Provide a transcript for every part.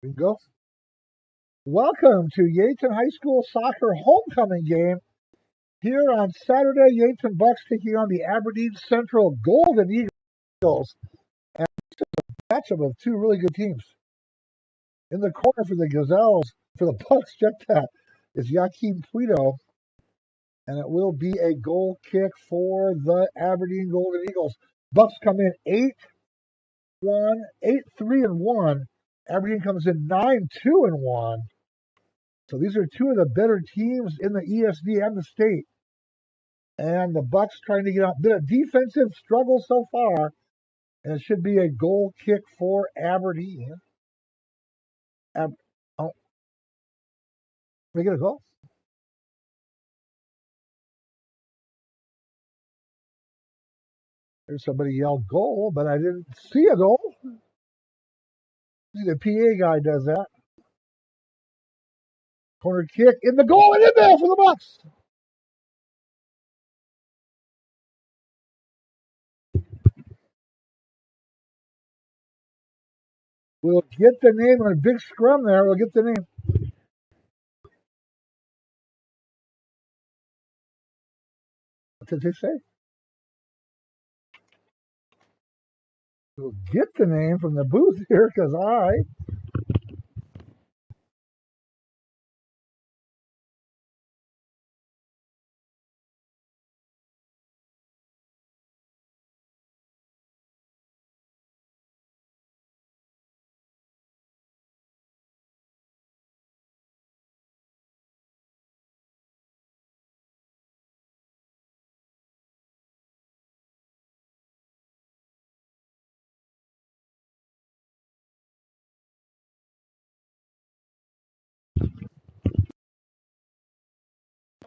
We can go. Welcome to Yankton High School Soccer Homecoming Game. Here on Saturday, Yankton Bucks taking on the Aberdeen Central Golden Eagles. And it's a matchup of two really good teams. In the corner for the Gazelles, for the Bucks, check that, is Joaquin Puido. And it will be a goal kick for the Aberdeen Golden Eagles. Bucks come in 8-3-1. Aberdeen comes in 9-2-1. So these are two of the better teams in the ESD and the state. And the Bucks trying to get out. Been a defensive struggle so far. And it should be a goal kick for Aberdeen. Make it a goal. There's somebody yelled goal, but I didn't see a goal. See, the PA guy does that. Corner kick in the goal and in there for the Bucks. We'll get the name on a big scrum there. We'll get the name. What did they say? We'll get the name from the booth here because I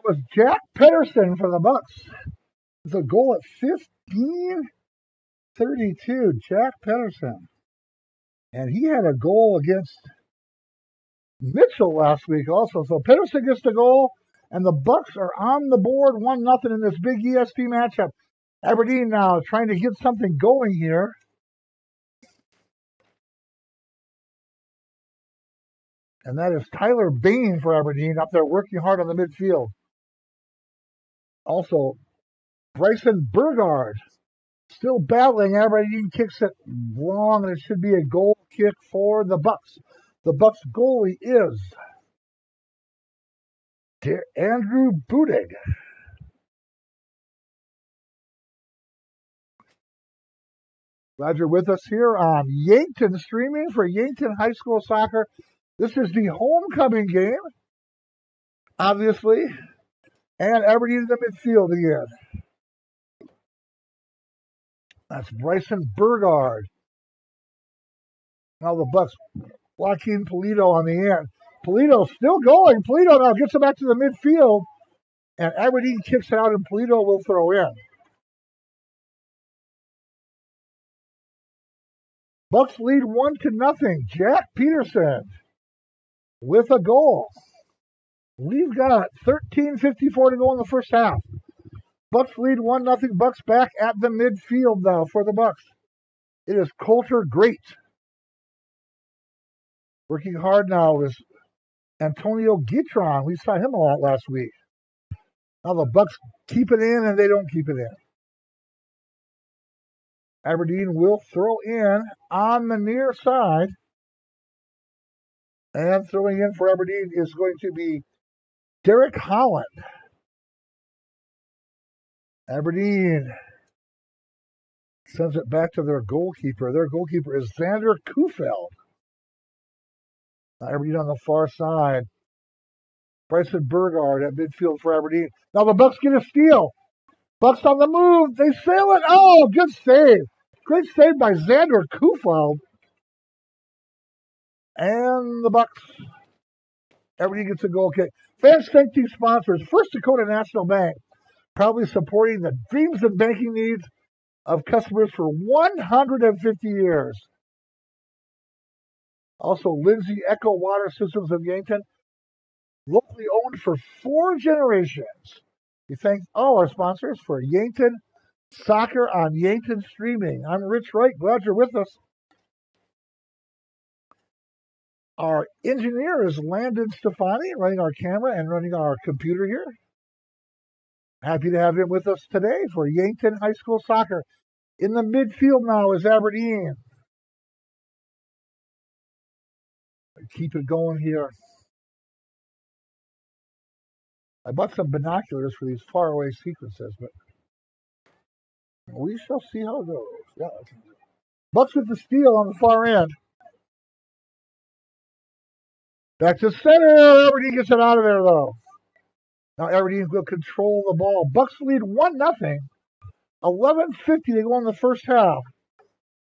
was Jack Pedersen for the Bucks. It's a goal at 15-32. Jack Pedersen. And he had a goal against Mitchell last week also. So Pedersen gets the goal, and the Bucks are on the board 1-0 in this big ESD matchup. Aberdeen now trying to get something going here. And that is Tyler Bain for Aberdeen up there working hard on the midfield. Also, Bryson Burgard still battling. Aberdeen kicks it long, and it should be a goal kick for the Bucks. The Bucks goalie is Andrew Budig. Glad you're with us here on Yankton streaming for Yankton High School Soccer. This is the homecoming game, obviously, and Aberdeen in the midfield again. That's Bryson Burgard. Now the Bucks, Joaquin Pulido on the end. Pulido still going. Pulido now gets it back to the midfield, and Aberdeen kicks it out, and Pulido will throw in. Bucks lead 1-0. Jack Peterson with a goal. We've got 13:54 to go in the first half. Bucks lead 1-0. Bucks back at the midfield now for the Bucks. It is Coulter Great. Working hard now is Antonio Guitron. We saw him a lot last week. Now the Bucks keep it in, and they don't keep it in. Aberdeen will throw in on the near side. And throwing in for Aberdeen is going to be Derek Holland. Aberdeen sends it back to their goalkeeper. Their goalkeeper is Xander Kufeld. Aberdeen on the far side. Bryson Burgard at midfield for Aberdeen. Now the Bucks get a steal. Bucks on the move. They sail it. Oh, good save. Great save by Xander Kufeld. And the Bucks. Aberdeen gets a goal kick. Fans thank these sponsors. First Dakota National Bank, proudly supporting the dreams and banking needs of customers for 150 years. Also, Lindsay Echo Water Systems of Yankton, locally owned for 4 generations. We thank all our sponsors for Yankton Soccer on Yankton Streaming. I'm Rich Wright. Glad you're with us. Our engineer is Landon Stefani, running our camera and running our computer here. Happy to have him with us today for Yankton High School Soccer. In the midfield now is Aberdeen. Keep it going here. I bought some binoculars for these faraway sequences, but we shall see how it goes. Yeah. Bucks with the steal on the far end. Back to center. Aberdeen gets it out of there, though. Now Aberdeen will control the ball. Bucks lead 1-0. 11:50 they go in the first half.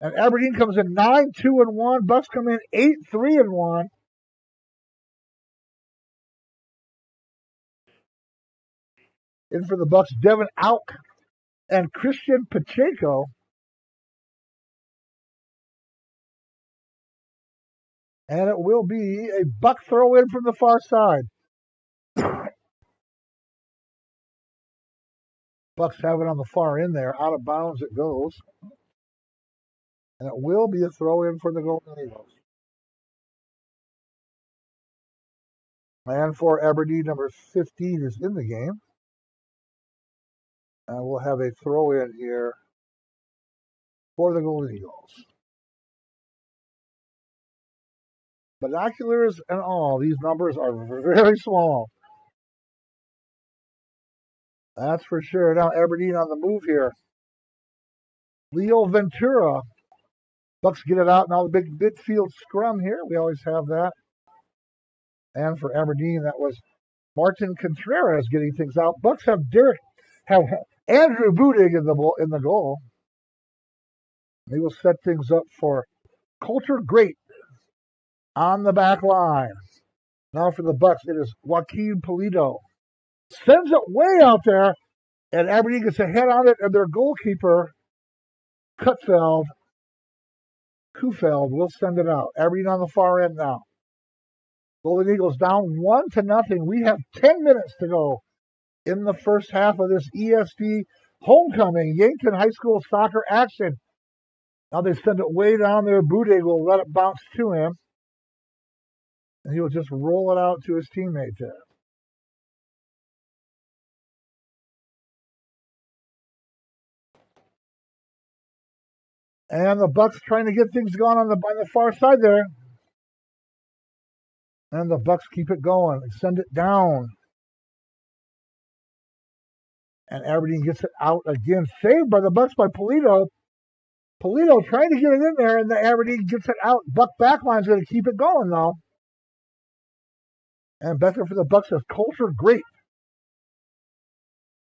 And Aberdeen comes in 9-2-1. Bucks come in 8-3-1. In for the Bucks, Devin Auk and Christian Pacheco. And it will be a Buck throw in from the far side. Bucks have it on the far end there. Out of bounds it goes. And it will be a throw in for the Golden Eagles. And for Aberdeen, number 15 is in the game. And we'll have a throw in here for the Golden Eagles. Binoculars and all, these numbers are very small. That's for sure. Now Aberdeen on the move here. Leo Ventura. Bucks get it out. Now the big midfield scrum here. We always have that. And for Aberdeen, that was Martin Contreras getting things out. Bucks have Andrew Budig in the goal. He will set things up for Coulter Great on the back line. Now for the Bucks, it is Joaquin Polito. Sends it way out there, and Aberdeen gets a head on it, and their goalkeeper, Kufeld, will send it out. Aberdeen on the far end now. Golden Eagles down 1-0. We have 10 minutes to go in the first half of this ESD homecoming Yankton High School soccer action. Now they send it way down there. Budig will let it bounce to him, and he will just roll it out to his teammate there. And the Bucks trying to get things going on the far side there. And the Bucks keep it going. They send it down. And Aberdeen gets it out again. Saved by the Bucks by Polito. Polito trying to get it in there, and the Aberdeen gets it out. Buck backline's going to keep it going, though. And back there for the Bucks is Coulter Great.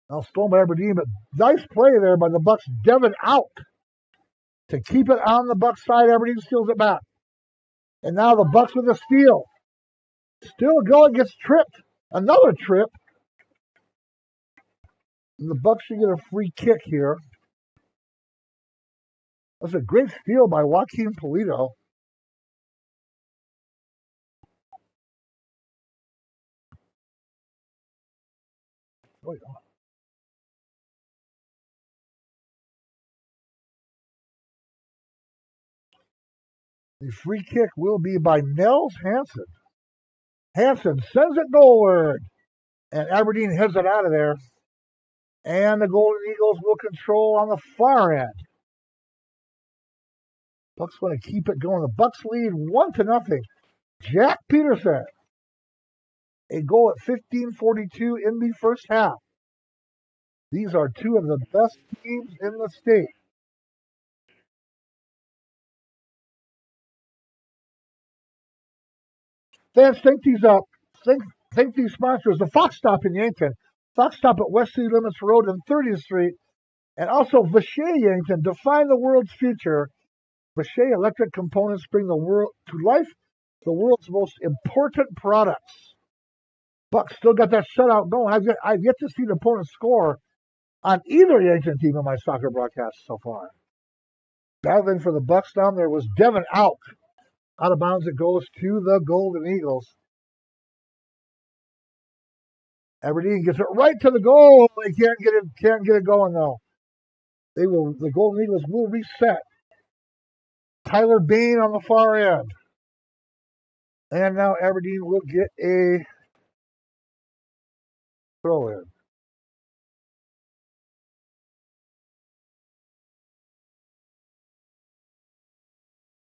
Now stolen by Aberdeen, but nice play there by the Bucks. Devin Auk to keep it on the Bucks side. Aberdeen steals it back. And now the Bucks with a steal. Still going, gets tripped. Another trip. And the Bucks should get a free kick here. That's a great steal by Joaquin Polito. Oh, yeah. The free kick will be by Nels Hansen. Hansen sends it goalward. And Aberdeen heads it out of there. And the Golden Eagles will control on the far end. Bucks want to keep it going. The Bucks lead 1-0. Jack Peterson. A goal at 15:42 in the first half. These are two of the best teams in the state. Fans, thank these sponsors. The Fox Stop in Yankton. Fox Stop at West City Limits Road and 30th Street. And also Vacher Yankton. Define the world's future. Vacher electric components bring the world to life the world's most important products. Bucks still got that shutout going. I've yet to see the opponent score on either Yankton team in my soccer broadcast so far. Battling for the Bucks down there was Devin Auk. Out of bounds it goes to the Golden Eagles. Aberdeen gets it right to the goal. They can't get it going though. The Golden Eagles will reset. Tyler Bain on the far end. And now Aberdeen will get a throw in.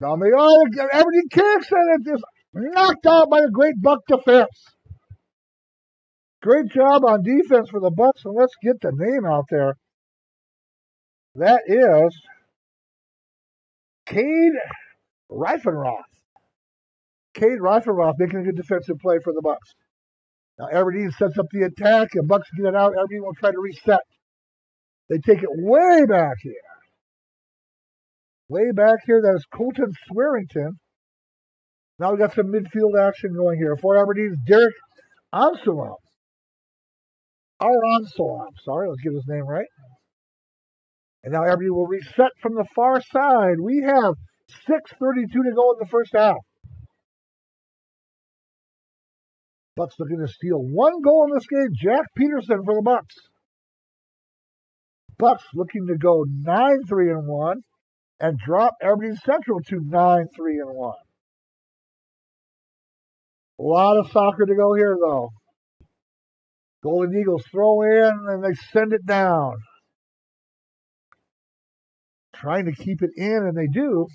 Now Aberdeen kicks and it is knocked out by the great Buck defense. Great job on defense for the Bucks, and let's get the name out there. That is Cade Reifenroth. Cade Reifenroth making a good defensive play for the Bucks. Now Aberdeen sets up the attack, and Bucks get it out. Aberdeen will try to reset. They take it way back here. Way back here, that is Colton Swearington. Now we got some midfield action going here. For Aberdeen's Derek Anselm. Sorry, let's get his name right. And now Aberdeen will reset from the far side. We have 6:32 to go in the first half. Bucks looking to steal one goal in this game. Jack Peterson for the Bucks. Bucks looking to go 9-3-1 and drop Aberdeen Central to 9-3-1. A lot of soccer to go here, though. Golden Eagles throw in and they send it down. Trying to keep it in, and they do.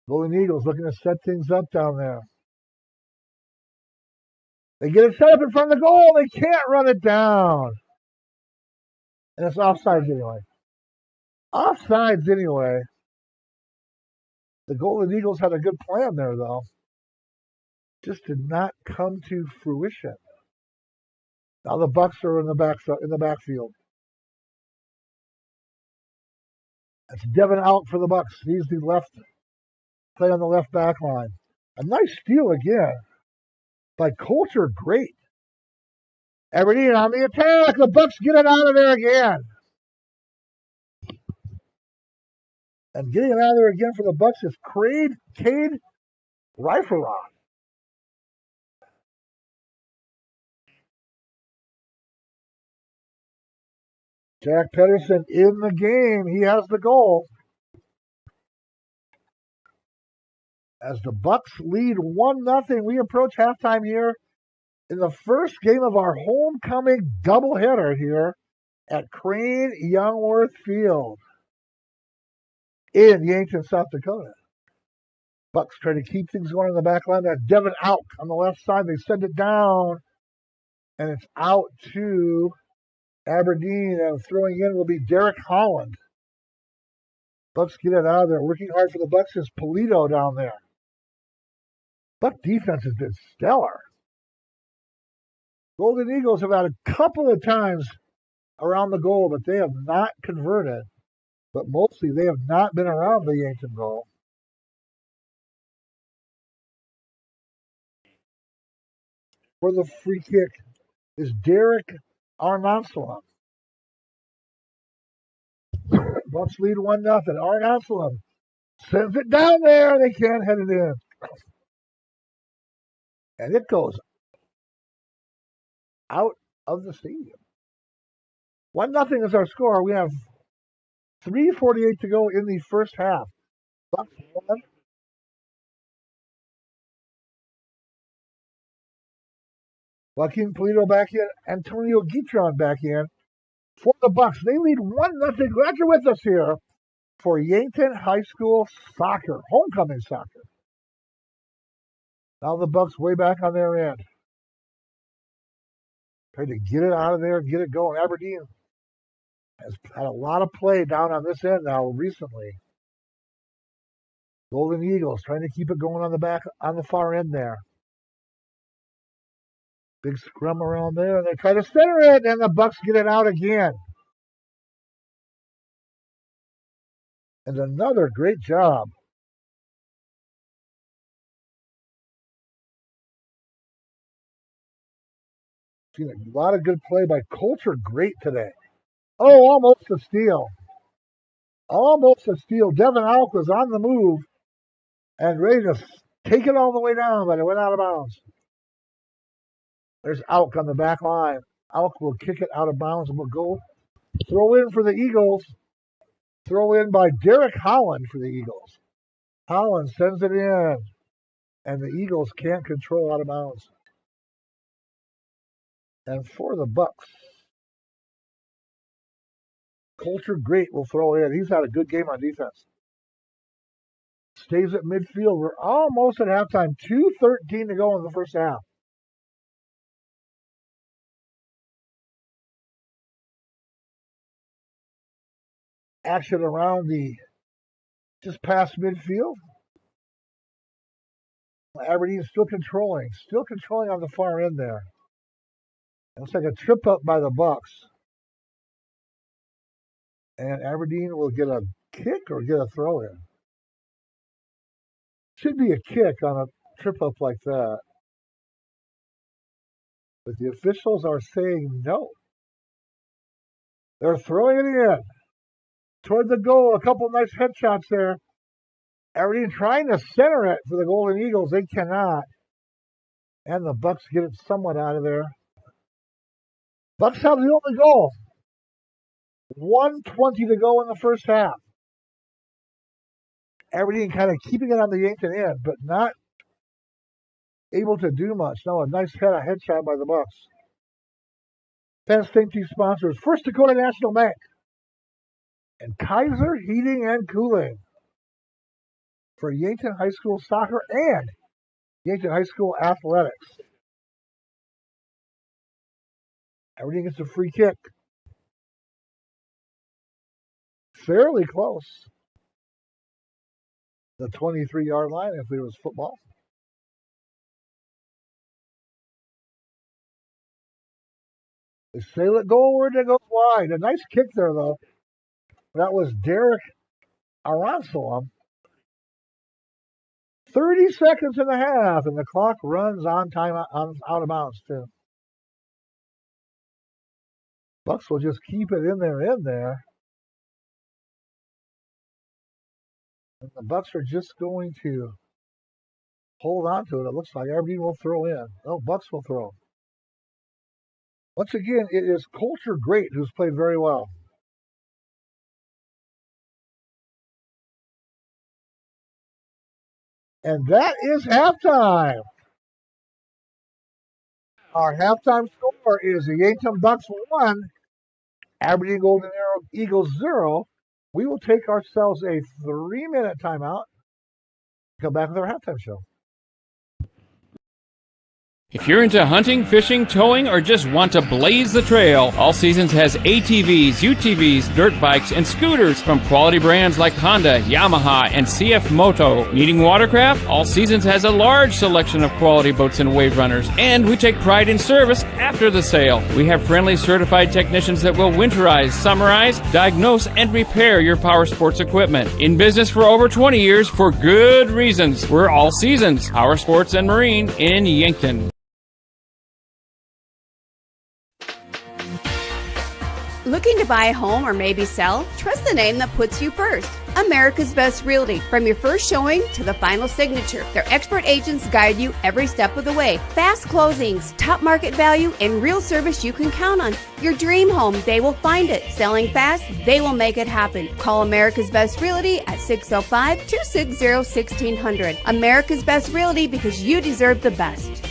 Golden Eagles looking to set things up down there. They get it set up in front of the goal. They can't run it down. And it's offsides anyway. Offsides anyway. The Golden Eagles had a good plan there, though. Just did not come to fruition. Now the Bucks are in the backfield. That's Devin out for the Bucks. He's the left play on the left back line. A nice steal again by Culture. Great. Aberdeen on the attack. The Bucks get it out of there again. And getting it out of there again for the Bucks is Cade Reifenroth. Jack Pedersen in the game. He has the goal. As the Bucks lead 1-0, we approach halftime here in the first game of our homecoming doubleheader here at Crane Youngworth Field in Yankton, South Dakota. Bucks try to keep things going in the back line. That's Devin out on the left side. They send it down, and it's out to Aberdeen, and throwing in will be Derek Holland. Bucks get it out of there. Working hard for the Bucks is Polito down there. Buck defense has been stellar. Golden Eagles have had a couple of times around the goal, but they have not converted. But mostly they have not been around the Yankton goal. For the free kick is Derek Arnonsalem. Bucks lead 1-0. Arnonsalem sends it down there. They can't head it in. And it goes out of the stadium. 1-0 is our score. We have 3:48 to go in the first half. Bucks won. Joaquin Polito back in. Antonio Guitron back in for the Bucks. They lead 1-0. Glad you're with us here for Yankton High School soccer, homecoming soccer. Now the Bucks way back on their end. Trying to get it out of there and get it going. Aberdeen has had a lot of play down on this end now recently. Golden Eagles trying to keep it going on the far end there. Big scrum around there, and they try to center it, and the Bucks get it out again. And another great job. Seen a lot of good play by Culture. Great today. Oh, almost a steal. Almost a steal. Devin Alk was on the move and ready to take it all the way down, but it went out of bounds. There's Alk on the back line. Alk will kick it out of bounds and will go throw in for the Eagles. Throw in by Derek Holland for the Eagles. Holland sends it in. and the Eagles can't control out of bounds. And for the Bucks, Culture Great will throw in. He's had a good game on defense. Stays at midfield. We're almost at halftime. 2:13 to go in the first half. Action around just past midfield. Aberdeen still controlling on the far end there. It looks like a trip up by the Bucks. And Aberdeen will get a kick or get a throw in. Should be a kick on a trip up like that. But the officials are saying no. They're throwing it in. Toward the goal, a couple nice headshots there. Aberdeen trying to center it for the Golden Eagles. They cannot. And the Bucks get it somewhat out of there. Bucks have the only goal. 1:20 to go in the first half. Aberdeen kind of keeping it on the Yankton end, but not able to do much. No, a nice headshot by the Bucks. Thanks to sponsors, First Dakota National Bank and Kaiser Heating and Cooling for Yankton High School soccer and Yankton High School athletics. Aberdeen gets a free kick. Fairly close. The 23-yard line if it was football. They sail it goalward, it goes wide. A nice kick there, though. That was Derek Aronsalam. 30 seconds and a half, and the clock runs on time out of bounds, too. Bucks will just keep it in there. And the Bucks are just going to hold on to it. It looks like Aberdeen will throw in. Oh, Bucks will throw. Once again, it is Culture Great who's played very well. And that is halftime. Our halftime score is the Yankton Bucks 1, Aberdeen Golden Eagles 0. We will take ourselves a 3-minute timeout. Come back with our halftime show. If you're into hunting, fishing, towing, or just want to blaze the trail, All Seasons has ATVs, UTVs, dirt bikes, and scooters from quality brands like Honda, Yamaha, and CF Moto. Needing watercraft? All Seasons has a large selection of quality boats and wave runners, and we take pride in service after the sale. We have friendly certified technicians that will winterize, summarize, diagnose, and repair your power sports equipment. In business for over 20 years for good reasons. We're All Seasons, Power Sports and Marine in Yankton. Looking to buy a home or maybe sell? Trust the name that puts you first. America's Best Realty. From your first showing to the final signature, their expert agents guide you every step of the way. Fast closings, top market value, and real service you can count on. Your dream home, they will find it. Selling fast, they will make it happen. Call America's Best Realty at 605-260-1600. America's Best Realty, because you deserve the best.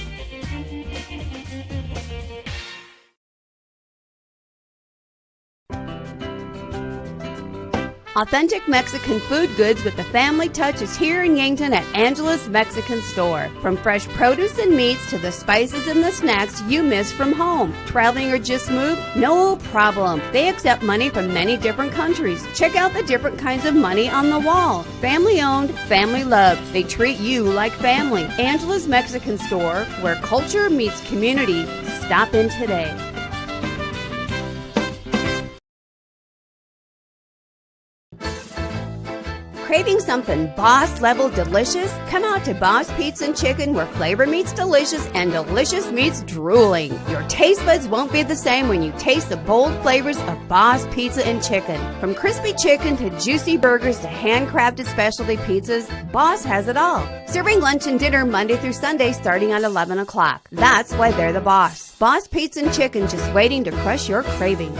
Authentic Mexican food goods with the family touch is here in Yankton at Angela's Mexican Store. From fresh produce and meats to the spices and the snacks you miss from home. Traveling or just moved? No problem. They accept money from many different countries. Check out the different kinds of money on the wall. Family owned, family loved. They treat you like family. Angela's Mexican Store, where culture meets community. Stop in today. Craving something boss level delicious? Come out to Boss Pizza and Chicken, where flavor meets delicious and delicious meets drooling. Your taste buds won't be the same when you taste the bold flavors of Boss Pizza and Chicken. From crispy chicken to juicy burgers to handcrafted specialty pizzas, Boss has it all. Serving lunch and dinner Monday through Sunday starting at 11 o'clock. That's why they're the boss. Boss Pizza and Chicken, just waiting to crush your cravings.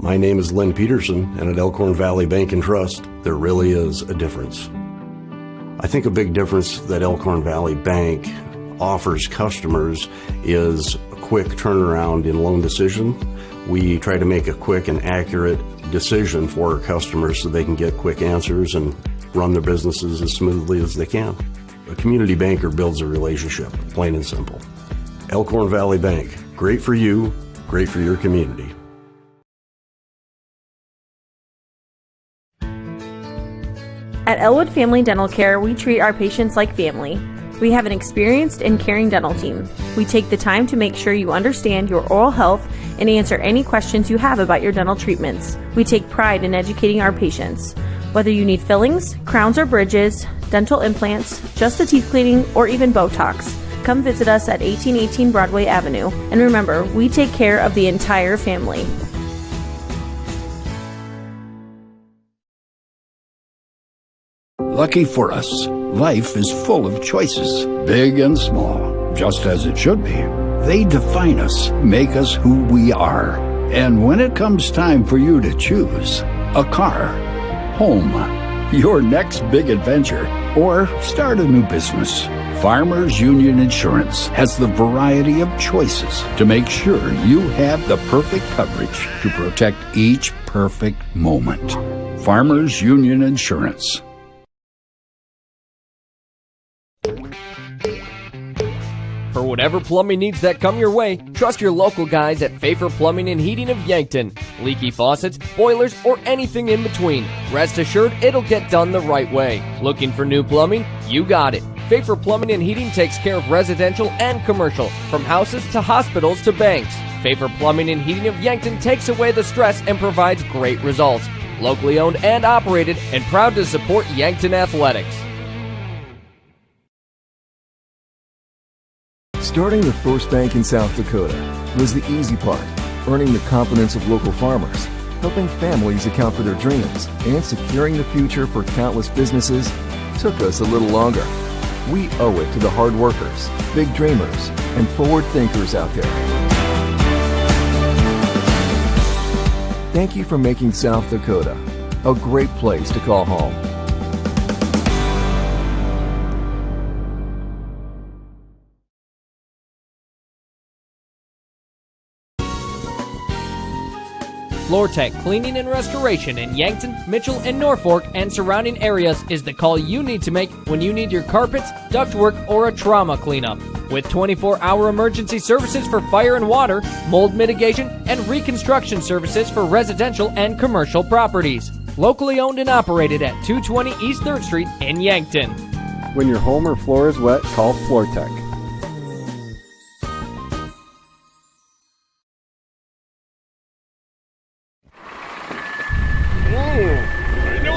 My name is Len Peterson, and at Elkhorn Valley Bank and Trust, there really is a difference. I think a big difference that Elkhorn Valley Bank offers customers is a quick turnaround in loan decision. We try to make a quick and accurate decision for our customers so they can get quick answers and run their businesses as smoothly as they can. A community banker builds a relationship, plain and simple. Elkhorn Valley Bank, great for you, great for your community. At Elwood Family Dental Care, we treat our patients like family. We have an experienced and caring dental team. We take the time to make sure you understand your oral health and answer any questions you have about your dental treatments. We take pride in educating our patients. Whether you need fillings, crowns or bridges, dental implants, just a teeth cleaning, or even Botox, come visit us at 1818 Broadway Avenue. And remember, we take care of the entire family. Lucky for us, life is full of choices, big and small, just as it should be. They define us, make us who we are. And when it comes time for you to choose a car, home, your next big adventure, or start a new business, Farmers Union Insurance has the variety of choices to make sure you have the perfect coverage to protect each perfect moment. Farmers Union Insurance. For whatever plumbing needs that come your way, trust your local guys at Pfeiffer Plumbing and Heating of Yankton. Leaky faucets, boilers, or anything in between. Rest assured it'll get done the right way. Looking for new plumbing? You got it. Pfeiffer Plumbing and Heating takes care of residential and commercial, from houses to hospitals to banks. Pfeiffer Plumbing and Heating of Yankton takes away the stress and provides great results. Locally owned and operated, and proud to support Yankton Athletics. Starting the first bank in South Dakota was the easy part, earning the confidence of local farmers, helping families account for their dreams, and securing the future for countless businesses took us a little longer. We owe it to the hard workers, big dreamers, and forward thinkers out there. Thank you for making South Dakota a great place to call home. FloorTech Cleaning and Restoration in Yankton, Mitchell, and Norfolk and surrounding areas is the call you need to make when you need your carpets, ductwork, or a trauma cleanup. With 24-hour emergency services for fire and water, mold mitigation, and reconstruction services for residential and commercial properties. Locally owned and operated at 220 East 3rd Street in Yankton. When your home or floor is wet, call FloorTech.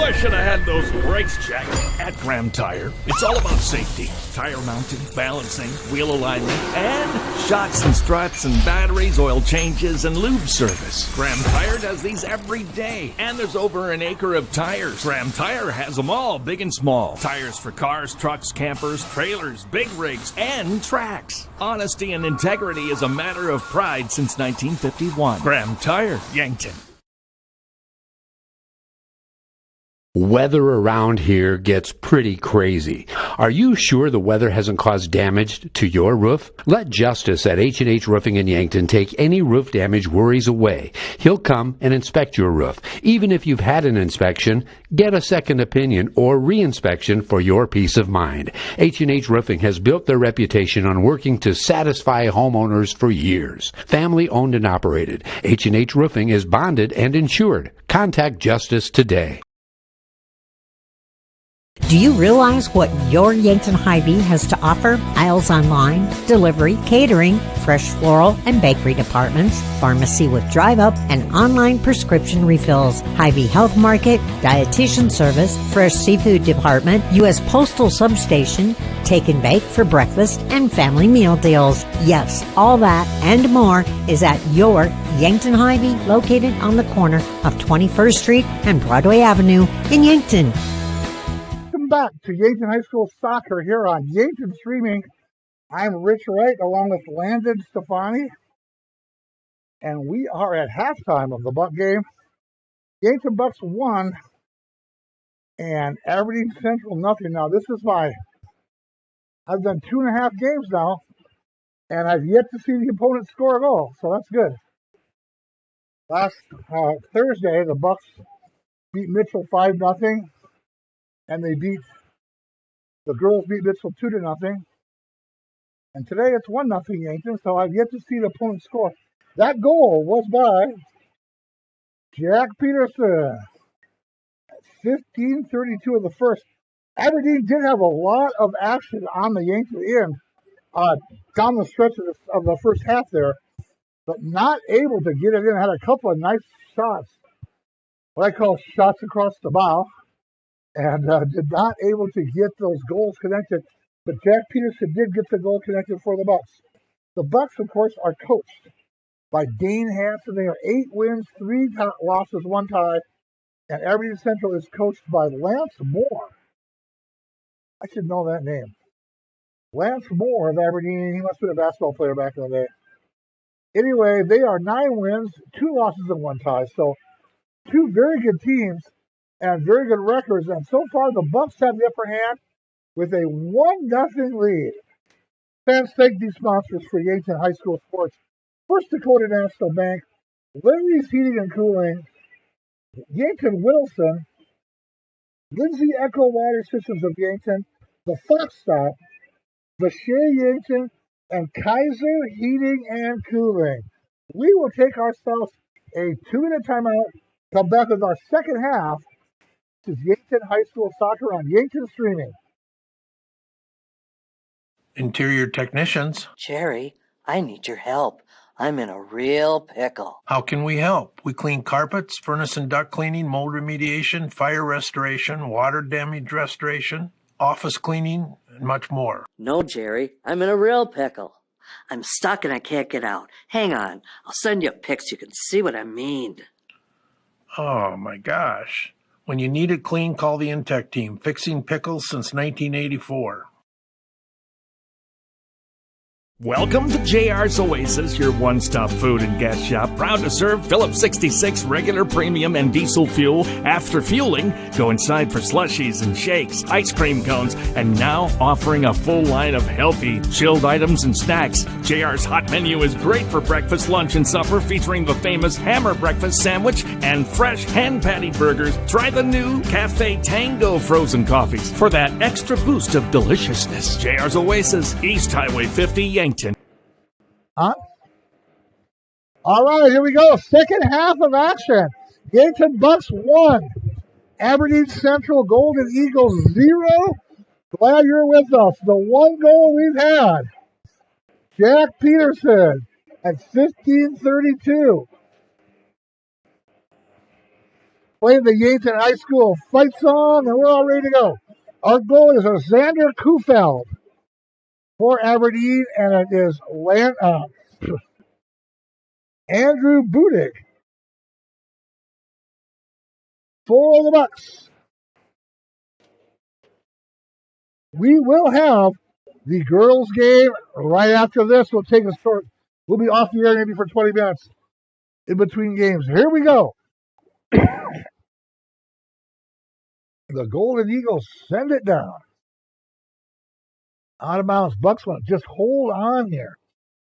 I should have had those brakes checked at Graham Tire. It's all about safety. Tire mounting, balancing, wheel alignment, and shocks and struts and batteries, oil changes, and lube service. Graham Tire does these every day. And there's over an acre of tires. Graham Tire has them all, big and small. Tires for cars, trucks, campers, trailers, big rigs, and tracks. Honesty and integrity is a matter of pride since 1951. Graham Tire, Yankton. Weather around here gets pretty crazy. Are you sure the weather hasn't caused damage to your roof? Let Justice at H&H Roofing in Yankton take any roof damage worries away. He'll come and inspect your roof. Even if you've had an inspection, get a second opinion or re-inspection for your peace of mind. H&H Roofing has built their reputation on working to satisfy homeowners for years. Family owned and operated. H&H Roofing is bonded and insured. Contact Justice today. Do you realize what your Yankton Hy-Vee has to offer? Aisles online, delivery, catering, fresh floral and bakery departments, pharmacy with drive-up and online prescription refills, Hy-Vee Health Market, dietitian service, fresh seafood department, U.S. Postal Substation, take and bake for breakfast, and family meal deals. Yes, all that and more is at your Yankton Hy-Vee, located on the corner of 21st Street and Broadway Avenue in Yankton. Back to Yankton High School Soccer here on Yankton Streaming. I'm Rich Wright along with Landon Stefani, and we are at halftime of the Buck game. Yankton Bucks won, and Aberdeen Central nothing. Now this is I've done 2.5 games now, and I've yet to see the opponent score a goal, so that's good. Last Thursday, the Bucks beat Mitchell 5-0, and the girls beat Mitchell 2-0. And today it's 1-0 Yankton, so I've yet to see the opponent score. That goal was by Jack Peterson. 15:32 of the first. Aberdeen did have a lot of action on the Yankton end down the stretch of the first half there, but not able to get it in. Had a couple of nice shots, what I call shots across the bow, and did not able to get those goals connected. But Jack Peterson did get the goal connected for the Bucks. The Bucks, of course, are coached by Dane Hansen. They are 8 wins, 3 losses, 1 tie. And Aberdeen Central is coached by Lance Moore. I should know that name. Lance Moore of Aberdeen. He must have been a basketball player back in the day. Anyway, they are 9 wins, 2 losses, and 1 tie. So 2 very good teams and very good records. And so far, the Bucks have the upper hand with a 1-0 lead. Fans, thank these sponsors for Yankton High School sports. First Dakota National Bank, Larry's Heating and Cooling, Yankton Wilson, Lindsay Echo Water Systems of Yankton, the Fox Stop, Vacher Yankton, and Kaiser Heating and Cooling. We will take ourselves a 2-minute timeout, come back with our second half. This is Yankton High School Soccer on Yankton Streaming. Interior technicians. Jerry, I need your help. I'm in a real pickle. How can we help? We clean carpets, furnace and duct cleaning, mold remediation, fire restoration, water damage restoration, office cleaning, and much more. No, Jerry, I'm in a real pickle. I'm stuck and I can't get out. Hang on, I'll send you pics. You can see what I mean. Oh, my gosh. When you need it clean, call the Intech team. Fixing pickles since 1984. Welcome to JR's Oasis, your one-stop food and gas shop. Proud to serve Phillips 66 regular, premium, and diesel fuel. After fueling, go inside for slushies and shakes, ice cream cones, and now offering a full line of healthy, chilled items and snacks. JR's hot menu is great for breakfast, lunch, and supper, featuring the famous Hammer Breakfast Sandwich and fresh hand-patty burgers. Try the new Cafe Tango frozen coffees for that extra boost of deliciousness. JR's Oasis, East Highway 50, Yankton. All right, here we go. Second half of action. Yankton Bucks 1. Aberdeen Central Golden Eagles 0. Glad you're with us. The one goal we've had. Jack Peterson at 15:32. Playing the Yankton High School fight song, and we're all ready to go. Our goal is Xander Kufeld for Aberdeen, and it is Andrew Budick for the Bucks. We will have the girls' game right after this. We'll take a short. We'll be off the air maybe for 20 minutes in between games. Here we go. The Golden Eagles send it down. Out of bounds. Bucks want to just hold on here.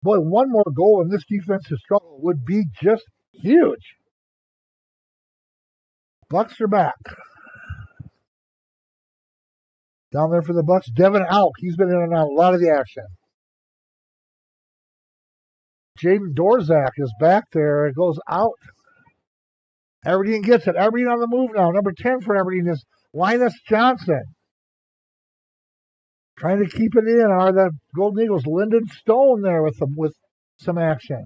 Boy, one more goal in this defensive struggle would be just huge. Bucks are back. Down there for the Bucks, Devin Auk. He's been in and out a lot of the action. Jaden Dorzak is back there. It goes out. Aberdeen gets it. Aberdeen on the move now. Number 10 for Aberdeen is Linus Johnson. Trying to keep it in are the Golden Eagles. Lyndon Stone there with some action.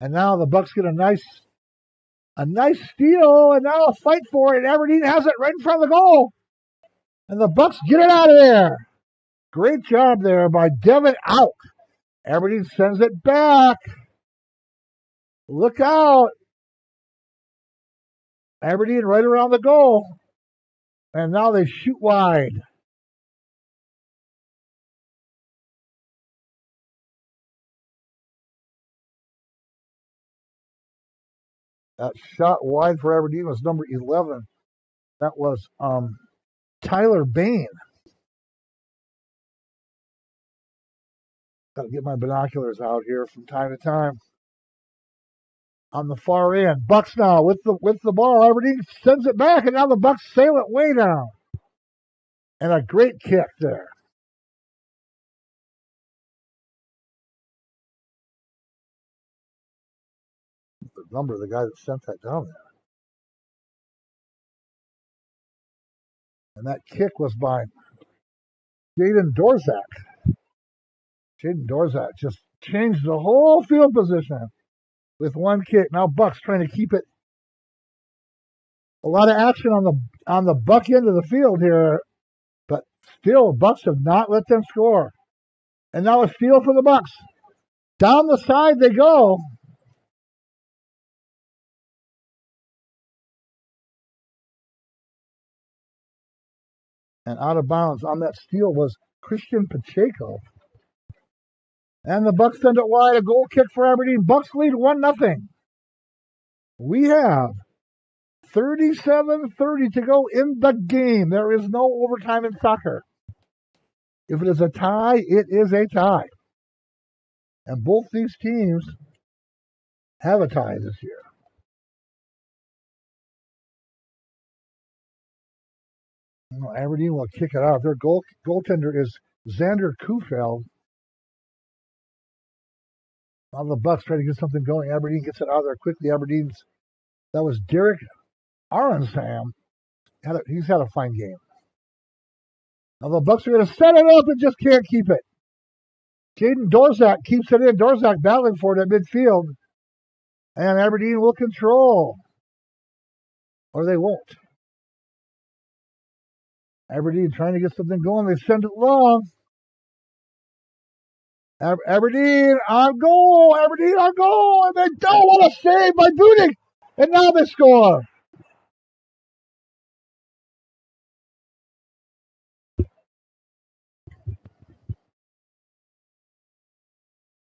And now the Bucks get a nice steal, and now a fight for it. Aberdeen has it right in front of the goal. And the Bucks get it out of there. Great job there by Devin Auk. Aberdeen sends it back. Look out. Aberdeen right around the goal. And now they shoot wide. That shot wide for Aberdeen was number 11. That was Tyler Bain. Got to get my binoculars out here from time to time. On the far end, Bucks now with the ball. Aberdeen sends it back, and now the Bucks sail it way down. And a great kick there. The number of the guy that sent that down there. And that kick was by Jaden Dorzak. Jaden Dorzak just changed the whole field position with one kick. Now Bucks trying to keep it. A lot of action on the Buck end of the field here, but still Bucks have not let them score. And now a steal for the Bucks. Down the side they go. And out of bounds on that steal was Christian Pacheco. And the Bucks send it wide. A goal kick for Aberdeen. Bucks lead 1-0. We have 37:30 to go in the game. There is no overtime in soccer. If it is a tie, it is a tie. And both these teams have a tie this year. Aberdeen will kick it out. Their goaltender is Xander Kufeld. Now the Bucks try to get something going. Aberdeen gets it out of there quickly. That was Derek Aronsam. He's had a fine game. Now the Bucks are going to set it up and just can't keep it. Jaden Dorzak keeps it in. Dorzak battling for it at midfield. And Aberdeen will control. Or they won't. Aberdeen trying to get something going. They send it long. Aberdeen on goal. Aberdeen on goal. And they don't. What a save by Budig. And now they score.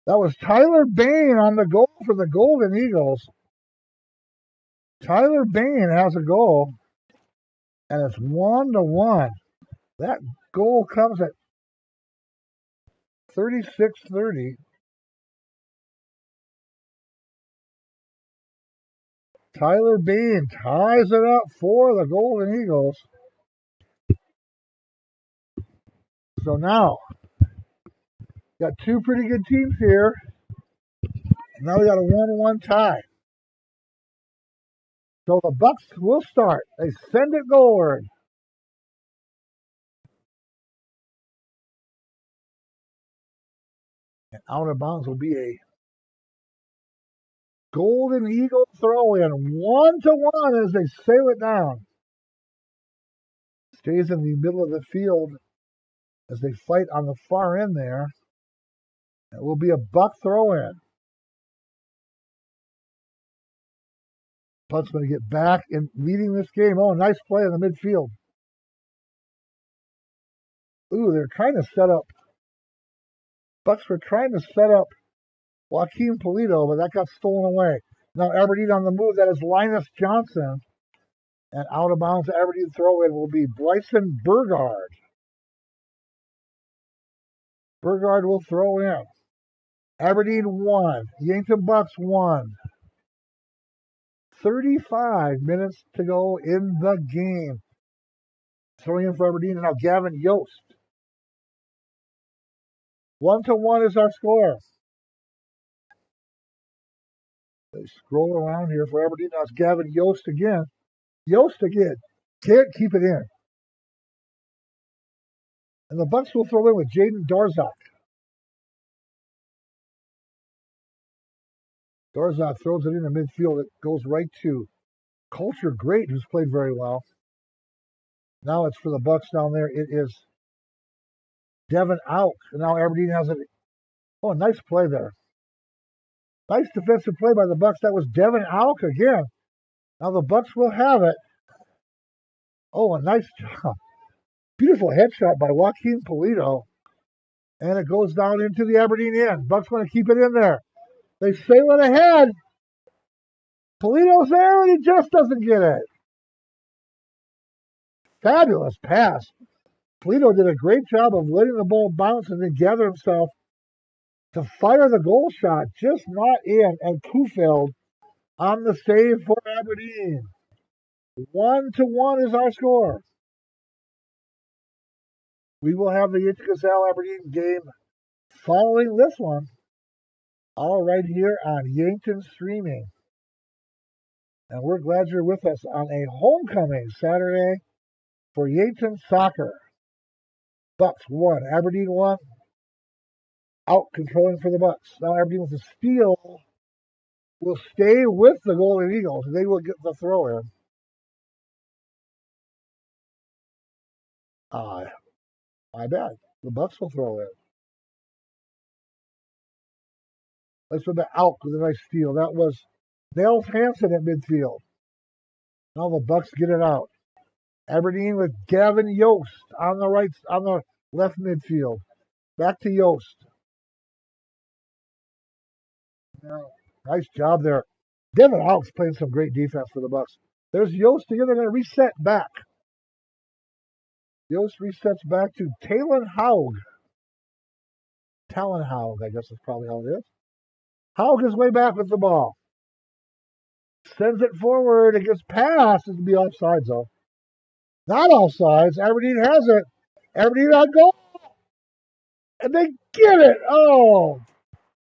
That was Tyler Bain on the goal for the Golden Eagles. Tyler Bain has a goal. And it's 1-1. That goal comes at 36:30. Tyler Bain ties it up for the Golden Eagles. So now, got two pretty good teams here. Now we got a 1-1 tie. So the Bucks will start. They send it goalward. And out of bounds will be a Golden Eagle throw in 1-1 as they sail it down. Stays in the middle of the field as they fight on the far end there. It will be a Buck throw in. Puck's going to get back in leading this game. Oh, nice play in the midfield. Ooh, they're trying to set up. Bucks were trying to set up Joaquin Polito, but that got stolen away. Now Aberdeen on the move. That is Linus Johnson. And out of bounds Aberdeen throw in will be Bryson Burgard. Burgard will throw in. Aberdeen 1. Yankton Bucks 1. 35 minutes to go in the game. Throwing in for Aberdeen and now Gavin Yost. 1-1 is our score. They scroll around here for Aberdeen. Now it's Gavin Yost again. Yost again. Can't keep it in. And the Bucks will throw in with Jaden Dorzak. Dorzak throws it in the midfield. It goes right to Culture Great, who's played very well. Now it's for the Bucks down there. It is Devin Auk. And now Aberdeen has it. Oh, nice play there. Nice defensive play by the Bucks. That was Devin Auk again. Now the Bucks will have it. Oh, a nice job. Beautiful headshot by Joaquin Polito. And it goes down into the Aberdeen end. Bucks want to keep it in there. They sail it ahead. Polito's there and he just doesn't get it. Fabulous pass. Polito did a great job of letting the ball bounce and then gather himself to fire the goal shot, just not in, and Kufeld on the save for Aberdeen. 1-1 is our score. We will have the Gazelle Aberdeen game following this one, all right here on Yankton Streaming. And we're glad you're with us on a homecoming Saturday for Yankton Soccer. Bucks 1, Aberdeen 1. Out controlling for the Bucks. Now Aberdeen with a steal will stay with the Golden Eagles. They will get the throw in. My bad. The Bucks will throw in. Let's put the Alk with a nice steal. That was Nels Hansen at midfield. Now the Bucks get it out. Aberdeen with Gavin Yost on the left midfield. Back to Yost. Nice job there. Devin Alk's playing some great defense for the Bucks. There's Yost again. They're going to reset back. Yost resets back to Talon Haug. Talon Haug, I guess is probably how it is. Haug is way back with the ball. Sends it forward. It gets past. It'll be offsides, though. Not offsides. Aberdeen has it. Aberdeen on goal. And they get it. Oh.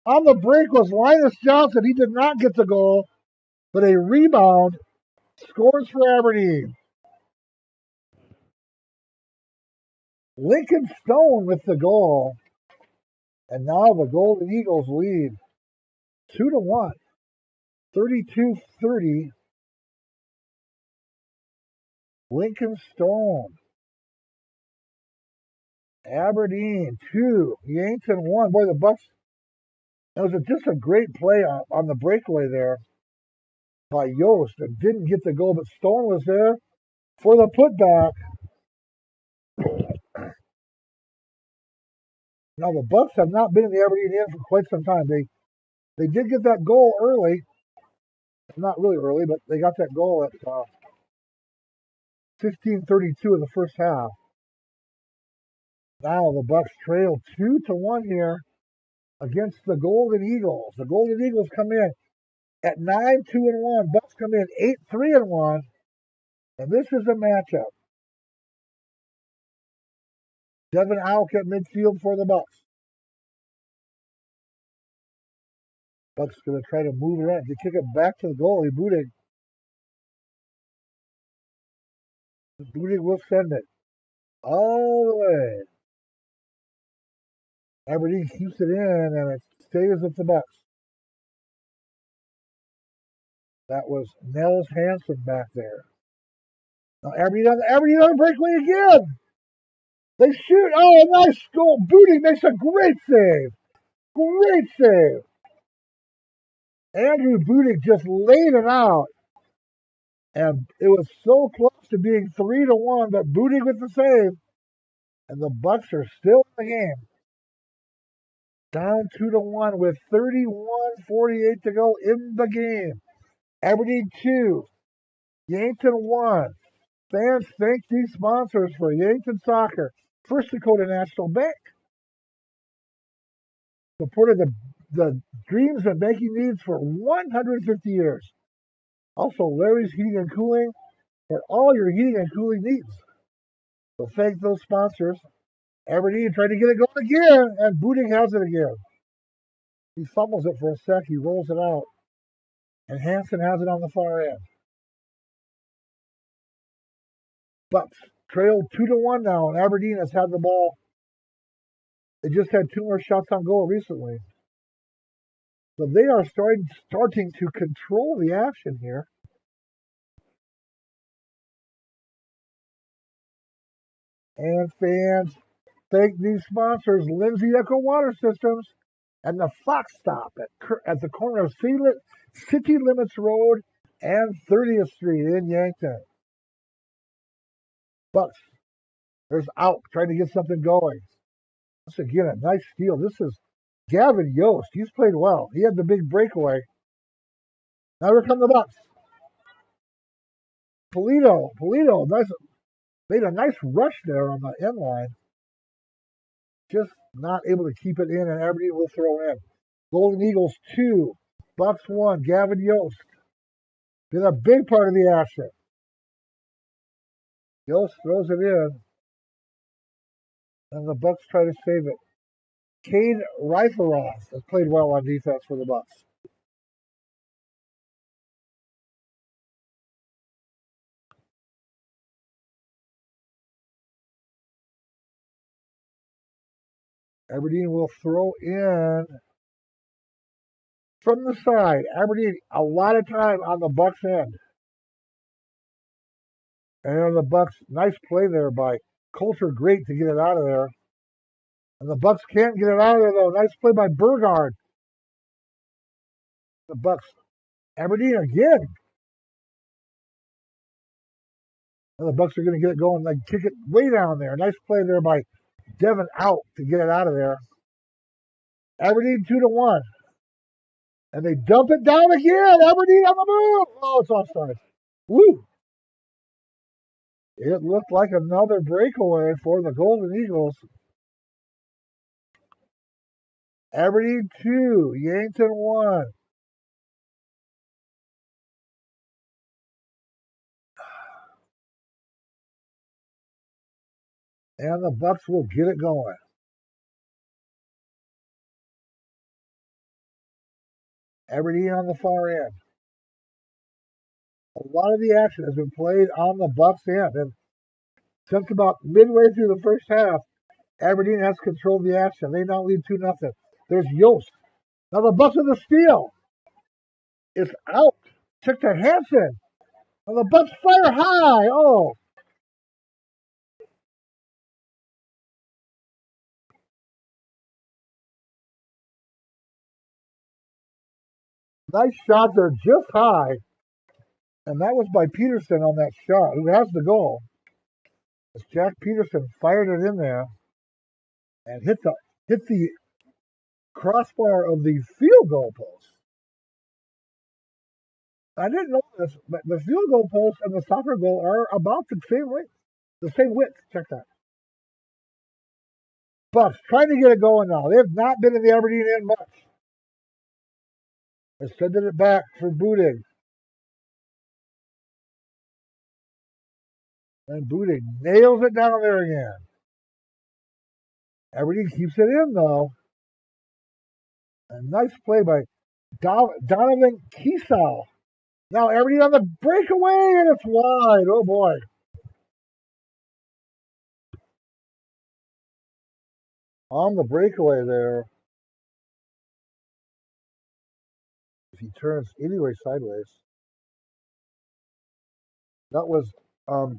On the break was Linus Johnson. He did not get the goal, but a rebound scores for Aberdeen. Lincoln Stone with the goal. And now the Golden Eagles lead 2-1. 32-30. Lincoln Stone. Aberdeen 2. Yankton 1. Boy, the Bucks. It was just a great play on the breakaway there by Yost and didn't get the goal, but Stone was there for the putback. Now the Bucks have not been in the Aberdeen end for quite some time. They did get that goal early. Not really early, but they got that goal at 15:32 in the first half. Now the Bucks trail 2-1 here against the Golden Eagles. The Golden Eagles come in at 9-2-1. Bucks come in 8-3-1. And this is a matchup. Devin Alk at midfield for the Bucks. Bucks going to try to move around to kick it back to the goalie, Budig. Budig will send it all the way. Aberdeen keeps it in, and it stays with the Bucks. That was Nels Hansen back there. Now Aberdeen on the breakaway again. They shoot. Oh, a nice goal. Budig makes a great save. Great save. Andrew Budig just laid it out. And it was so close to being 3-1, but Budig with the save. And the Bucks are still in the game. Down 2-1 with 31:48 to go in the game. Aberdeen 2, Yankton 1. Fans thank these sponsors for Yankton Soccer. First Dakota National Bank supported the dreams and banking needs for 150 years. Also, Larry's Heating and Cooling for all your heating and cooling needs. So thank those sponsors. Aberdeen trying to get it going again, and Budig has it again. He fumbles it for a sec. He rolls it out. And Hansen has it on the far end. Bucks trail 2-1 now, and Aberdeen has had the ball. They just had 2 more shots on goal recently. So they are starting to control the action here. And fans thank these sponsors, Lindsay Echo Water Systems and the Fox Stop at the corner of City Limits Road and 30th Street in Yankton. Bucks, there's Alk trying to get something going. This again, a nice steal. This is Gavin Yost. He's played well. He had the big breakaway. Now here come the Bucks. Polito, made a nice rush there on the end line. Just not able to keep it in, and Aberdeen will throw in. Golden Eagles 2, Bucks 1. Gavin Yost been a big part of the action. Yost throws it in, and the Bucks try to save it. Cade Reiferoth has played well on defense for the Bucks. Aberdeen will throw in from the side. Aberdeen, a lot of time on the Bucks end. And on the Bucks, nice play there by Coulter, great to get it out of there. And the Bucks can't get it out of there, though. Nice play by Burgard. The Bucks, Aberdeen again. And the Bucks are going to get it going, like kick it way down there. Nice play there by Devin out to get it out of there. Aberdeen 2-1. And they dump it down again. Aberdeen on the move. Oh, it's offside. Woo. It looked like another breakaway for the Golden Eagles. Aberdeen 2, Yankton 1. And the Bucks will get it going. Aberdeen on the far end. A lot of the action has been played on the Bucks end, and since about midway through the first half, Aberdeen has controlled the action. They now lead 2-0. There's Yost. Now the Bucks with the steal. It's out. Took to Hansen. And the Bucks fire high. Oh. Nice shot there, just high. And that was by Peterson on that shot, who has the goal. As Jack Peterson fired it in there and hit the crossbar of the field goal post. I didn't know this, but the field goal post and the soccer goal are about the same width. Check that. Bucks trying to get it going now. They have not been in the Aberdeen end much. They're sending it back for Booting. And Booting nails it down there again. Aberdeen keeps it in, though. A nice play by Donovan Kiesau. Now Aberdeen on the breakaway, and it's wide. Oh, boy. On the breakaway there. If he turns anyway sideways. That was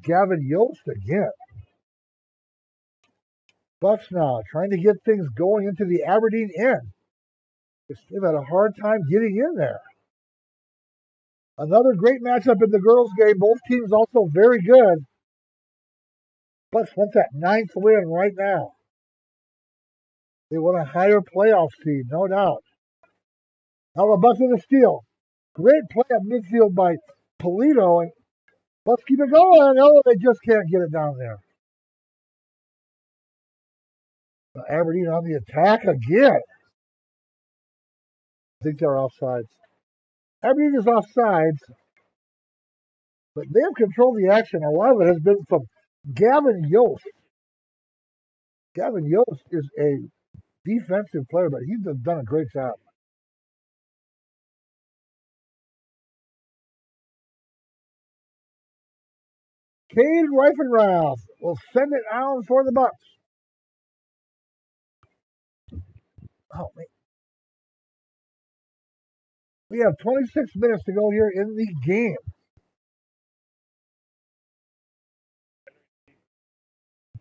Gavin Yost again. Bucks now trying to get things going into the Aberdeen end. They've had a hard time getting in there. Another great matchup in the girls' game. Both teams also very good. Bucks want that 9th win right now. They want a higher playoff seed, no doubt. Now the Bucks with a steal. Great play at midfield by Polito, and Bucks keep it going. Oh, they just can't get it down there. Aberdeen on the attack again. I think they're offsides. Aberdeen is offsides, but they have controlled the action. A lot of it has been from Gavin Yost. Gavin Yost is a defensive player, but he's done a great job. Cade Reifenrath will send it out for the Bucks. Oh, man. We have 26 minutes to go here in the game.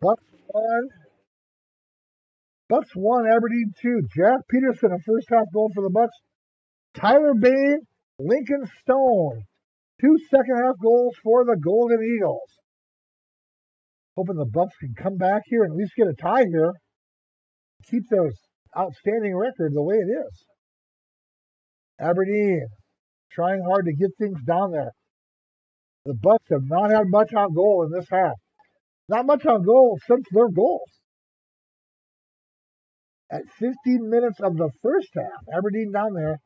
Bucks 1, Aberdeen 2. Jack Peterson, a first half goal for the Bucks. Tyler Bain, Lincoln Stone, 2 second half goals for the Golden Eagles. Hoping the Bucks can come back here and at least get a tie here. Keep their outstanding record the way it is. Aberdeen trying hard to get things down there. The Bucks have not had much on goal in this half. Not much on goal since their goals. At 15 minutes of the first half, Aberdeen down there.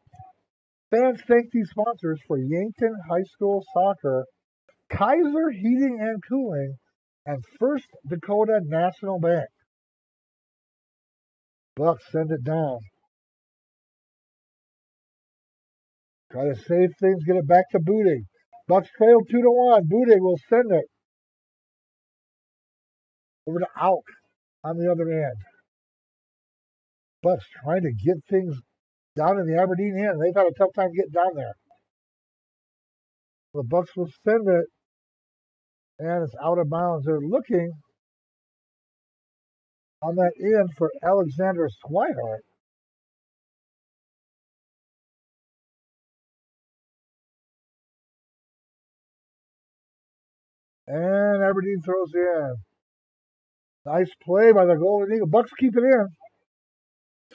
Fans thank these sponsors for Yankton High School Soccer, Kaiser Heating and Cooling, and First Dakota National Bank. Bucks send it down. Try to save things, get it back to Booting. Bucks trail 2-1. Booting will send it over to Out on the other end. Bucks trying to get things down in the Aberdeen end. They've had a tough time getting down there. The Bucks will send it, and it's out of bounds. They're looking on that end for Alexander Swihart. And Aberdeen throws in. Nice play by the Golden Eagle. Bucks keep it in.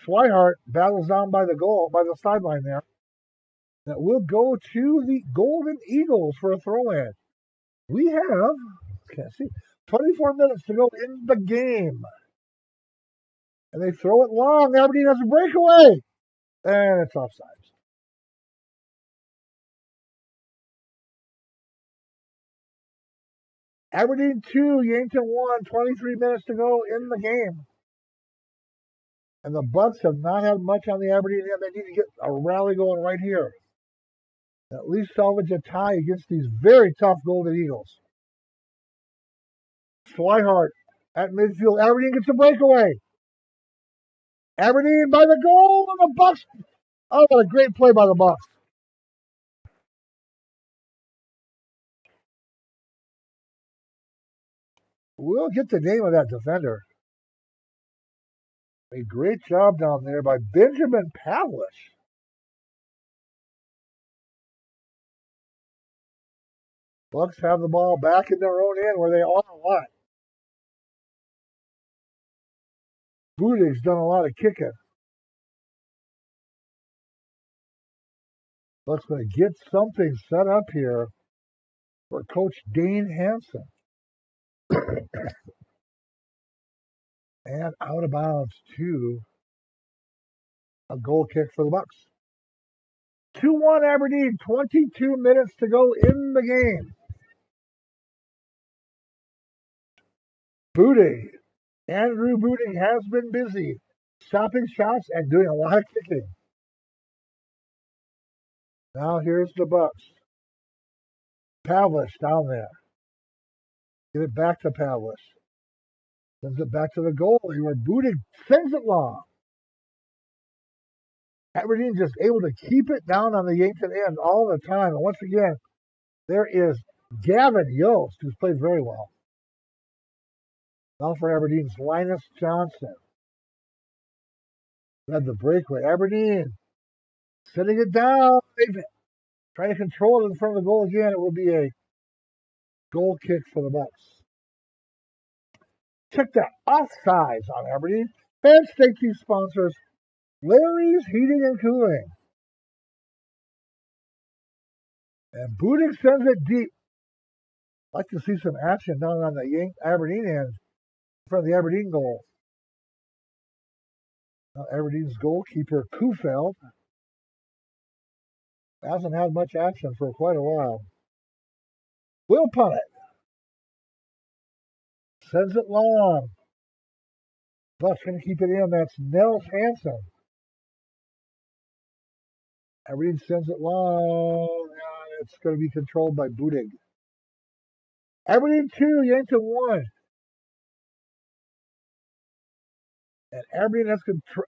Swihart battles down by the goal, by the sideline there. That will go to the Golden Eagles for a throw-in. We have, can't see, 24 minutes to go in the game. And they throw it long. Aberdeen has a breakaway. And it's offside. Aberdeen 2, Yankton 1, 23 minutes to go in the game. And the Bucks have not had much on the Aberdeen end. They need to get a rally going right here. At least salvage a tie against these very tough Golden Eagles. Swihart at midfield. Aberdeen gets a breakaway. Aberdeen by the goal, and the Bucks. Oh, what a great play by the Bucks. We'll get the name of that defender. A great job down there by Benjamin Pavlish. Bucks have the ball back in their own end where they are a lot. Boodig's done a lot of kicking. Bucks going to get something set up here for Coach Dane Hansen. And out of bounds to a goal kick for the Bucks. 2-1 Aberdeen, 22 minutes to go in the game. Booting. Andrew Booting has been busy stopping shots and doing a lot of kicking. Now here's the Bucks. Pavlish down there. Get it back to Pavlish. Sends it back to the goalie where Booting sends it long. Aberdeen just able to keep it down on the Yankton end all the time. And once again, there is Gavin Yost, who's played very well. Now for Aberdeen's Linus Johnson. Led the breakaway. Aberdeen setting it down. Trying to control it in front of the goal again. It will be a goal kick for the Bucks. Check that offsides on Aberdeen. Fans thank these sponsors. Larry's Heating and Cooling. And Booting sends it deep. Like to see some action down on the Aberdeen end in front of the Aberdeen goal. Now Aberdeen's goalkeeper, Kufeld, hasn't had much action for quite a while. Will punt it. Sends it long. Bucks going to keep it in. That's Nels Hansen. Aberdeen sends it long. It's going to be controlled by Booting. Aberdeen 2, Yankton 1. And Aberdeen has control.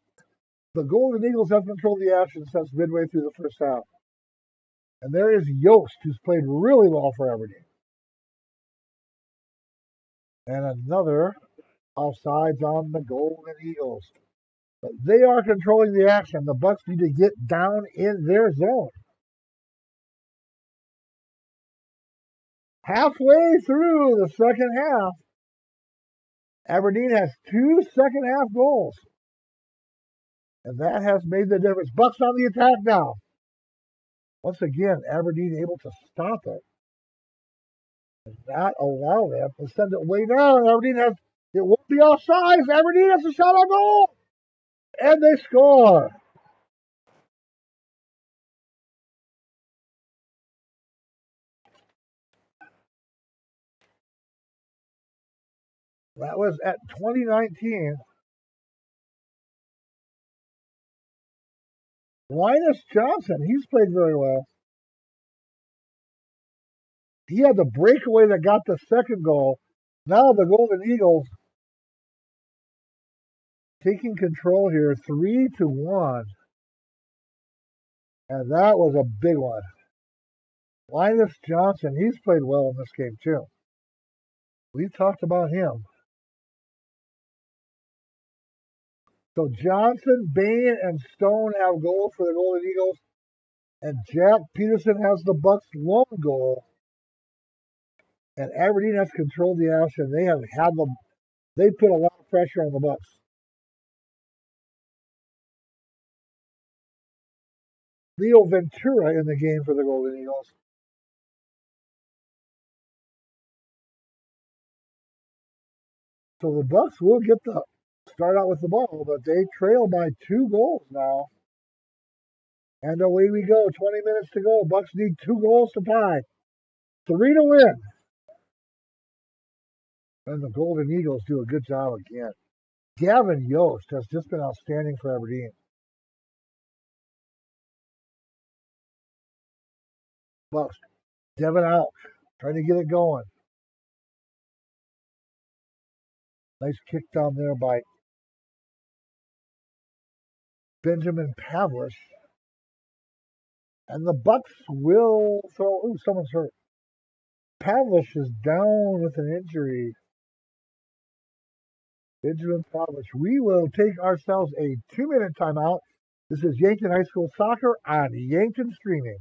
The Golden Eagles have controlled the action since midway through the first half. And there is Yost, who's played really well for Aberdeen. And another offsides on the Golden Eagles. But they are controlling the action. The Bucks need to get down in their zone. Halfway through the second half, Aberdeen has 2 second half goals. And that has made the difference. Bucks on the attack now. Once again, Aberdeen able to stop it and not allow them to send it way down. Aberdeen has, it won't be offsides. Aberdeen has a shot on goal. And they score. That was at 2019. Linus Johnson, he's played very well. He had the breakaway that got the second goal. Now the Golden Eagles taking control here, 3-1. And that was a big one. Linus Johnson, he's played well in this game too. We've talked about him. So Johnson, Bain, and Stone have goals for the Golden Eagles. And Jack Peterson has the Bucks' lone goal. And Aberdeen has controlled the action. They have had them. They put a lot of pressure on the Bucks. Leo Ventura in the game for the Golden Eagles. So the Bucks will get the start out with the ball, but they trail by 2 goals now. And away we go. 20 minutes to go. Bucks need 2 goals to tie. 3 to win. And the Golden Eagles do a good job again. Gavin Yost has just been outstanding for Aberdeen. Bucks. Devin out. Trying to get it going. Nice kick down there by Benjamin Pavlis. And the Bucks will throw. Ooh, someone's hurt. Pavlis is down with an injury. Benjamin Pavlis. We will take ourselves a 2-minute timeout. This is Yankton High School Soccer on Yankton Streaming.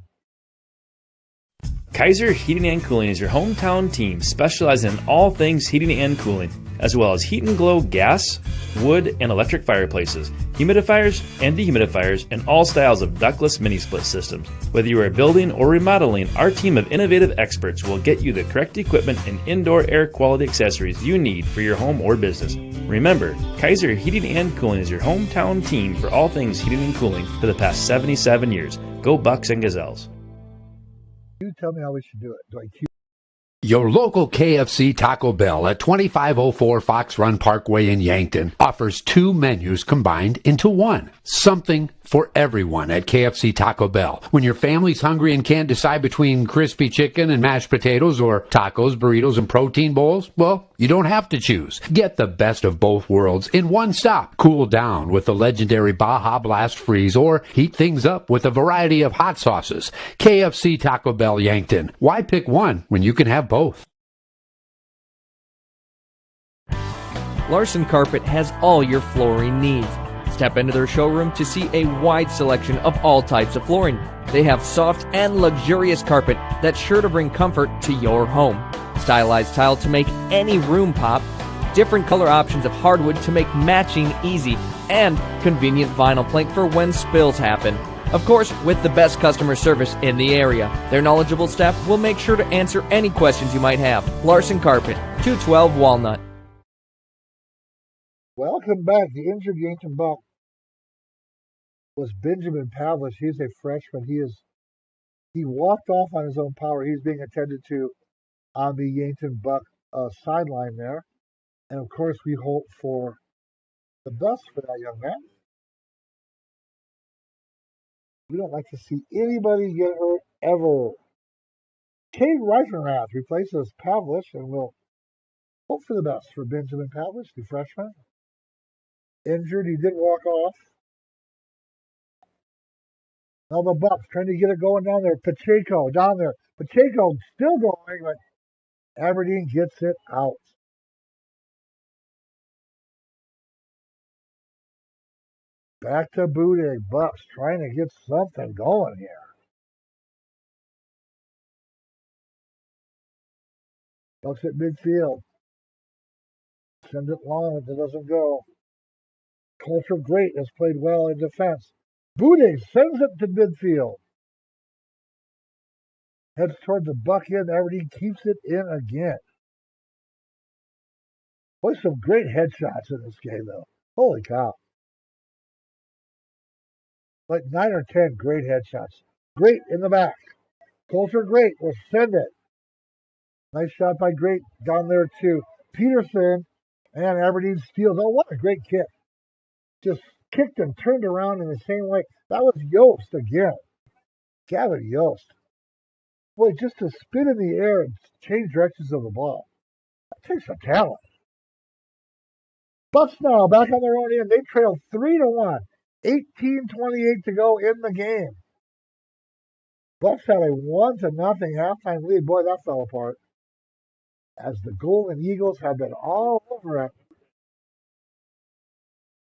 Kaiser Heating and Cooling is your hometown team specializing in all things heating and cooling, as well as heat and glow gas, wood, and electric fireplaces, humidifiers, and dehumidifiers, and all styles of ductless mini-split systems. Whether you are building or remodeling, our team of innovative experts will get you the correct equipment and indoor air quality accessories you need for your home or business. Remember, Kaiser Heating and Cooling is your hometown team for all things heating and cooling for the past 77 years. Go Bucks and Gazelles. You tell me how we should do it. Do I cue? Your local KFC Taco Bell at 2504 Fox Run Parkway in Yankton offers 2 menus combined into one. Something for everyone at KFC Taco Bell. When your family's hungry and can't decide between crispy chicken and mashed potatoes or tacos, burritos, and protein bowls, well, you don't have to choose. Get the best of both worlds in one stop. Cool down with the legendary Baja Blast Freeze or heat things up with a variety of hot sauces. KFC Taco Bell Yankton. Why pick one when you can have both? Larson Carpet has all your flooring needs. Step into their showroom to see a wide selection of all types of flooring. They have soft and luxurious carpet that's sure to bring comfort to your home. Stylized tile to make any room pop. Different color options of hardwood to make matching easy. And convenient vinyl plank for when spills happen. Of course, with the best customer service in the area. Their knowledgeable staff will make sure to answer any questions you might have. Larson Carpet, 212 Walnut. Welcome back. The injured Yankton Buck was Benjamin Pavlis. He's a freshman. He walked off on his own power. He's being attended to on the Yankton Buck sideline there. And of course, we hope for the best for that young man. We don't like to see anybody get hurt ever. Cade Reifenrath replaces Pavlis, and we'll hope for the best for Benjamin Pavlis, the freshman. Injured, he did walk off. Now the Bucks trying to get it going down there. Pacheco down there. Pacheco still going, but Aberdeen gets it out. Back to Bootig. Bucks trying to get something going here. Bucks at midfield. Send it long if it doesn't go. Culture Great has played well in defense. Bootig sends it to midfield. Heads toward the buck end. Aberdeen keeps it in again. Boy, some great headshots in this game, though. Holy cow. Like 9 or 10 great headshots. Great in the back. Coulter, great. We'll send it. Nice shot by Great down there, too. Peterson and Aberdeen steals. Oh, what a great kick. Just kicked and turned around in the same way. That was Yost again. Gavin Yost. Boy, just to spin in the air and change directions of the ball. That takes some talent. Bucks now back on their own end. They trail 3-1. 18:28 to go in the game. Bucks had a 1-0 halftime lead. Boy, that fell apart. As the Golden Eagles have been all over it.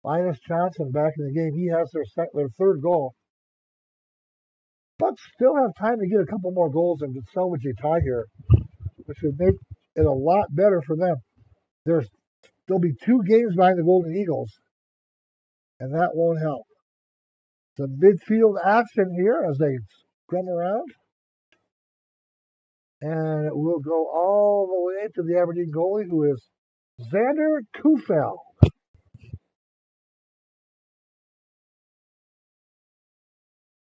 Linus Johnson back in the game. He has their third goal. Bucks still have time to get a couple more goals and salvage a tie here, which would make it a lot better for them. There'll be 2 games behind the Golden Eagles, and that won't help. Some midfield action here as they scrum around. And it will go all the way to the Aberdeen goalie, who is Xander Kufel.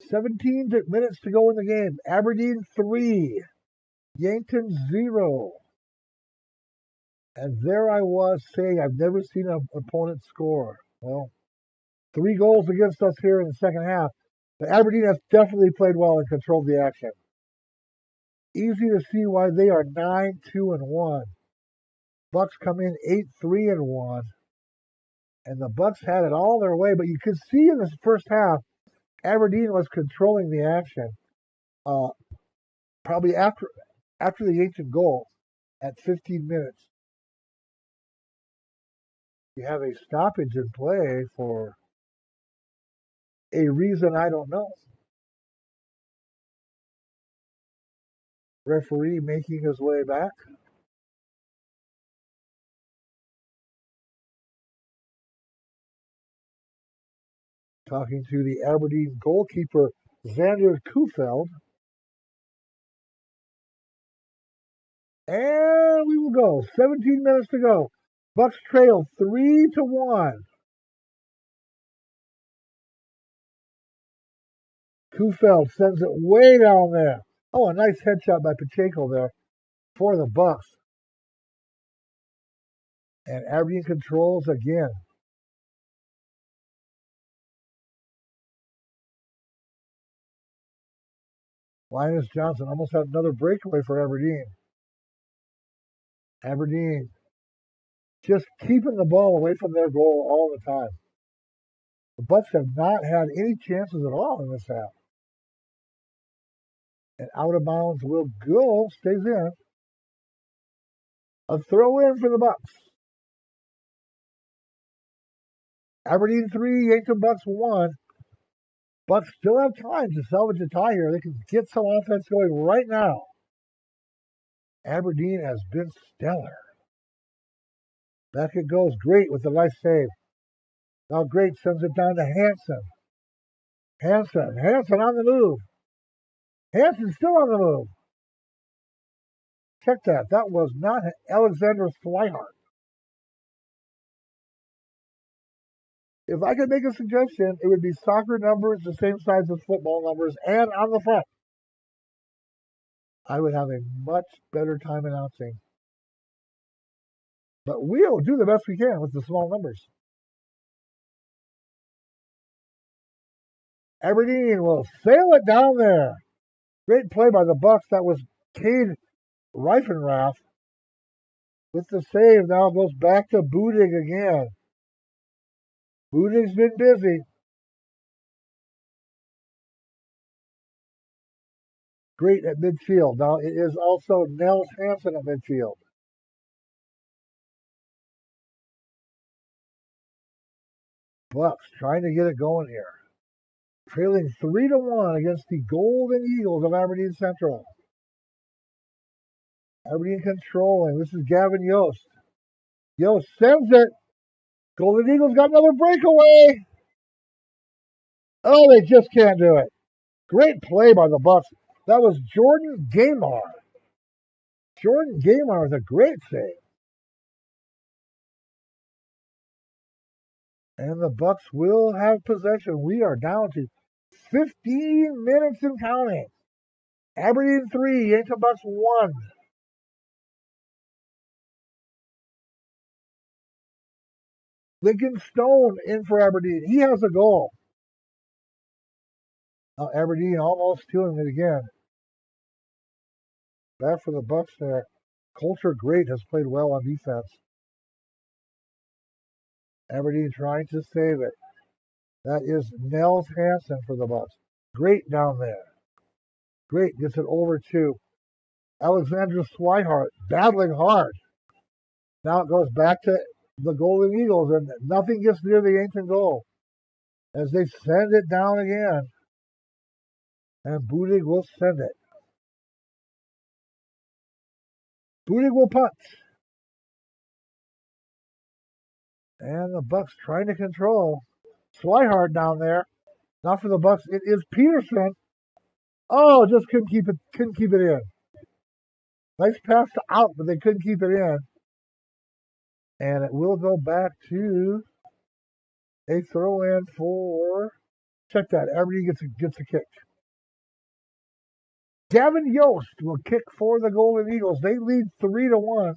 17 minutes to go in the game. Aberdeen 3, Yankton 0. And there I was saying I've never seen an opponent score. Well, 3 goals against us here in the second half. But Aberdeen has definitely played well and controlled the action. Easy to see why they are 9-2-1. Bucks come in 8-3-1. And the Bucks had it all their way, but you could see in this first half, Aberdeen was controlling the action. Probably after the Yankton goal at 15 minutes. You have a stoppage in play for a reason I don't know. Referee making his way back. Talking to the Aberdeen goalkeeper, Xander Kufeld. And we will go. 17 minutes to go. Bucks trail 3-1. Kufeld sends it way down there. Oh, a nice headshot by Pacheco there for the Bucks. And Aberdeen controls again. Linus Johnson almost had another breakaway for Aberdeen. Aberdeen just keeping the ball away from their goal all the time. The Bucks have not had any chances at all in this half. And out of bounds will go, stays in. A throw in for the Bucks. Aberdeen 3, Yankton Bucks 1. Bucks still have time to salvage a tie here. They can get some offense going right now. Aberdeen has been stellar. Back it goes. Great with the nice save. Now Great sends it down to Hansen. Hansen on the move. Hansen still on the move. Check that. That was not Alexander Swihart. If I could make a suggestion, it would be soccer numbers the same size as football numbers and on the front. I would have a much better time announcing. But we'll do the best we can with the small numbers. Aberdeen will sail it down there. Great play by the Bucks. That was Cade Reifenrath with the save. Now goes back to Budig again. Budig's been busy. Great at midfield. Now it is also Nels Hansen at midfield. Bucks trying to get it going here. Trailing 3-1 against the Golden Eagles of Aberdeen Central. Aberdeen controlling. This is Gavin Yost. Yost sends it. Golden Eagles got another breakaway. Oh, they just can't do it. Great play by the Bucks. That was Jordan Gamar. Jordan Gamar with a great save. And the Bucks will have possession. We are down to 15 minutes and counting. Aberdeen 3, Yankton Bucks 1. Lincoln Stone in for Aberdeen. He has a goal. Aberdeen almost stealing it again. Back for the Bucks there. Coulter Great has played well on defense. Aberdeen trying to save it. That is Nels Hansen for the Bucks. Great down there. Great gets it over to Alexandra Swihart, battling hard. Now it goes back to the Golden Eagles, and nothing gets near the Yankton goal as they send it down again. And Budig will send it. Budig will punt. And the Bucks trying to control. Swihart down there. Not for the Bucks. It is Peterson. Oh, just couldn't keep it in. Nice pass to out, but they couldn't keep it in. And it will go back to a throw in for, check that, Aberdeen gets a kick. Gavin Yost will kick for the Golden Eagles. They lead 3-1.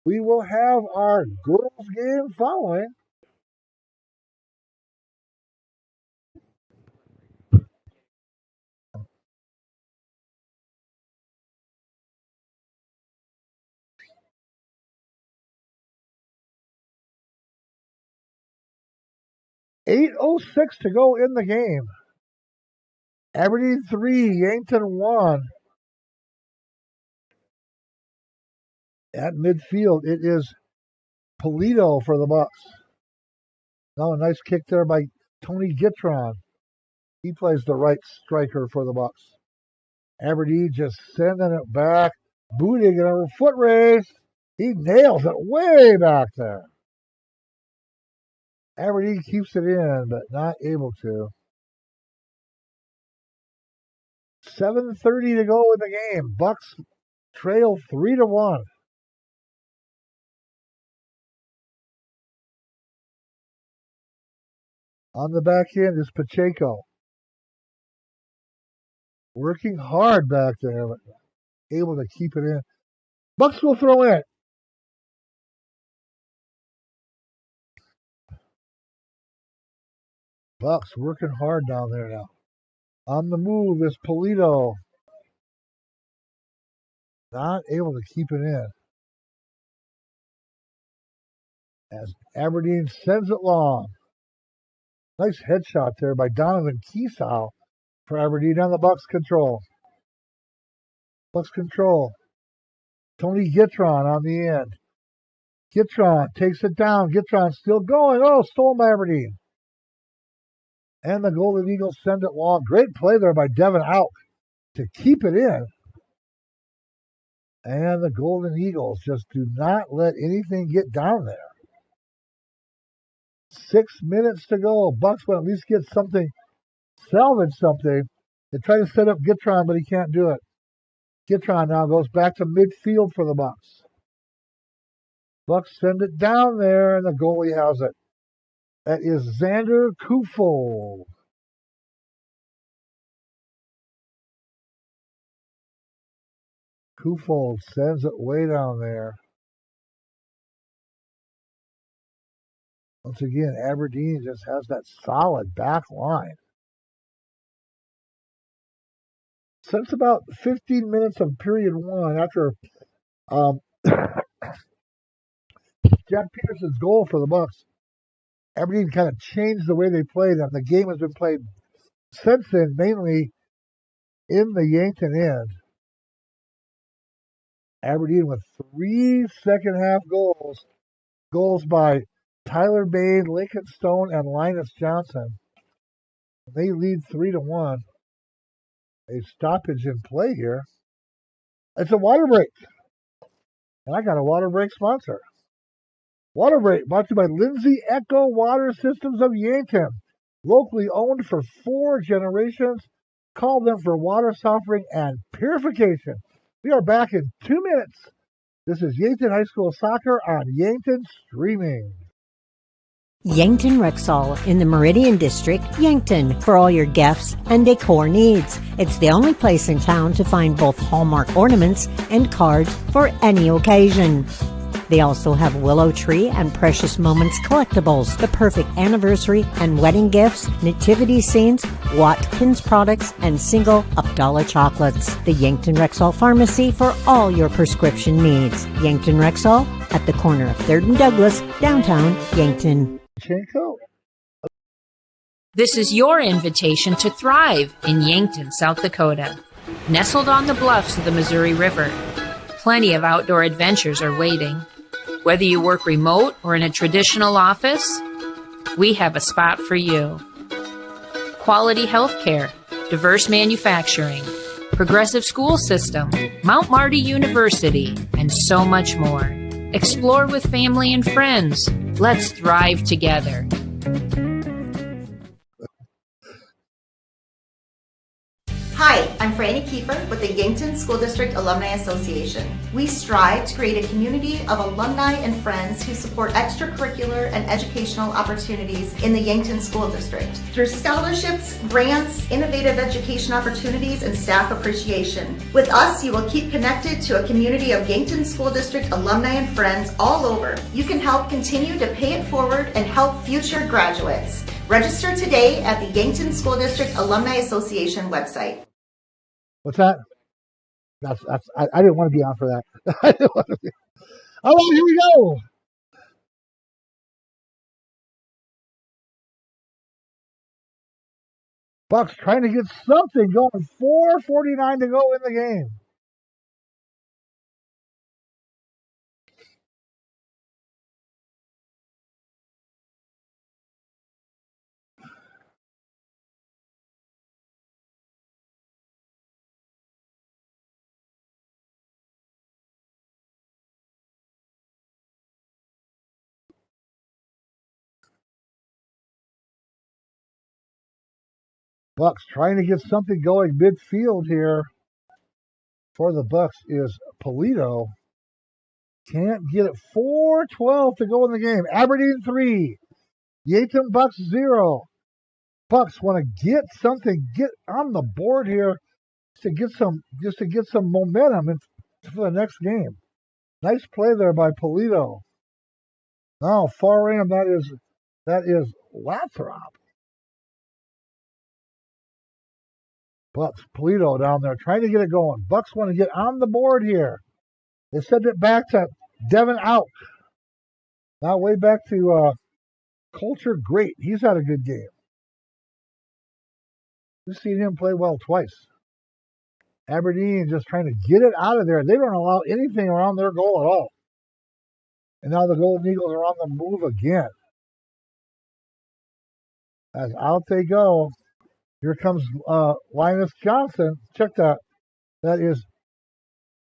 We will have our girls game following. .8:06 to go in the game. Aberdeen 3, Yankton 1. At midfield, it is Polito for the Bucks. Now a nice kick there by Tony Gitron. He plays the right striker for the Bucks. Aberdeen just sending it back. Booting it over foot race. He nails it way back there. Aberdeen keeps it in, but not able to. 7:30 to go in the game. Bucks trail 3-1. On the back end is Pacheco. Working hard back there, but able to keep it in. Bucks will throw in. Bucks working hard down there now. On the move is Polito. Not able to keep it in. As Aberdeen sends it long. Nice headshot there by Donovan Keesow for Aberdeen on the Bucks control. Bucks control. Tony Gitron on the end. Gitron takes it down. Gitron still going. Oh, stolen by Aberdeen. And the Golden Eagles send it long. Great play there by Devin Auk to keep it in. And the Golden Eagles just do not let anything get down there. 6 minutes to go. Bucks will at least get something, salvage something. They try to set up Gitron, but he can't do it. Gitron now goes back to midfield for the Bucks. Bucks send it down there, and the goalie has it. That is Xander Kuffold. Kuffold sends it way down there. Once again, Aberdeen just has that solid back line. Since about 15 minutes of period one, after Jack Peterson's goal for the Bucks, Aberdeen kind of changed the way they played, and the game has been played since then, mainly in the Yankton end. Aberdeen with 3 second-half goals. Goals by Tyler Bain, Lincoln Stone, and Linus Johnson. They lead 3-1. A stoppage in play here. It's a water break. And I got a water break sponsor. Water break brought to you by Lindsay Echo Water Systems of Yankton. Locally owned for 4 generations. Call them for water softening and purification. We are back in 2 minutes. This is Yankton High School Soccer on Yankton Streaming. Yankton Rexall in the Meridian District, Yankton, for all your gifts and decor needs. It's the only place in town to find both Hallmark ornaments and cards for any occasion. They also have Willow Tree and Precious Moments collectibles, the perfect anniversary and wedding gifts, nativity scenes, Watkins products, and single $1 chocolates. The Yankton Rexall Pharmacy for all your prescription needs. Yankton Rexall at the corner of 3rd and Douglas, downtown Yankton. This is your invitation to thrive in Yankton, South Dakota. Nestled on the bluffs of the Missouri River, plenty of outdoor adventures are waiting. Whether you work remote or in a traditional office, we have a spot for you. Quality health care, diverse manufacturing, progressive school system, Mount Marty University, and so much more. Explore with family and friends. Let's thrive together. Hi, I'm Franny Kiefer with the Yankton School District Alumni Association. We strive to create a community of alumni and friends who support extracurricular and educational opportunities in the Yankton School District through scholarships, grants, innovative education opportunities, and staff appreciation. With us, you will keep connected to a community of Yankton School District alumni and friends all over. You can help continue to pay it forward and help future graduates. Register today at the Yankton School District Alumni Association website. What's that? I didn't want to be on for that. I didn't want to be. All right, here we go. Bucks trying to get something going. 4:49 to go in the game. Bucks trying to get something going midfield here for the Bucks is Polito. Can't get it. 4:12 to go in the game. Aberdeen 3. Yankton Bucks 0. Bucks want to get something, get on the board here to get some momentum for the next game. Nice play there by Polito. Now far in, that is Lathrop. Bucks, Polito down there trying to get it going. Bucks want to get on the board here. They send it back to Devin Out. Now way back to Culture Great. He's had a good game. We've seen him play well twice. Aberdeen just trying to get it out of there. They don't allow anything around their goal at all. And now the Golden Eagles are on the move again. As out they go. Here comes Linus Johnson. Check that. That is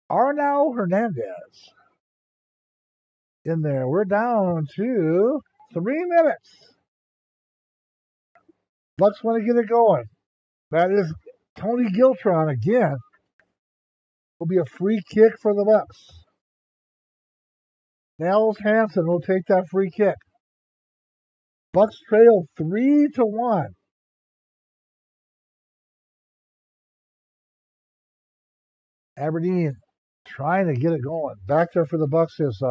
Arnau Hernandez. In there. We're down to 3 minutes. Bucks want to get it going. That is Tony Giltron again. Will be a free kick for the Bucks. Nels Hansen will take that free kick. Bucks trail 3-1. Aberdeen trying to get it going. Back there for the Bucks is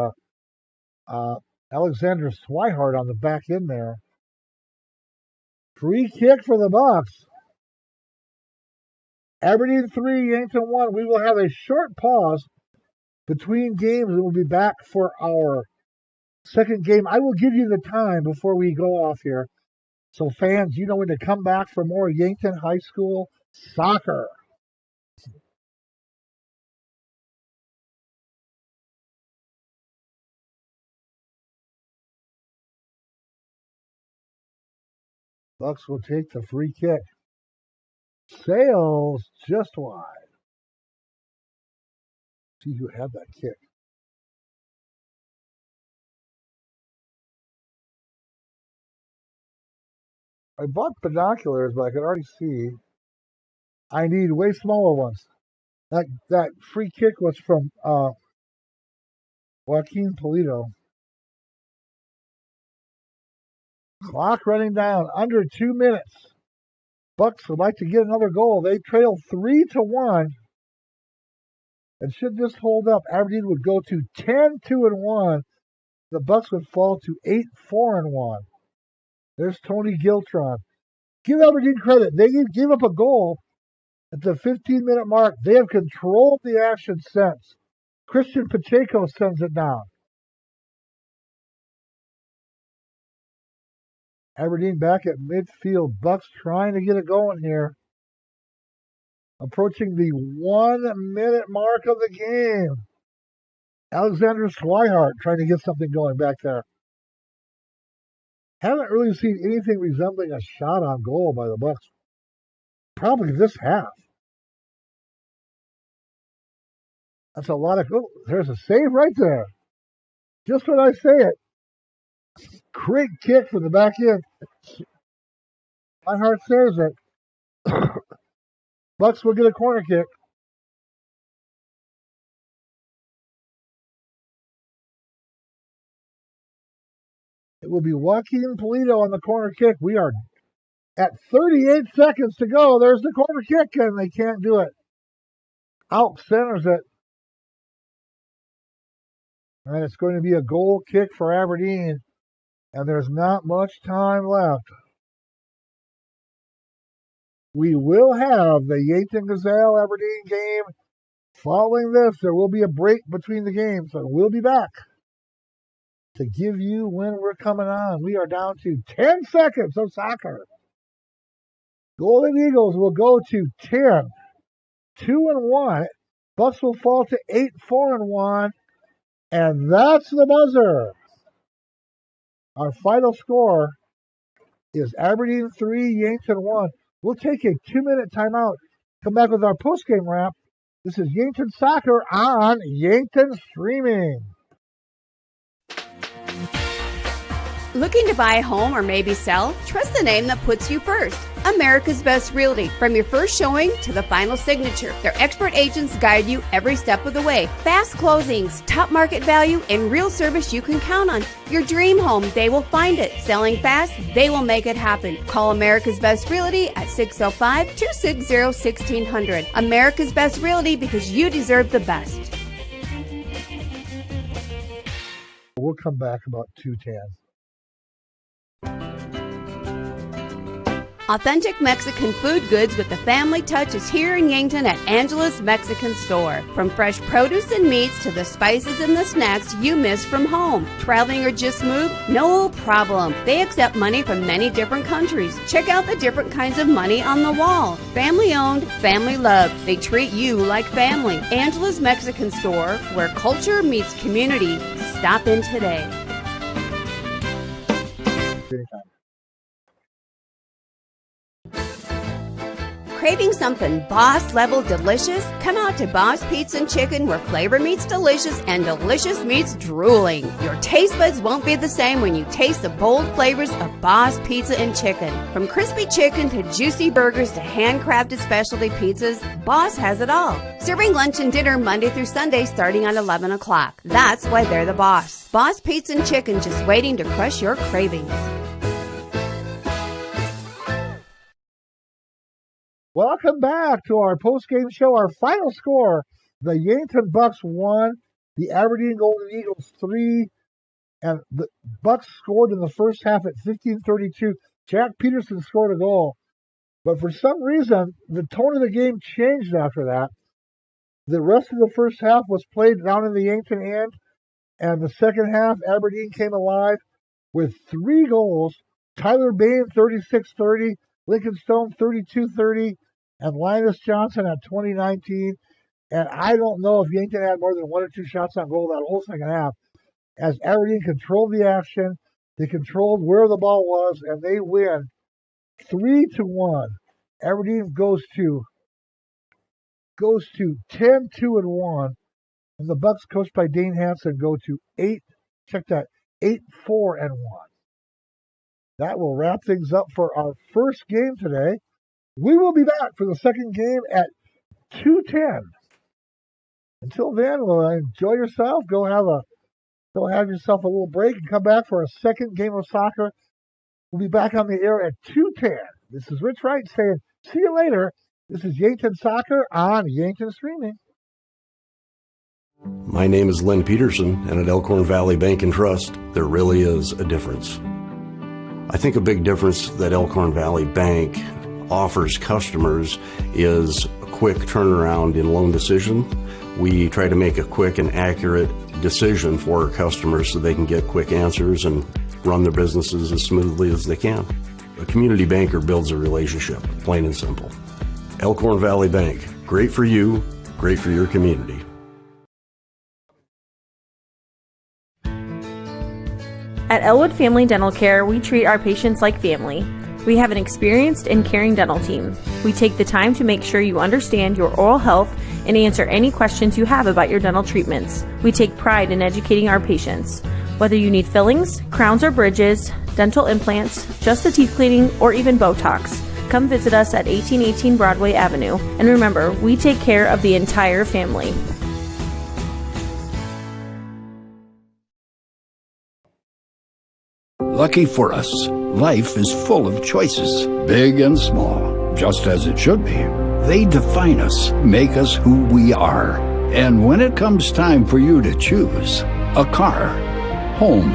Alexander Swihart on the back end there. Free kick for the Bucks. Aberdeen 3, Yankton 1. We will have a short pause between games and we'll be back for our second game. I will give you the time before we go off here. So fans, you know when to come back for more Yankton High School soccer. Bucks will take the free kick. Sales just wide. See who had that kick. I bought binoculars, but I could already see I need way smaller ones. That free kick was from Joaquin Polito. Clock running down, under 2 minutes. Bucks would like to get another goal. They trail 3-1. And should this hold up, Aberdeen would go to 10-2-1. The Bucks would fall to 8-4-1. There's Tony Giltron. Give Aberdeen credit. They gave up a goal at the 15-minute mark. They have controlled the action since. Christian Pacheco sends it down. Aberdeen back at midfield. Bucks trying to get it going here. Approaching the 1 minute mark of the game. Alexander Swihart trying to get something going back there. Haven't really seen anything resembling a shot on goal by the Bucks. Probably this half. That's a lot of. Oh, there's a save right there. Just when I say it. Great kick from the back end. Swihart saves it. Bucks will get a corner kick. It will be Joaquin Polito on the corner kick. We are at 38 seconds to go. There's the corner kick, and they can't do it. Out centers it. And it's going to be a goal kick for Aberdeen. And there's not much time left. We will have the Yankton Gazelle Aberdeen game. Following this, there will be a break between the games, and we'll be back to give you when we're coming on. We are down to 10 seconds of soccer. Golden Eagles will go to 10-2-1. Bucks will fall to 8-4-1. And that's the buzzer. Our final score is Aberdeen 3, Yankton 1. We'll take a 2-minute timeout. Come back with our postgame wrap. This is Yankton Soccer on Yankton Streaming. Looking to buy a home or maybe sell? Trust the name that puts you first. America's Best Realty. From your first showing to the final signature, their expert agents guide you every step of the way. Fast closings, top market value, and real service you can count on. Your dream home, they will find it. Selling fast, they will make it happen. Call America's Best Realty at 605-260-1600. America's Best Realty, because you deserve the best. We'll come back about 2:10. Authentic Mexican food goods with the family touch is here in Yankton at Angela's Mexican Store. From fresh produce and meats to the spices and the snacks you miss from home. Traveling or just moved? No problem. They accept money from many different countries. Check out the different kinds of money on the wall. Family owned, family loved. They treat you like family. Angela's Mexican Store, where culture meets community. Stop in today. Craving something boss level delicious? Come out to Boss Pizza and Chicken, where flavor meets delicious and delicious meets drooling. Your taste buds won't be the same when you taste the bold flavors of Boss Pizza and Chicken. From crispy chicken to juicy burgers to handcrafted specialty pizzas, Boss has it all. Serving lunch and dinner Monday through Sunday starting at 11 o'clock. That's why they're the boss. Boss Pizza and Chicken, just waiting to crush your cravings. Welcome back to our post-game show. Our final score, the Yankton Bucks 1, the Aberdeen Golden Eagles 3, and the Bucks scored in the first half at 15:32. Jack Peterson scored a goal. But for some reason, the tone of the game changed after that. The rest of the first half was played down in the Yankton end, and the second half, Aberdeen came alive with 3 goals. Tyler Bain, 36-30. Lincoln Stone, 32-30, and Linus Johnson at 20-19. And I don't know if Yankton had more than 1 or 2 shots on goal that whole second half. As Aberdeen controlled the action, they controlled where the ball was, and they win 3-1. Aberdeen goes to 10-2-1, and the Bucks, coached by Dane Hansen, go to 8-4-1. That will wrap things up for our first game today. We will be back for the second game at 2:10. Until then, well, enjoy yourself. Go have yourself a little break and come back for a second game of soccer. We'll be back on the air at 2:10. This is Rich Wright saying, see you later. This is Yankton Soccer on Yankton Streaming. My name is Len Peterson, and at Elkhorn Valley Bank and Trust, there really is a difference. I think a big difference that Elkhorn Valley Bank offers customers is a quick turnaround in loan decision. We try to make a quick and accurate decision for our customers so they can get quick answers and run their businesses as smoothly as they can. A community banker builds a relationship, plain and simple. Elkhorn Valley Bank, great for you, great for your community. At Elwood Family Dental Care, we treat our patients like family. We have an experienced and caring dental team. We take the time to make sure you understand your oral health and answer any questions you have about your dental treatments. We take pride in educating our patients. Whether you need fillings, crowns or bridges, dental implants, just a teeth cleaning, or even Botox, come visit us at 1818 Broadway Avenue. And remember, we take care of the entire family. Lucky for us, life is full of choices, big and small, just as it should be. They define us, make us who we are. And when it comes time for you to choose a car, home,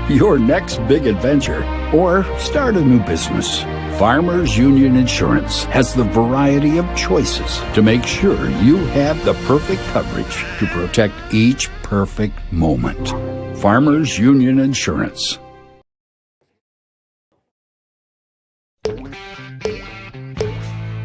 your next big adventure, or start a new business, Farmers Union Insurance has the variety of choices to make sure you have the perfect coverage to protect each perfect moment. Farmers Union Insurance.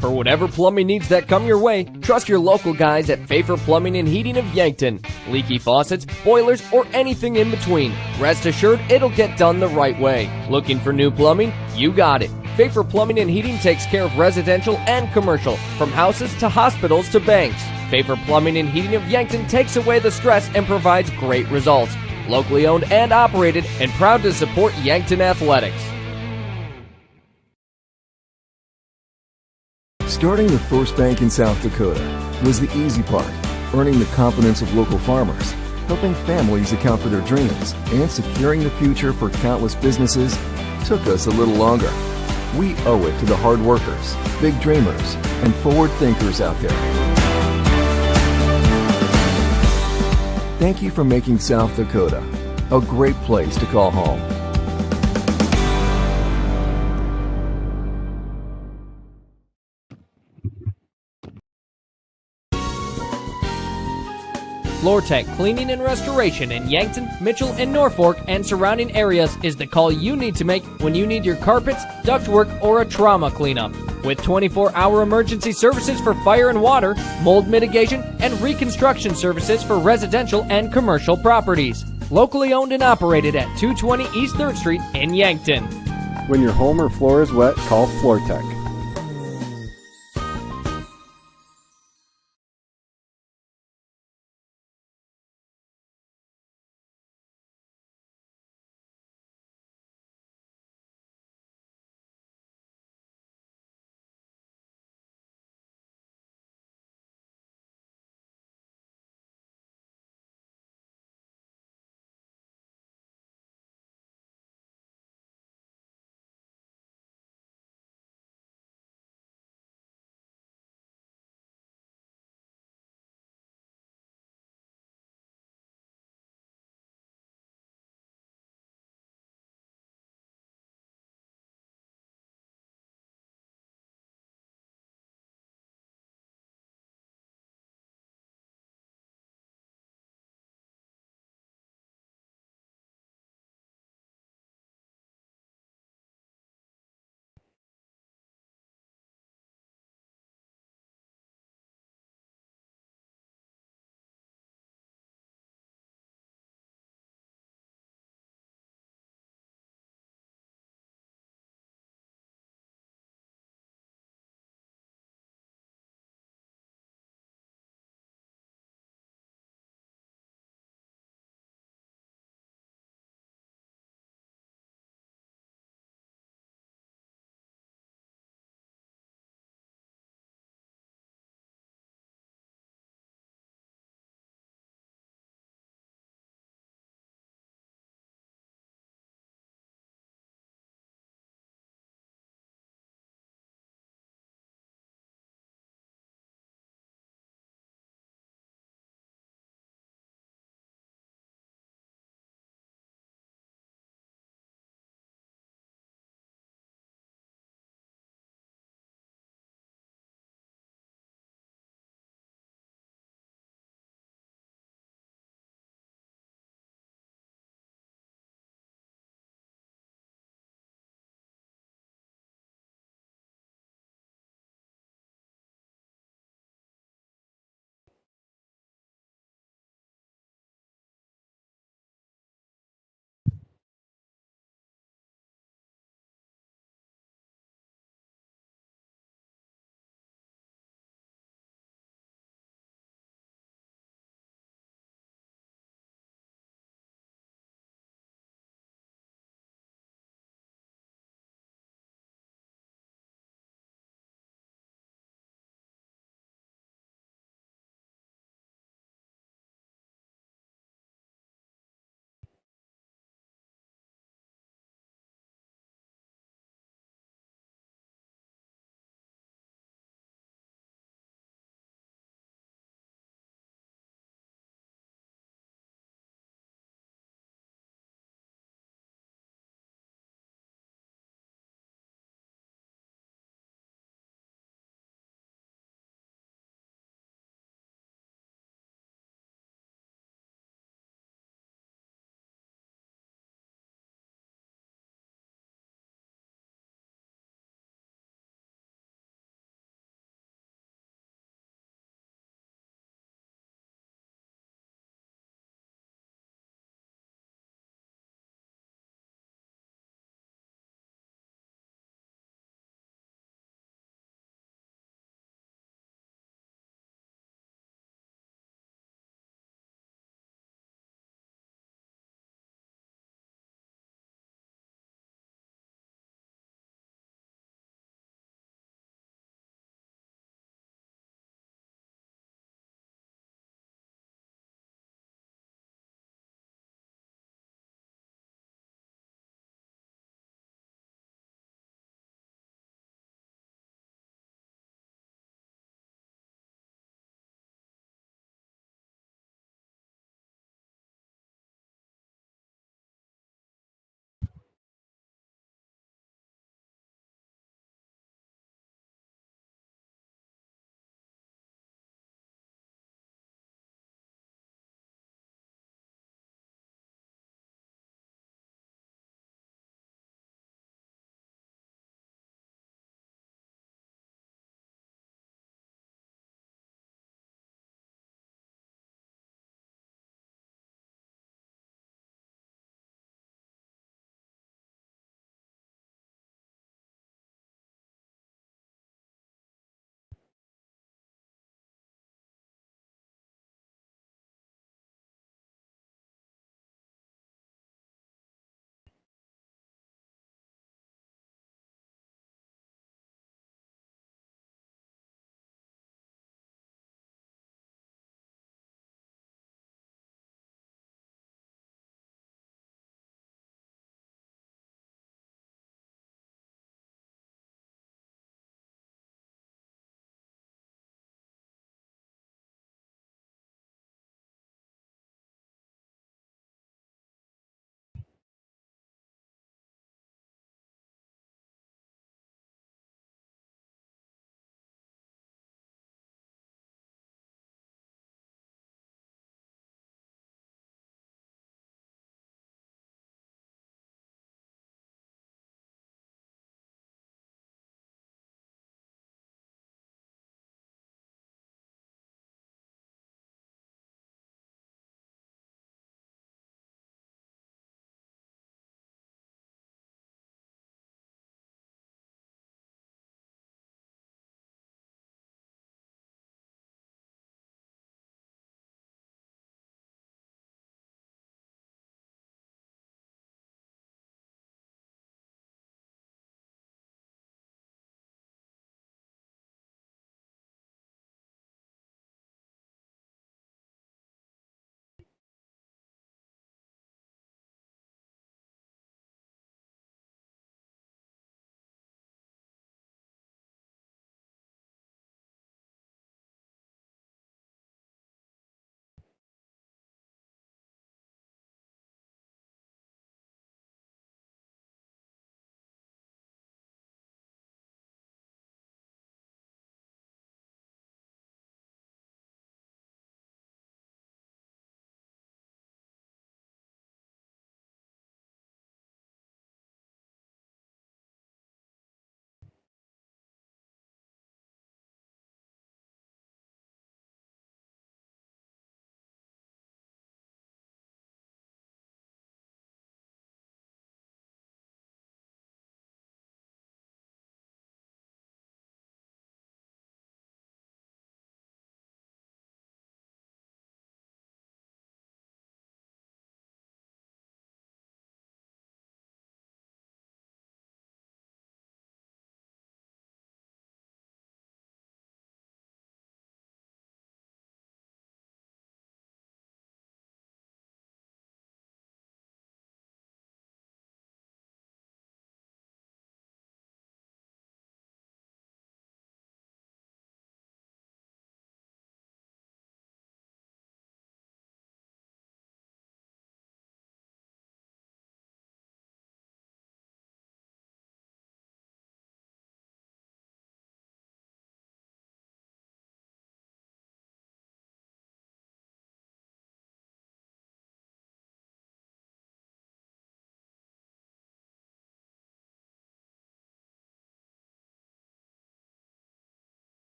For whatever plumbing needs that come your way, trust your local guys at Pfeiffer Plumbing and Heating of Yankton. Leaky faucets, boilers, or anything in between. Rest assured it'll get done the right way. Looking for new plumbing? You got it. Pfeiffer Plumbing and Heating takes care of residential and commercial, from houses to hospitals to banks. Pfeiffer Plumbing and Heating of Yankton takes away the stress and provides great results. Locally owned and operated, and proud to support Yankton Athletics. Starting the first bank in South Dakota was the easy part, earning the confidence of local farmers, helping families account for their dreams, and securing the future for countless businesses took us a little longer. We owe it to the hard workers, big dreamers, and forward thinkers out there. Thank you for making South Dakota a great place to call home. FloorTech Cleaning and Restoration in Yankton, Mitchell, and Norfolk and surrounding areas is the call you need to make when you need your carpets, ductwork, or a trauma cleanup. With 24-hour emergency services for fire and water, mold mitigation, and reconstruction services for residential and commercial properties. Locally owned and operated at 220 East 3rd Street in Yankton. When your home or floor is wet, call FloorTech.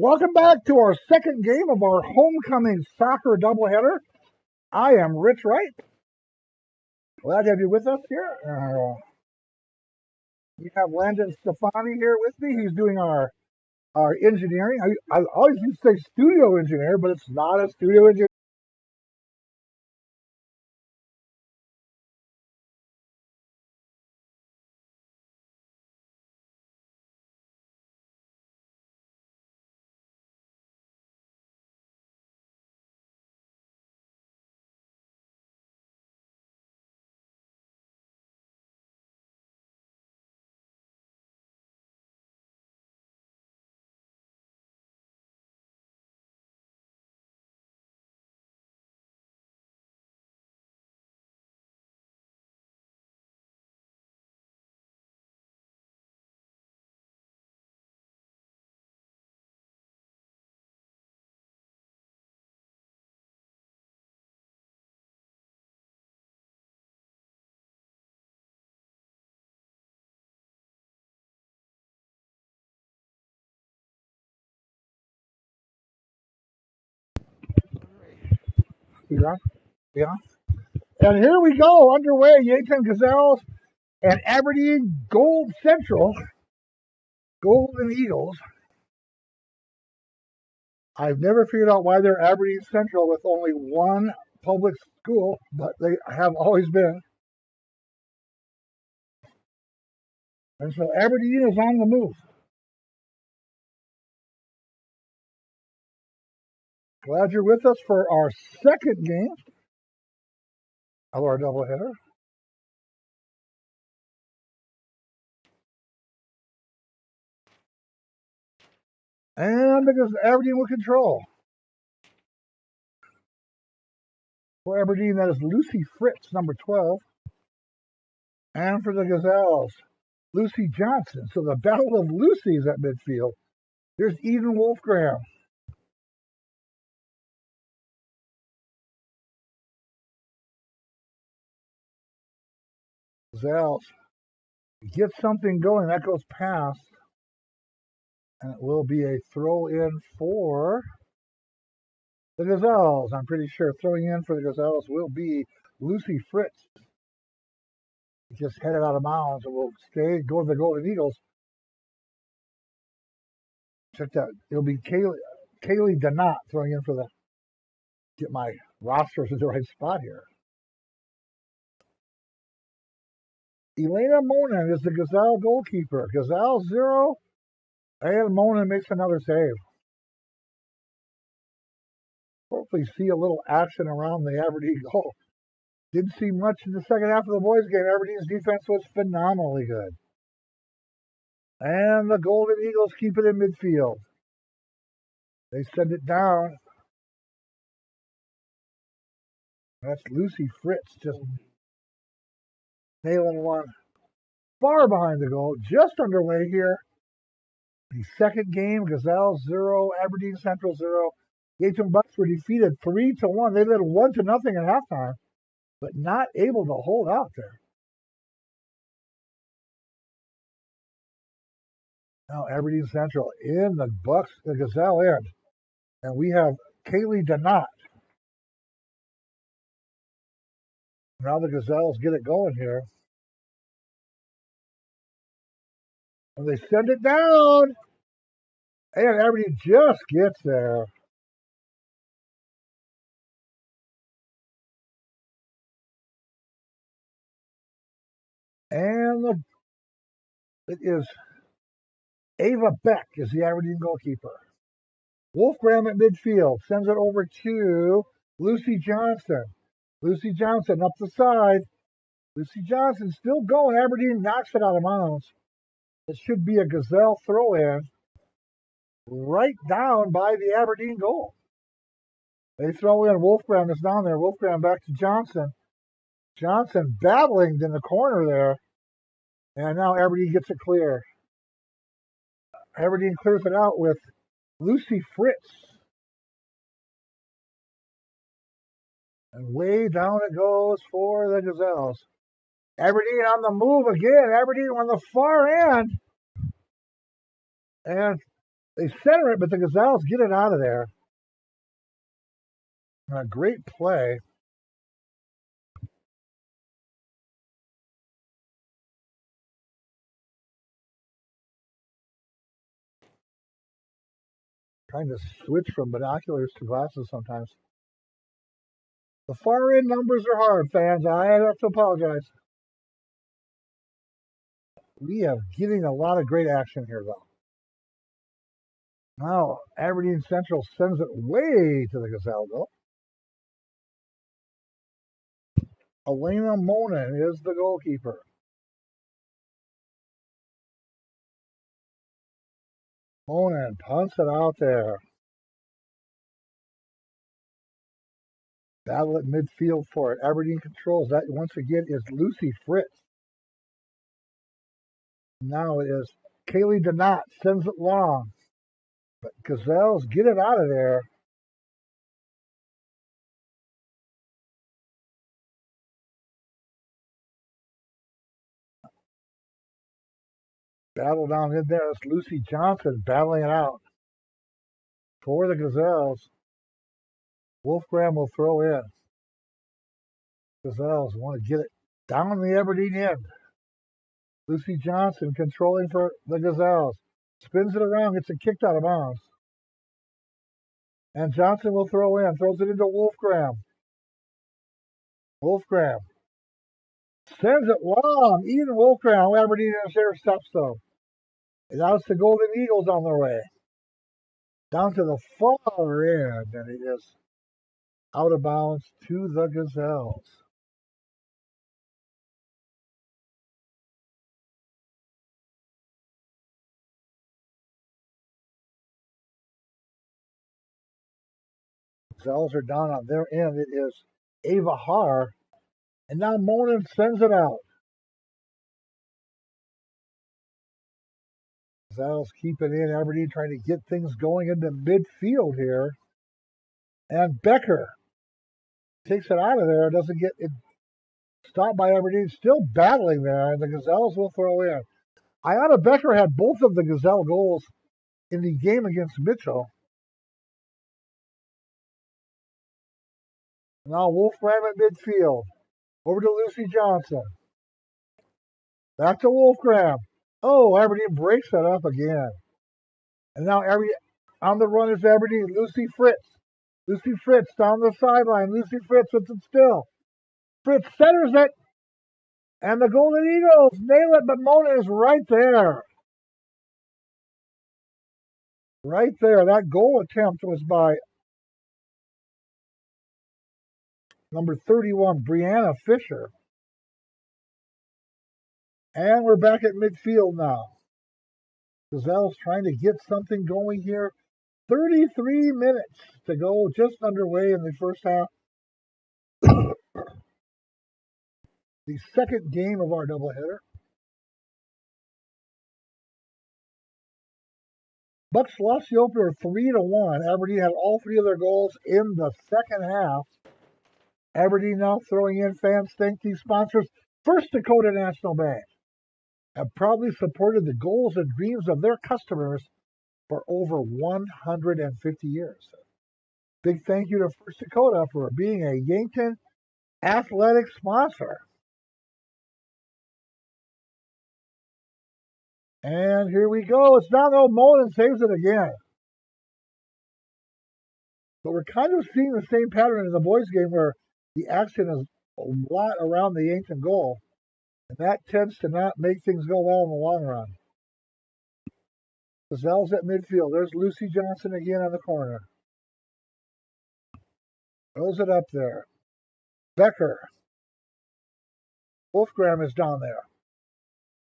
Welcome back to our second game of our homecoming soccer doubleheader. I am Rich Wright. Glad to have you with us here. We have Landon Stefani here with me. He's doing our engineering. I always used to say studio engineer, but it's not a studio engineer. Yeah. And here we go, underway. Yankton Gazelles and Aberdeen Gold Central, Golden Eagles. I've never figured out why they're Aberdeen Central with only one public school, but they have always been. And so Aberdeen is on the move. Glad you're with us for our second game of our doubleheader. And because Aberdeen will control. For Aberdeen, that is Lucy Fritz, number 12. And for the Gazelles, Lucy Johnson. So the battle of Lucy's at midfield. There's Eden Wolfgram. Gazelles get something going. That goes past. And it will be a throw in for the Gazelles. I'm pretty sure throwing in for the Gazelles will be Lucy Fritz. Just headed out of bounds and will go to the Golden Eagles. Check that. It'll be Kaylee Donat throwing in for the. Get my rosters in the right spot here. Elena Monin is the Gazelle goalkeeper. Gazelle 0, and Monin makes another save. Hopefully see a little action around the Aberdeen goal. Didn't see much in the second half of the boys' game. Aberdeen's defense was phenomenally good. And the Golden Eagles keep it in midfield. They send it down. That's Lucy Fritz just nailing one far behind the goal. Just underway here. The second game, Gazelle 0, Aberdeen Central 0. Yankton Bucks were defeated 3-1. They led 1-0 at halftime, but not able to hold out there. Now Aberdeen Central in the Bucks, the Gazelle end. And we have Kaylee Donat. Now the Gazelles get it going here. And they send it down. And Aberdeen just gets there. And it is Ava Beck is the Aberdeen goalkeeper. Wolfgram at midfield sends it over to Lucy Johnson. Lucy Johnson up the side. Lucy Johnson still going. Aberdeen knocks it out of bounds. It should be a Gazelle throw-in right down by the Aberdeen goal. They throw in. Wolfgram is down there. Wolfgram back to Johnson. Johnson battling in the corner there. And now Aberdeen gets it clear. Aberdeen clears it out with Lucy Fritz. And way down it goes for the Gazelles. Aberdeen on the move again. Aberdeen on the far end. And They center it, but the Gazelles get it out of there. A great play. Trying to switch from binoculars to glasses sometimes. The far end numbers are hard, fans. I have to apologize. We are getting a lot of great action here, though. Now, Aberdeen Central sends it way to the Gazelle goal. Elena Monin is the goalkeeper. Monin punts it out there. Battle at midfield for it. Aberdeen controls. That once again is Lucy Fritz. Now it is Kaylee Donat sends it long. But Gazelles get it out of there. Battle down in there. It's Lucy Johnson battling it out for the Gazelles. Wolfgram will throw in. Gazelles want to get it down the Aberdeen end. Lucy Johnson controlling for the Gazelles. Spins it around, gets it kicked out of bounds. And Johnson will throw in, throws it into Wolfgram. Wolfgram sends it long. Ian Wolfgram, Aberdeen in their stops though. And now it's the Golden Eagles on their way. Down to the far end, and it is out of bounds to the Gazelles. Gazelles are down on their end. It is Ava Haar. And now Monin sends it out. Gazelles keep it in. Aberdeen trying to get things going into midfield here. And Becker takes it out of there. Doesn't get it stopped by Aberdeen. Still battling there. And the Gazelles will throw in. Ayana Becker had both of the Gazelle goals in the game against Mitchell. Now Wolfram at midfield. Over to Lucy Johnson. Back to Wolfgram. Oh, Aberdeen breaks that up again. And now on the run is Aberdeen. Lucy Fritz. Lucy Fritz down the sideline. Lucy Fritz with it still. Fritz centers it. And the Golden Eagles nail it, but Mona is right there. Right there. That goal attempt was by number 31, Brianna Fisher. And we're back at midfield now. Gazelles trying to get something going here. 33 minutes to go, just underway in the first half. The second game of our doubleheader. Bucks lost the opener 3-1. Aberdeen had all three of their goals in the second half. Aberdeen now throwing in fans thank these sponsors. First Dakota National Bank have proudly supported the goals and dreams of their customers for over 150 years. Big thank you to First Dakota for being a Yankton athletic sponsor. And here we go. It's down though. Mullen saves it again. But we're kind of seeing the same pattern in the boys' game where the action is a lot around the Yankton goal. And that tends to not make things go well in the long run. Gazelles at midfield. There's Lucy Johnson again on the corner. Throws it up there. Becker. Wolfgram is down there.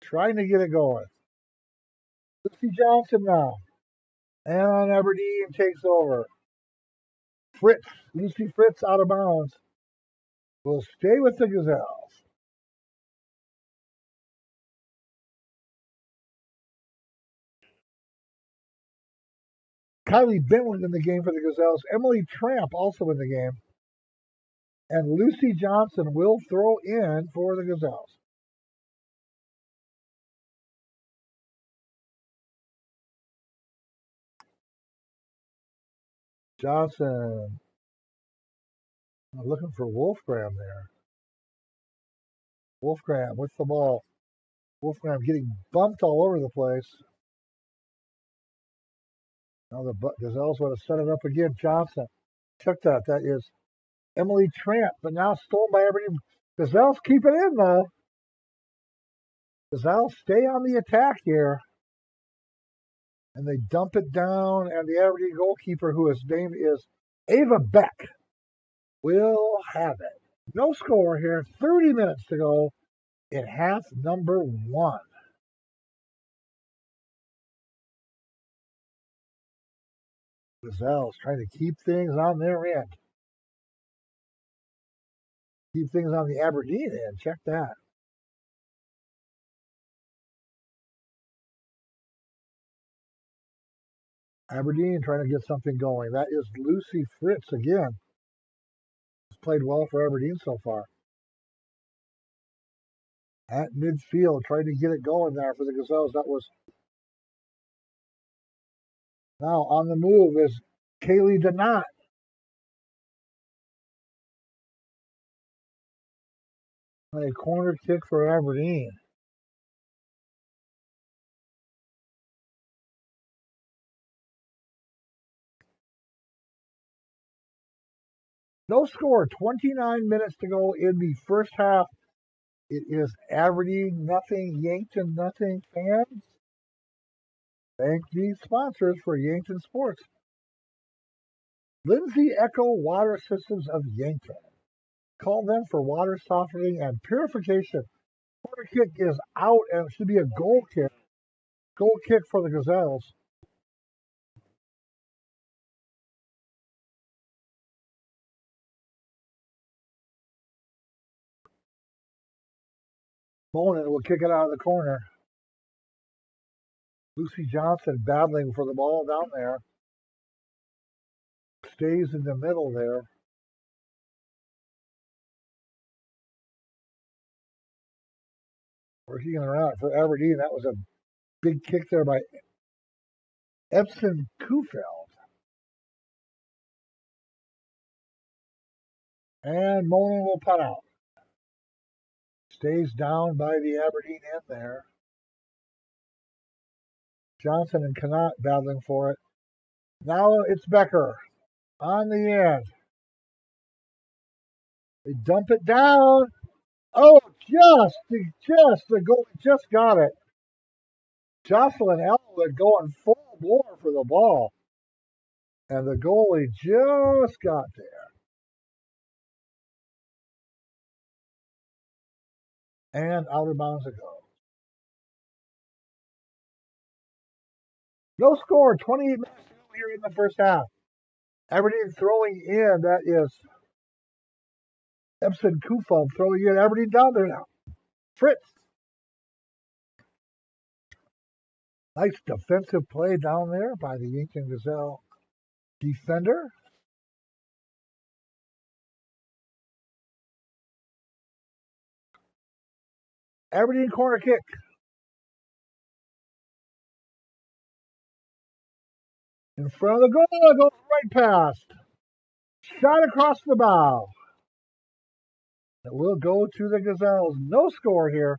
Trying to get it going. Lucy Johnson now. And Aberdeen takes over. Fritz. Lucy Fritz out of bounds. Will stay with the Gazelles. Kylie Bentwood in the game for the Gazelles. Emily Tramp also in the game. And Lucy Johnson will throw in for the Gazelles. Johnson looking for Wolfgram there. Wolfgram with the ball. Wolfgram getting bumped all over the place. Now the Gazelles want to set it up again. Johnson took that. That is Emily Trant, but now stolen by Aberdeen. Gazelles keep it in though. Gazelles stay on the attack here. And they dump it down, and the Aberdeen goalkeeper, who his name is Ava Beck, will have it. No score here. 30 minutes to go in half number 1. Gazelles trying to keep things on their end. Keep things on the Aberdeen end. Check that. Aberdeen trying to get something going. That is Lucy Fritz again. Has played well for Aberdeen so far. At midfield, trying to get it going there for the Gazelles. That was now on the move is Kaylee Donat. A corner kick for Aberdeen. No score. 29 minutes to go in the first half. It is Aberdeen nothing, Yankton nothing. Fans, thank these sponsors for Yankton Sports. Lindsay Echo Water Systems of Yankton. Call them for water softening and purification. Corner kick is out, and it should be a goal kick. Goal kick for the Gazelles. Bonin will kick it out of the corner. Lucy Johnson battling for the ball down there. Stays in the middle there. Working around for Aberdeen. That was a big kick there by Epson Kufeld. And Monin will putt out. Stays down by the Aberdeen end there. Johnson and Connaught battling for it. Now it's Becker on the end. They dump it down. Oh, the goal just got it. Jocelyn Elwood going full bore for the ball. And the goalie just got there. And out of bounds it goes. No score, 28 minutes here in the first half. Aberdeen throwing in, that is Epson Kufeld throwing in. Aberdeen down there now. Fritz. Nice defensive play down there by the Yankton Gazelle defender. Aberdeen corner kick. In front of the goal, goes right past. Shot across the bow. It will go to the Gazelles. No score here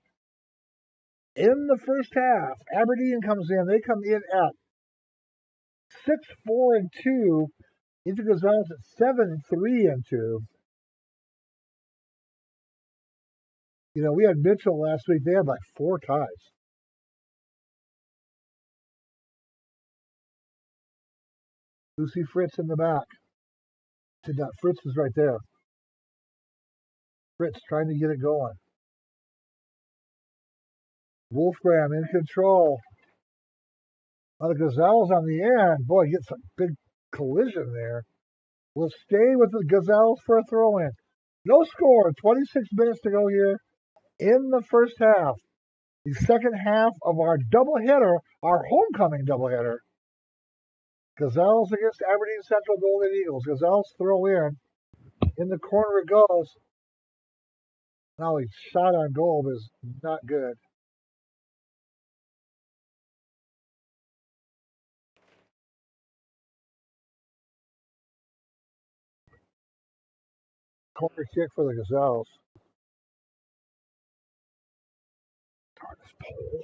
in the first half. Aberdeen comes in. They come in at 6-4-2. Into Gazelles at 7-3-2. You know, we had Mitchell last week. They had like 4 ties. Lucy Fritz in the back. Fritz is right there. Fritz trying to get it going. Wolfgram in control. The Gazelles on the end. Boy, gets a big collision there. We'll stay with the Gazelles for a throw-in. No score. 26 minutes to go here in the first half. The second half of our doubleheader, our homecoming doubleheader. Gazelles against Aberdeen Central Golden Eagles. Gazelles throw in. In the corner it goes. Now he shot on goal, but is not good. Corner kick for the Gazelles. Darn this pole.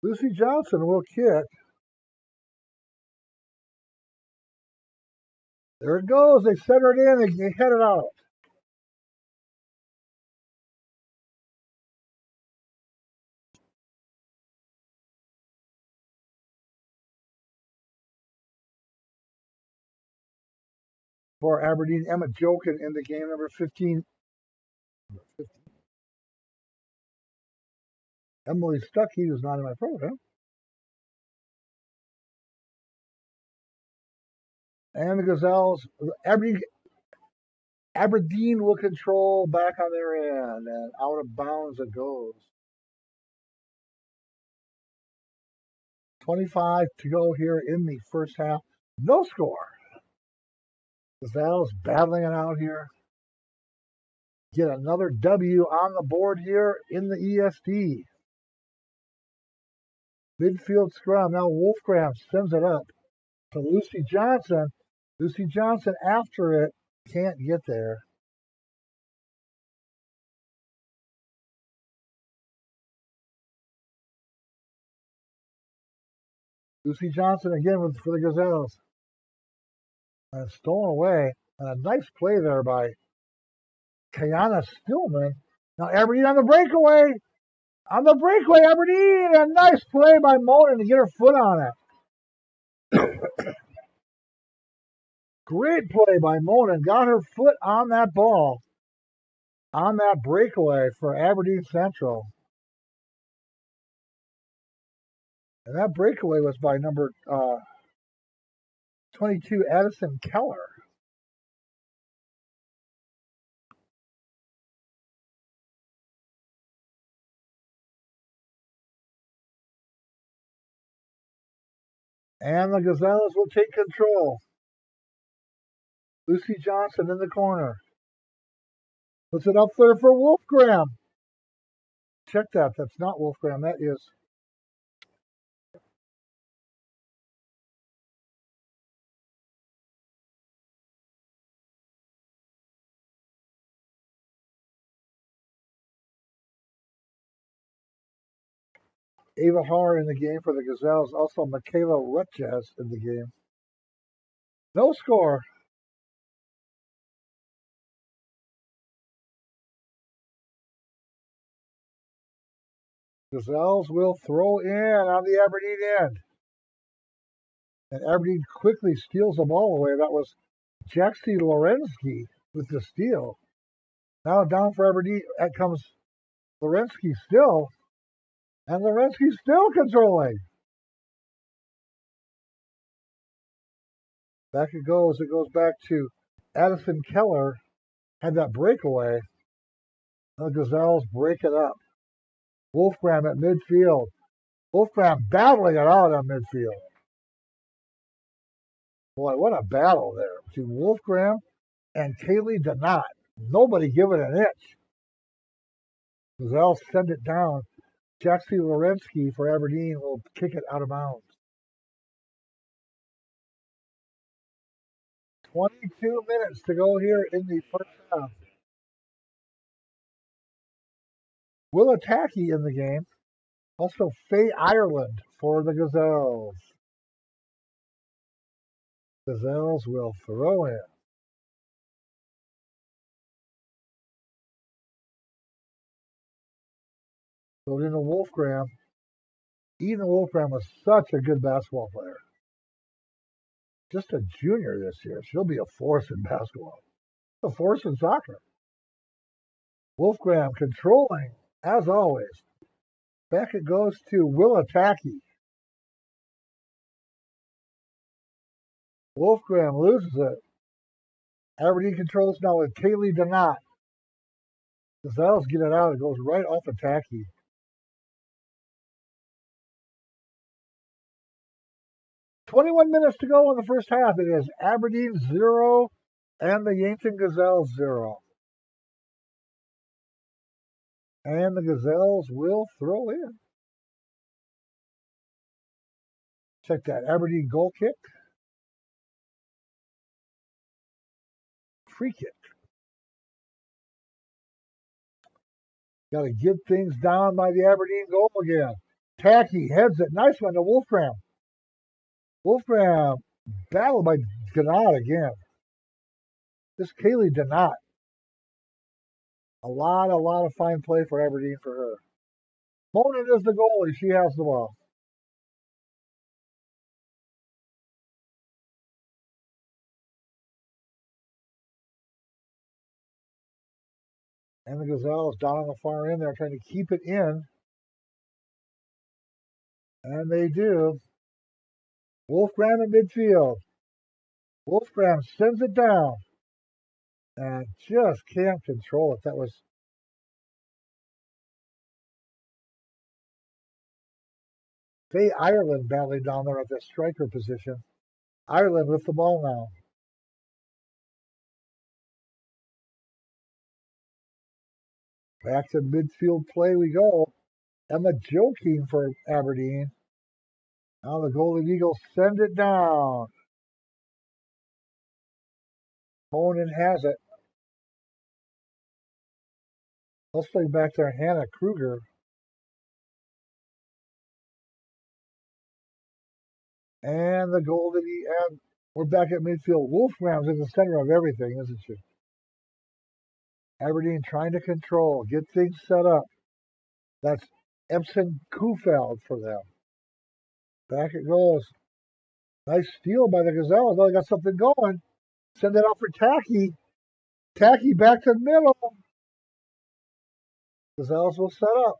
Lucy Johnson will kick. There it goes. They center it in. They head it out. For Aberdeen, Emma Jokin in the game, number 15. Emily Stuckey was not in my program. And the Gazelles, Aberdeen will control back on their end, and out of bounds it goes. 25 to go here in the first half. No score. Gazelles battling it out here. Get another W on the board here in the ESD. Midfield scrum. Now Wolfgram sends it up to Lucy Johnson. Lucy Johnson after it. Can't get there. Lucy Johnson again for the Gazelles. And stolen away. And a nice play there by Kayana Stillman. Now Aberdeen on the breakaway. On the breakaway, Aberdeen. A nice play by Moten to get her foot on it. Great play by Moten. Got her foot on that ball. On that breakaway for Aberdeen Central. And that breakaway was by number 22, Addison Keller. And the Gazelles will take control. Lucy Johnson in the corner. Puts it up there for Wolfgram. Check that. That's not Wolfgram. That is Ava Haar in the game for the Gazelles. Also Michaela Rutjes in the game. No score. Gazelles will throw in on the Aberdeen end. And Aberdeen quickly steals the ball away. That was Jaxie Lorensky with the steal. Now down for Aberdeen. That comes Lorensky still. And Lorensky still controlling. Back it goes. It goes back to Addison Keller. Had that breakaway. The Gazelles break it up. Wolfgram at midfield. Wolfgram battling it out on midfield. Boy, what a battle there between Wolfgram and Kaylee Donat. Nobody giving an inch. Gazelles send it down. Jaxie Lorensky for Aberdeen will kick it out of bounds. 22 minutes to go here in the first half. Willa Tacky in the game. Also Faye Ireland for the Gazelles. Gazelles will throw in. Throw it into Wolfgram. Eden Wolfgram was such a good basketball player. Just a junior this year. She'll be a force in basketball. A force in soccer. Wolfgram controlling, as always. Back it goes to Willa Tacky. Wolfgram loses it. Aberdeen controls now with Kaylee Donat. Gazelles get it out. It goes right off of Tacky. "21 minutes to go in the first half. It is Aberdeen 0 and the Yankton Gazelles 0. And the Gazelles will throw in. Check that. Aberdeen goal kick. free kick. Got to get things down by the Aberdeen goal again. Tacky heads it. Nice one to Wolfram. Wolfram battled by Ganot again. This Kaylee Ganot. A lot of fine play for Aberdeen for her. Monin is the goalie. She has the ball. And the Gazelles down on the far end there trying to keep it in. And they do. Wolfgram in midfield. Wolfgram sends it down. And just can't control it. That was Faye Ireland battling down there at the striker position. Ireland with the ball now. Back to midfield play we go. Emma Joking for Aberdeen. Now the Golden Eagles send it down. Monin has it. Let's play back there, Hannah Kruger. And the Golden Eagles. We're back at midfield. Wolfram's in the center of everything, isn't she? Aberdeen trying to control, get things set up. That's Epson Kufeld for them. Back it goes. Nice steal by the Gazelles. Oh, they got something going. Send it out for Tacky. Tacky back to the middle. Gazelles will set up.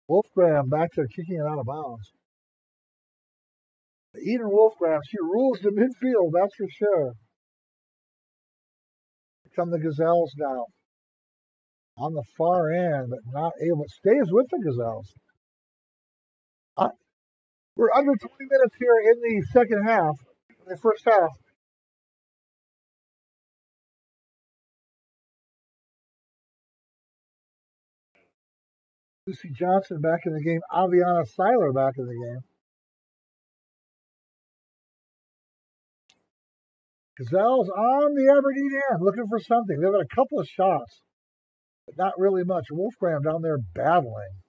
Wolfgram back to kicking it out of bounds. Eden Wolfgram, she rules the midfield, that's for sure. Here come the Gazelles now. On the far end, but not able. Stays with the Gazelles. We're under 20 minutes here in the second half, in the first half. Lucy Johnson back in the game. Aviana Seiler back in the game. Gazelles on the Aberdeen end, looking for something. They've got a couple of shots, but not really much. Wolfgram down there battling.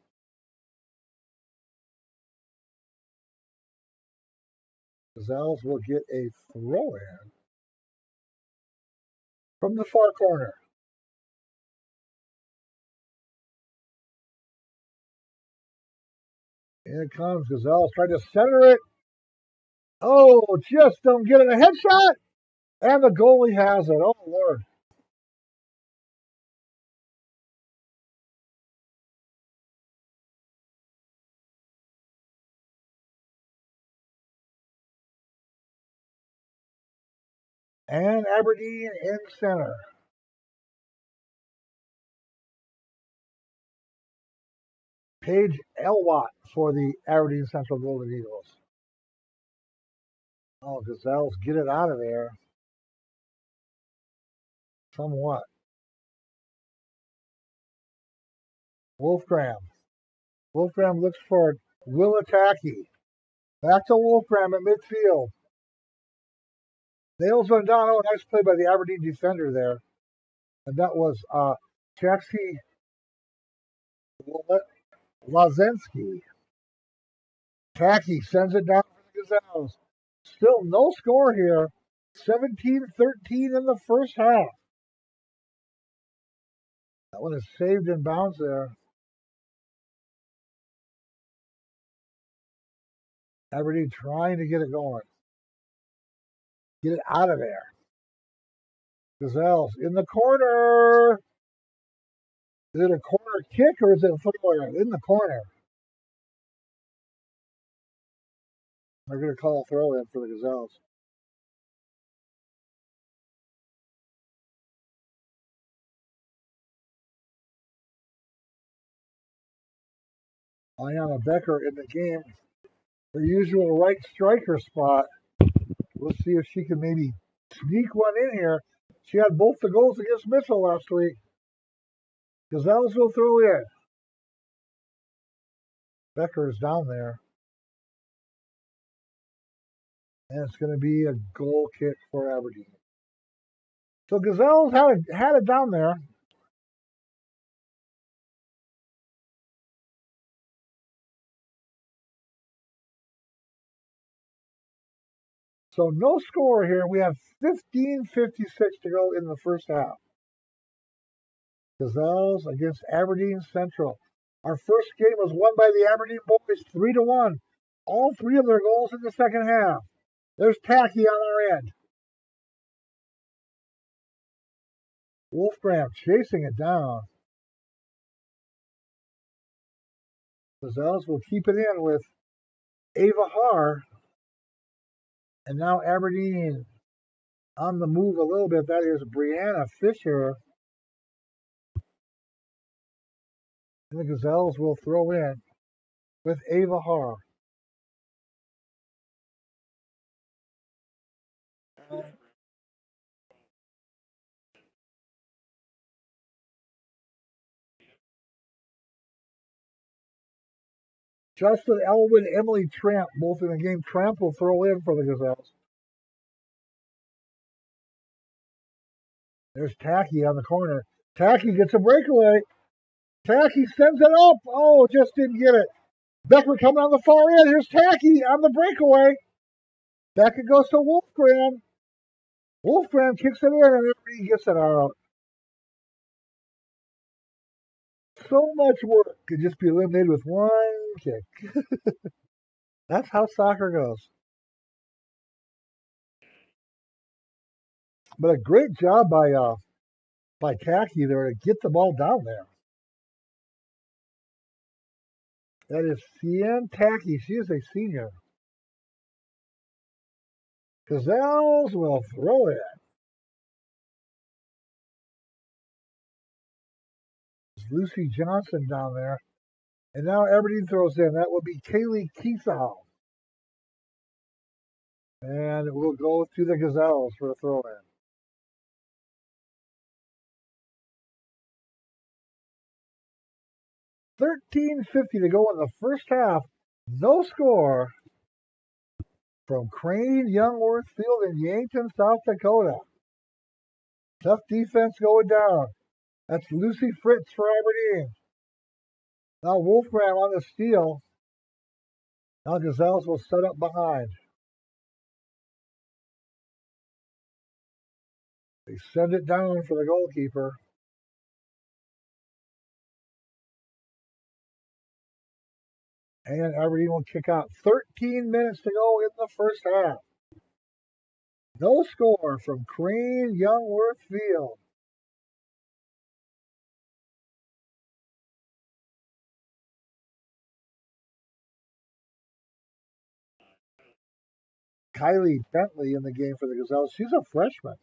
Gazelles will get a throw in from the far corner. In it comes Gazelles trying to center it. Oh, just don't get it. A headshot. And the goalie has it. Oh, Lord. And Aberdeen in center. Paige Elwatt for the Aberdeen Central Golden Eagles. Oh, Gazelles get it out of there. Somewhat. Wolfgram. Wolfgram looks for Willa Tacky. Back to Wolfgram at midfield. Nails one down. Oh, nice play by the Aberdeen defender there. And that was Jaxie Lazensky. Tacky sends it down for the Gazelles. Still no score here. 17-13 in the first half. That one is saved in bounds there. Aberdeen trying to get it going. Get it out of there. Gazelles in the corner. Is it a corner kick or is it a football? In the corner. They're going to call a throw in for the Gazelles. Ayanna Becker in the game. Her usual right striker spot. Let's see if she can maybe sneak one in here. She had both the goals against Mitchell last week. Gazelles will throw in. Becker is down there. And it's going to be a goal kick for Aberdeen. So Gazelles had it down there. So no score here. We have 15:56 to go in the first half. Gazelles against Aberdeen Central. Our first game was won by the Aberdeen boys 3-1. All three of their goals in the second half. There's Tacky on our end. Wolfgram chasing it down. Gazelles will keep it in with Ava Haar. And now Aberdeen on the move a little bit. That is Brianna Fisher. And the Gazelles will throw in with Ava Haar. Justin Elwood, Emily Tramp, both in the game. Tramp will throw in for the Gazelles. There's Tacky on the corner. Tacky gets a breakaway. Tacky sends it up. Oh, just didn't get it. Becker coming on the far end. Here's Tacky on the breakaway. Back it goes to Wolfgram. Wolfgram kicks it in and everybody gets it out. So much work could just be eliminated with one kick. That's how soccer goes. But a great job by Tacky there to get the ball down there. That is Cien Tacky. She is a senior. Gazelles will throw it. It's Lucy Johnson down there. And now Aberdeen throws in. That will be Kaylee Keithall. And it will go to the Gazelles for a throw in. $13.50 to go in the first half. No score from Crane Youngworth Field in Yankton, South Dakota. Tough defense going down. That's Lucy Fritz for Aberdeen. Now Wolfram on the steal. Now Gazelles will set up behind. They send it down for the goalkeeper. And Aberdeen will kick out. 13 minutes to go in the first half. No score from Crane Youngworth Field. Kylie Bentley in the game for the Gazelles. She's a freshman.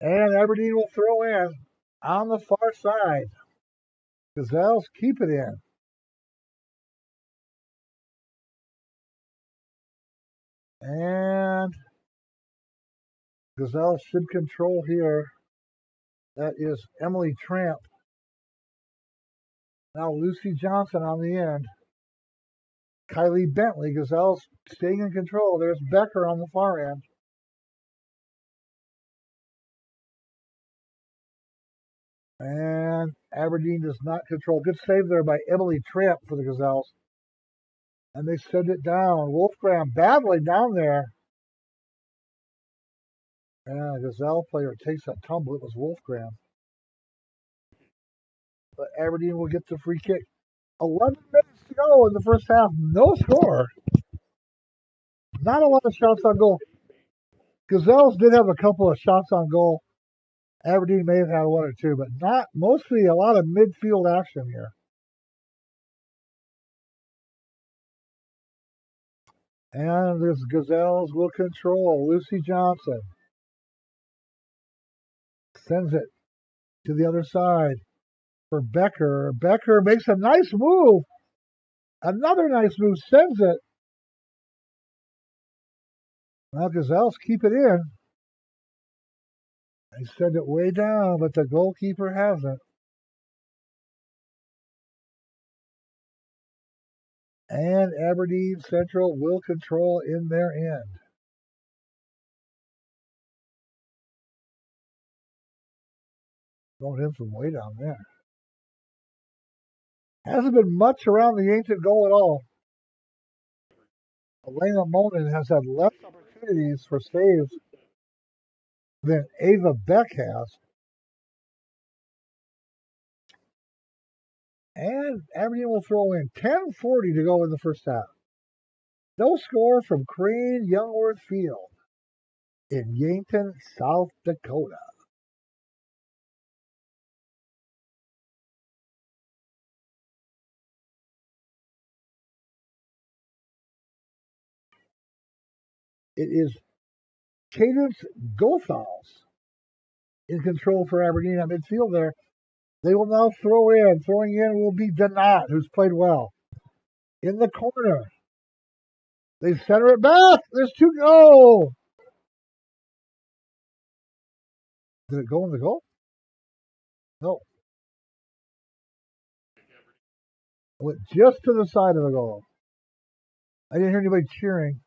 And Aberdeen will throw in on the far side. Gazelles keep it in. And Gazelles should control here. That is Emily Tramp. Now Lucy Johnson on the end. Kylie Bentley. Gazelles staying in control. There's Becker on the far end. And Aberdeen does not control. Good save there by Emily Tramp for the Gazelles. And they send it down. Wolfgram battling down there. And a Gazelle player takes a tumble. It was Wolfgram. But Aberdeen will get the free kick. 11 minutes to go in the first half. No score. Not a lot of shots on goal. Gazelles did have a couple of shots on goal. Aberdeen may have had one or two, but not mostly a lot of midfield action here. And this Gazelles will control. Lucy Johnson sends it to the other side for Becker. Becker makes a nice move. Another nice move, sends it. Now Gazelles keep it in. They send it way down, but the goalkeeper hasn't. And Aberdeen Central will control in their end. Going in from way down there. Hasn't been much around the Yankton goal at all. Elena Monin has had less opportunities for saves than Ava Beck has. And Aberdeen will throw in 10:40 to go in the first half. No score from Crane Youngworth Field in Yankton, South Dakota. It is Cadence Gothals in control for Aberdeen at midfield there. They will now throw in. Throwing in will be Donat, who's played well. In the corner. They center it back. There's two. Oh! Did it go in the goal? No. It went just to the side of the goal. I didn't hear anybody cheering.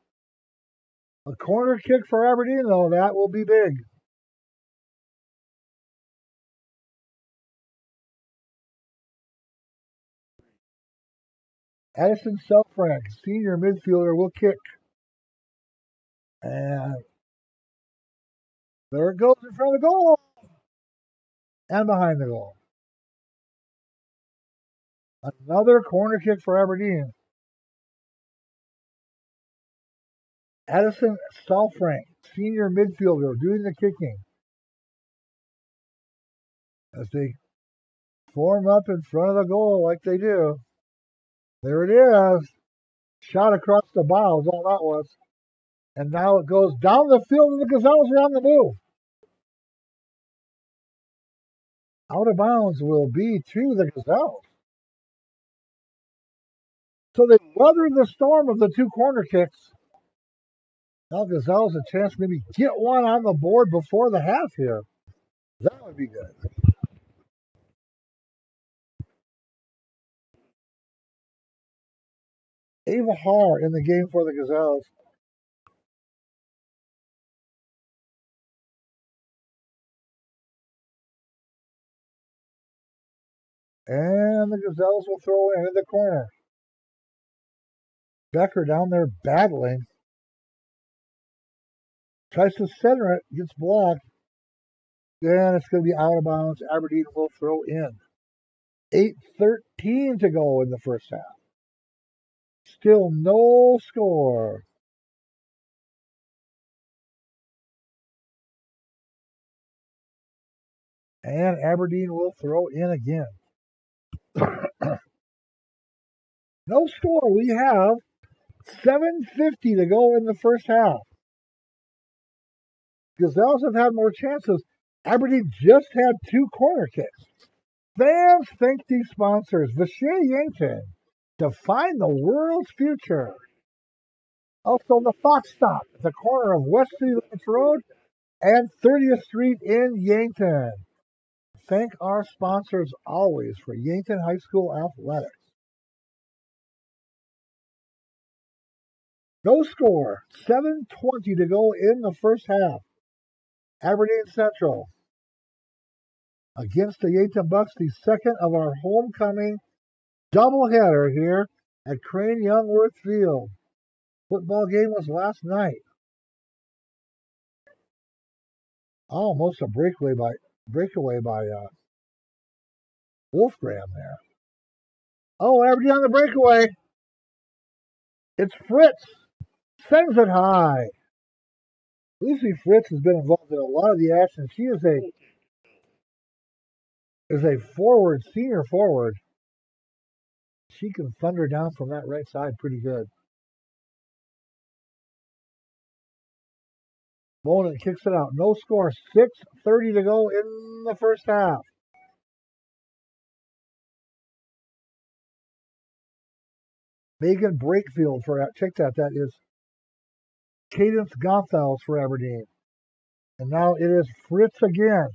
A corner kick for Aberdeen, though. That will be big. Addison Selfrank, senior midfielder, will kick. And there it goes in front of the goal. And behind the goal. Another corner kick for Aberdeen. Addison Selfrank, senior midfielder, doing the kicking. As they form up in front of the goal like they do. There it is. Shot across the bows, all that was. And now it goes down the field and the Gazelles are on the move. Out of bounds will be to the Gazelles. So they weathered the storm of the two corner kicks. Now Gazelles a chance to maybe get one on the board before the half here. That would be good. Ava Haar in the game for the Gazelles. And the Gazelles will throw it in the corner. Becker down there battling. Tries to center it, gets blocked. Then it's going to be out of bounds. Aberdeen will throw in. 8:13 to go in the first half. Still no score. And Aberdeen will throw in again. No score. We have 7:50 to go in the first half. Gazelles have had more chances. Aberdeen just had two corner kicks. Fans thank these sponsors, Vichy Yankton, to find the world's future. Also, the Fox Stop at the corner of West Street Road and 30th Street in Yankton. Thank our sponsors always for Yankton High School athletics. No score. 7:20 to go in the first half. Aberdeen Central against the Yankton Bucks, the second of our homecoming doubleheader here at Crane Youngworth Field. Football game was last night. Almost a breakaway by Wolfgram there. Oh, Aberdeen on the breakaway. It's Fritz. Sends it high. Lucy Fritz has been involved in a lot of the action. She is a forward, senior forward. She can thunder down from that right side pretty good. Monin kicks it out. No score. 6:30 to go in the first half. Megan Brakefield for check that. That is Cadence Gothals for Aberdeen. And now it is Fritz again.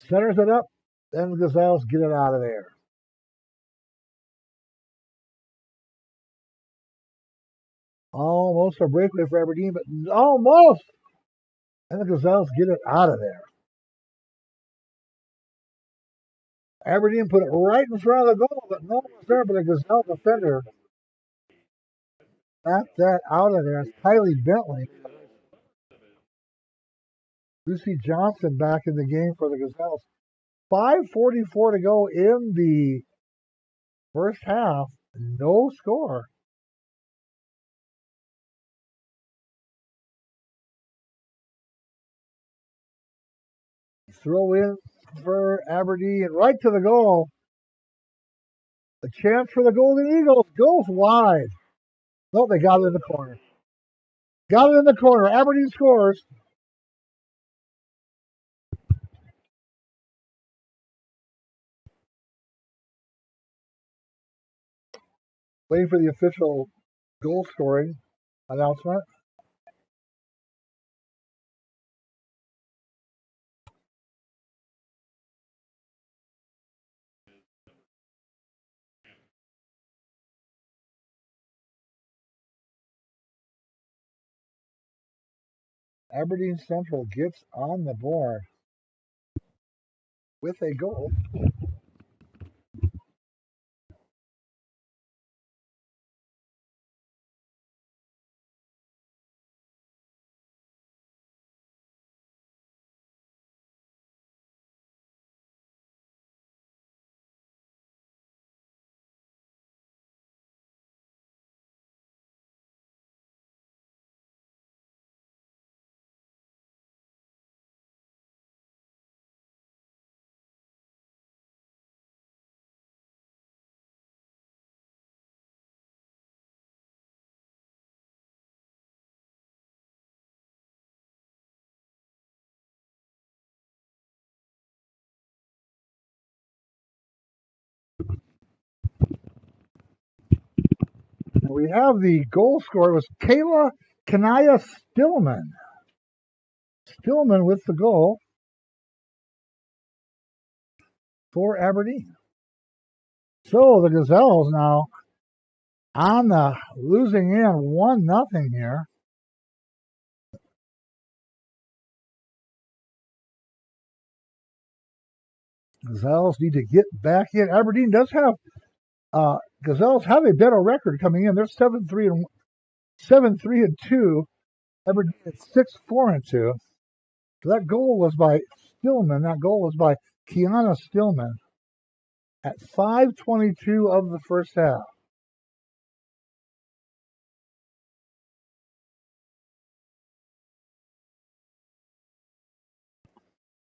Centers it up. Then the Gazelles get it out of there. Almost a breakaway for Aberdeen, but almost. And the Gazelles get it out of there. Aberdeen put it right in front of the goal, but no one was there but a Gazelle defender. Knocked that out of there. It's Kylie Bentley. Lucy Johnson back in the game for the Gazelles. 5:44 to go in the first half. No score. Throw in for Aberdeen right to the goal. A chance for the Golden Eagles goes wide. No, they got it in the corner. Got it in the corner. Aberdeen scores. Waiting for the official goal scoring announcement. Aberdeen Central gets on the board with a goal. And we have the goal scorer was Kayla Kanaya Stillman. Stillman with the goal for Aberdeen. So the Gazelles now on the losing end 1-0 here. Gazelles need to get back in. Aberdeen does have Gazelles have a better record coming in. They're 7-3 and 2. Aberdeen is 6-4 and 2. So that goal was by Stillman. That goal was by Kiana Stillman at 5:22 of the first half.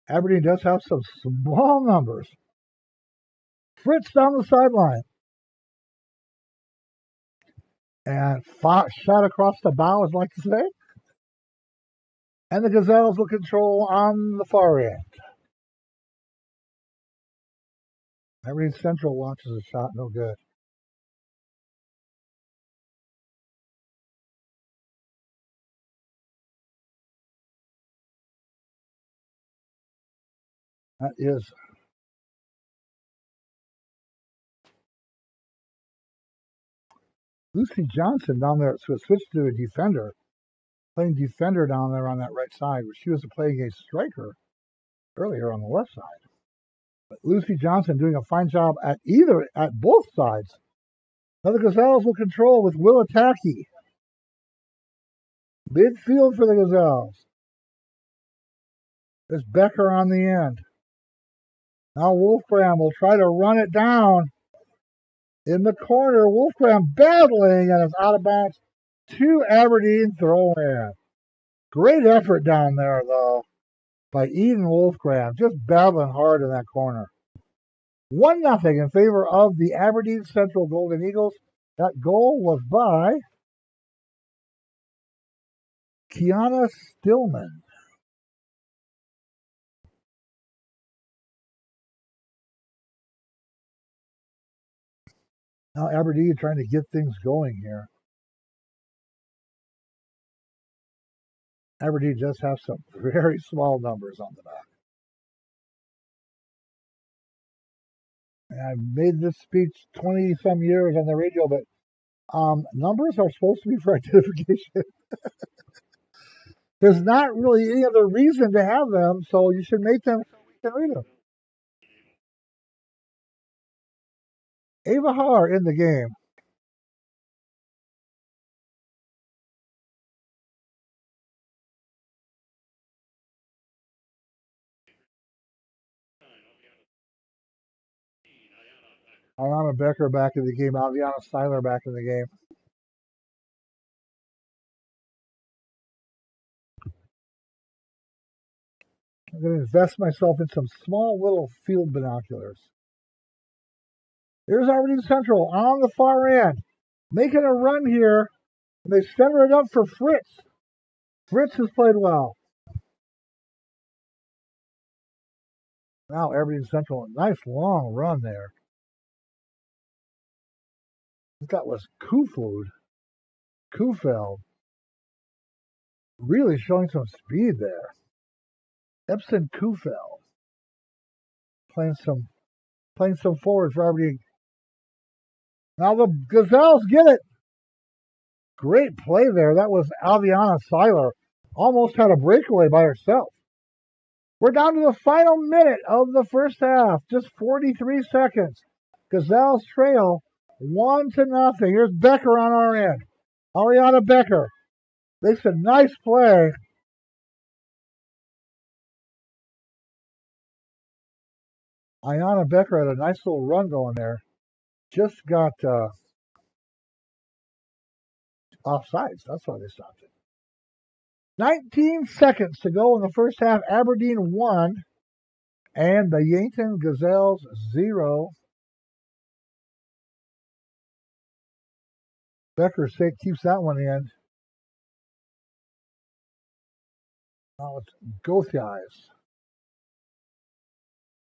Aberdeen does have some small numbers. Fritz down the sideline. And shot across the bow, as I like to say. And the Gazelles will control on the far end. Aberdeen Central launches a shot, no good. That is Lucy Johnson down there. So it switched to a defender, playing defender down there on that right side, where she was playing a striker earlier on the left side. But Lucy Johnson doing a fine job at both sides. Now the Gazelles will control with Willa Tacky. Midfield for the Gazelles. There's Becker on the end. Now Wolfram will try to run it down. In the corner, Wolfram battling and it's out of bounds to Aberdeen throw in. Great effort down there, though, by Eden Wolfram, just battling hard in that corner. 1-0 in favor of the Aberdeen Central Golden Eagles. That goal was by Kiana Stillman. Now Aberdeen trying to get things going here. Aberdeen does have some very small numbers on the back. And I've made this speech 20 some years on the radio, but numbers are supposed to be for identification. There's not really any other reason to have them, so you should make them so we can read them. Ava Har in the game. Ayana Becker back in the game. Aviana Seiler back in the game. I'm going to invest myself in some small little field binoculars. Here's Aberdeen Central on the far end, making a run here. They center it up for Fritz. Fritz has played well. Now Aberdeen Central, a nice long run there. That was Kufeld. Really showing some speed there. Epson Kufeld playing some forward for Aberdeen. Now the Gazelles get it. Great play there. That was Aviana Seiler. Almost had a breakaway by herself. We're down to the final minute of the first half. Just 43 seconds. Gazelles trail 1-0. Here's Becker on our end. Ariana Becker makes a nice play. Ayana Becker had a nice little run going there. Just got offsides. That's why they stopped it. 19 seconds to go in the first half. Aberdeen 1 and the Yankton Gazelles 0. Becker keeps that one in. Now it's Gothias.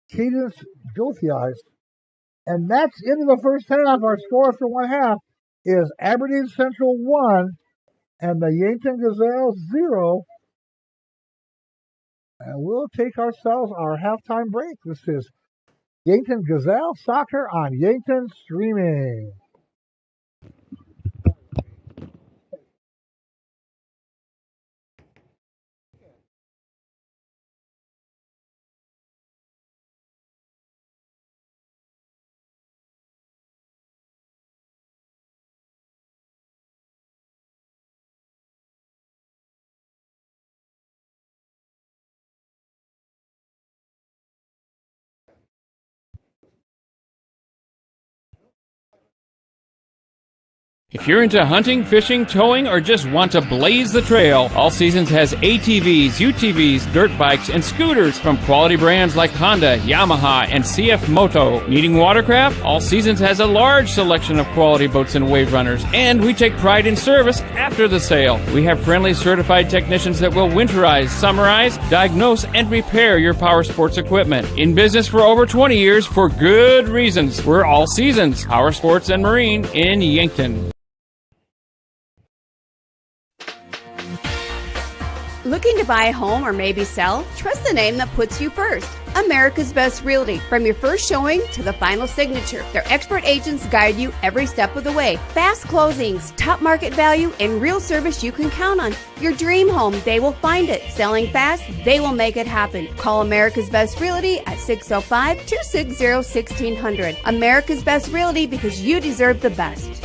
Cadence Gothias. And that's into the first half. Our score for one half is Aberdeen Central 1 and the Yankton Gazelles 0. And we'll take ourselves our halftime break. This is Yankton Gazelle Soccer on Yankton Streaming. If you're into hunting, fishing, towing, or just want to blaze the trail, All Seasons has ATVs, UTVs, dirt bikes, and scooters from quality brands like Honda, Yamaha, and CF Moto. Needing watercraft? All Seasons has a large selection of quality boats and wave runners, and we take pride in service after the sale. We have friendly certified technicians that will winterize, summarize, diagnose, and repair your power sports equipment. In business for over 20 years for good reasons. We're All Seasons, Power Sports and Marine in Yankton. Looking to buy a home or maybe sell? Trust the name that puts you first. America's Best Realty. From your first showing to the final signature, their expert agents guide you every step of the way. Fast closings, top market value, and real service you can count on. Your dream home, they will find it. Selling fast, they will make it happen. Call America's Best Realty at 605-260-1600. America's Best Realty, because you deserve the best.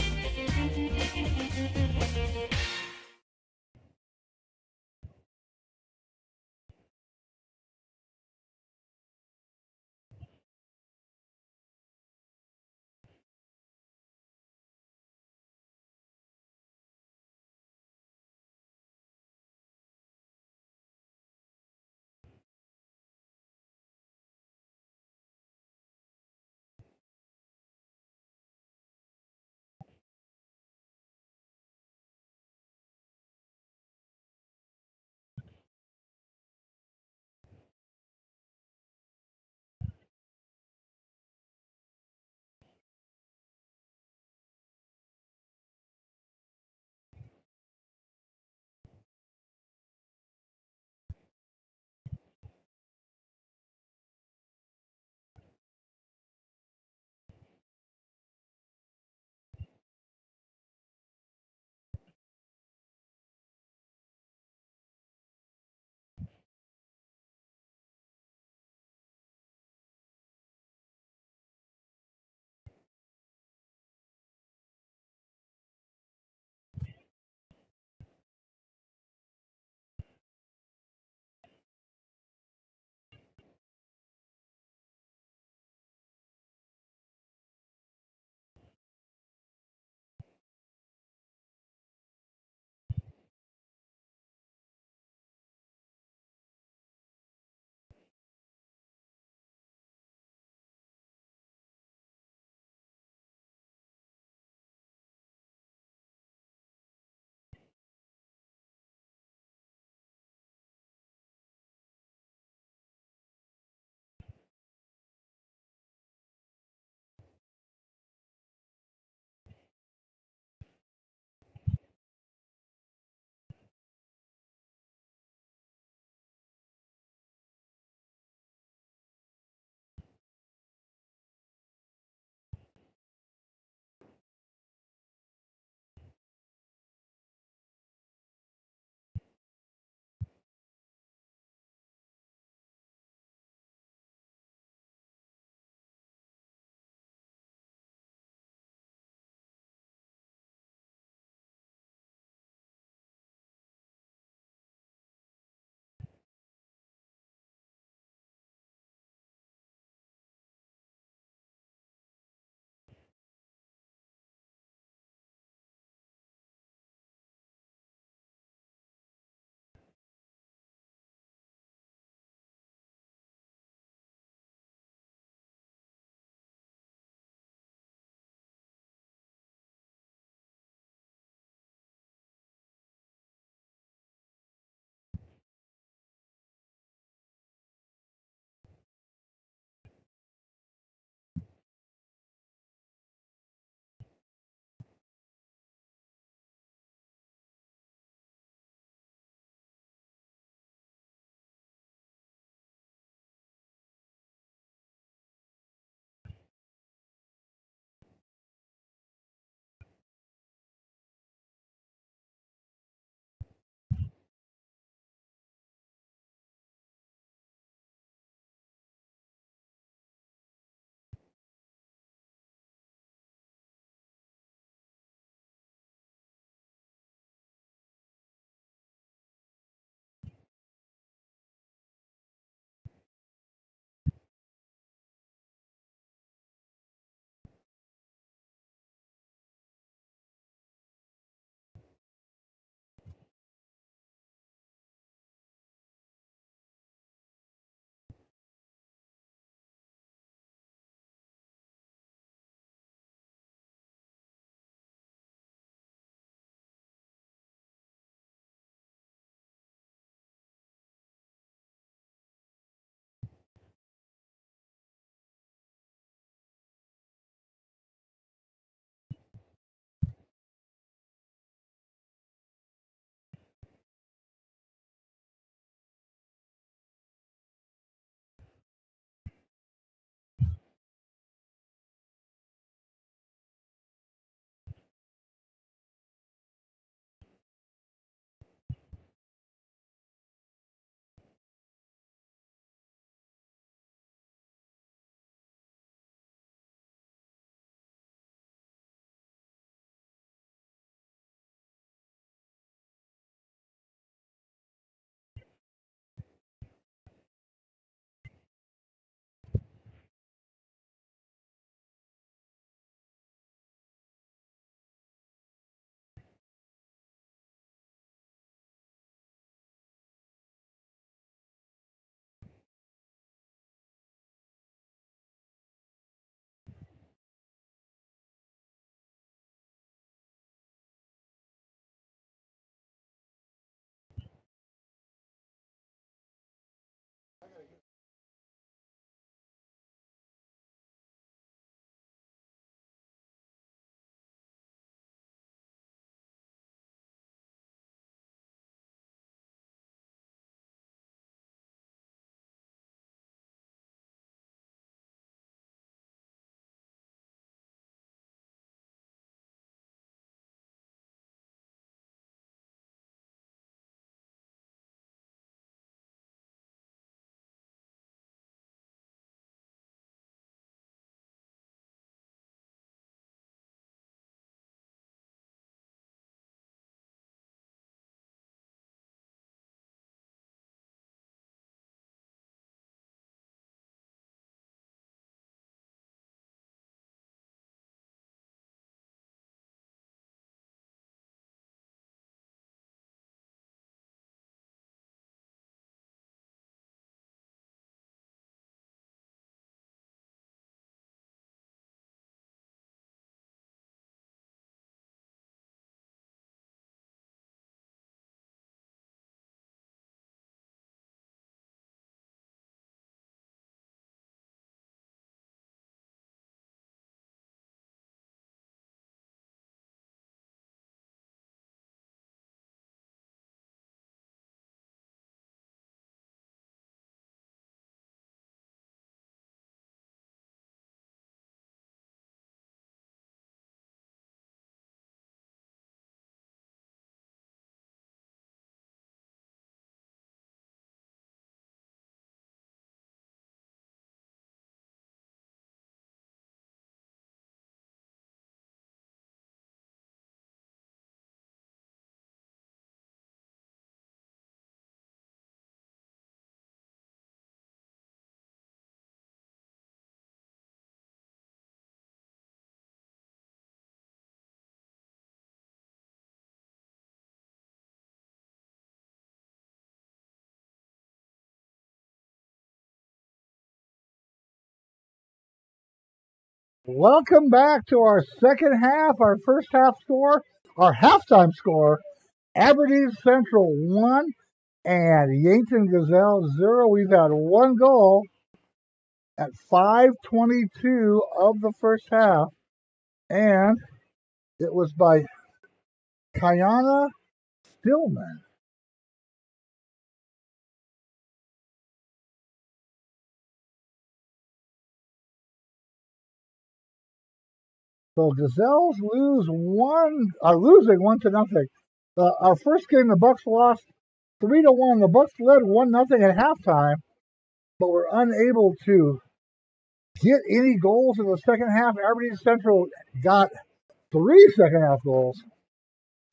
Welcome back to our second half, our first half score, our halftime score. Aberdeen Central 1 and Yankton Gazelles 0. We've had one goal at 5:22 of the first half, and it was by Kiana Stillman. So Gazelles are losing 1-0. Our first game, the Bucks lost 3-1. The Bucks led 1-0 at halftime, but were unable to get any goals in the second half. Aberdeen Central got 3 second half goals,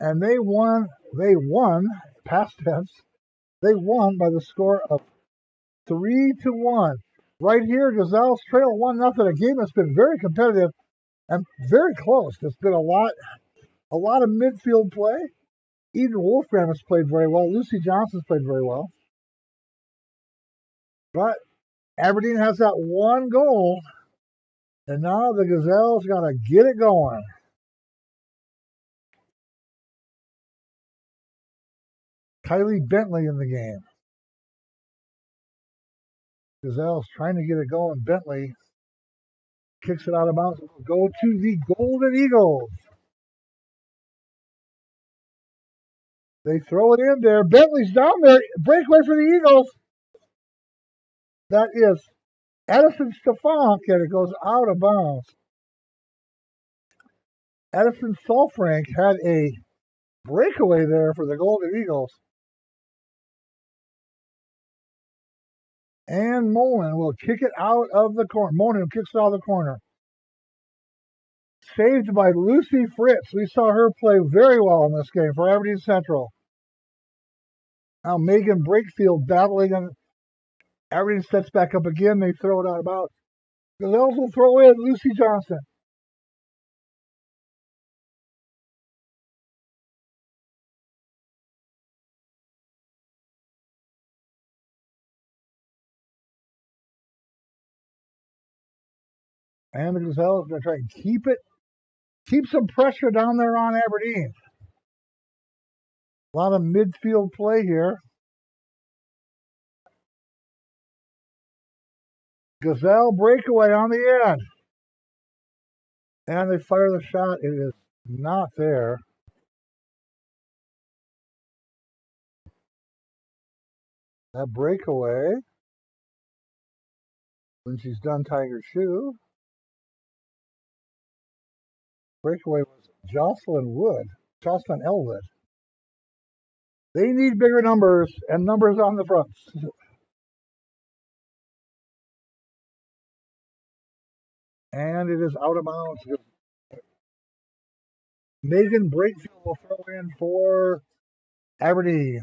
and they won. Past tense. They won by the score of 3-1. Right here, Gazelles trail 1-0. A game that's been very competitive and very close. There's been a lot of midfield play. Eden Wolfram has played very well. Lucy Johnson's played very well. But Aberdeen has that one goal, and now the Gazelles got to get it going. Kylie Bentley in the game. Gazelles trying to get it going. Bentley kicks it out of bounds. Go to the Golden Eagles. They throw it in there. Bentley's down there. Breakaway for the Eagles. That is Edison Stefank, and it goes out of bounds. Edison Sulfrank had a breakaway there for the Golden Eagles. And Mullen will kick it out of the corner. Mullen kicks it out of the corner. Saved by Lucy Fritz. We saw her play very well in this game for Aberdeen Central. Now Megan Brakefield battling, and Aberdeen sets back up again. They throw it out about. Gazelles will throw in Lucy Johnson. And the Gazelles are going to try and keep some pressure down there on Aberdeen. A lot of midfield play here. Gazelle breakaway on the end. And they fire the shot. It is not there. That breakaway, when she's done tying her shoe. Breakaway was Jocelyn Elwood. They need bigger numbers and numbers on the fronts. And it is out of bounds. Megan Brakefield will throw in for Aberdeen.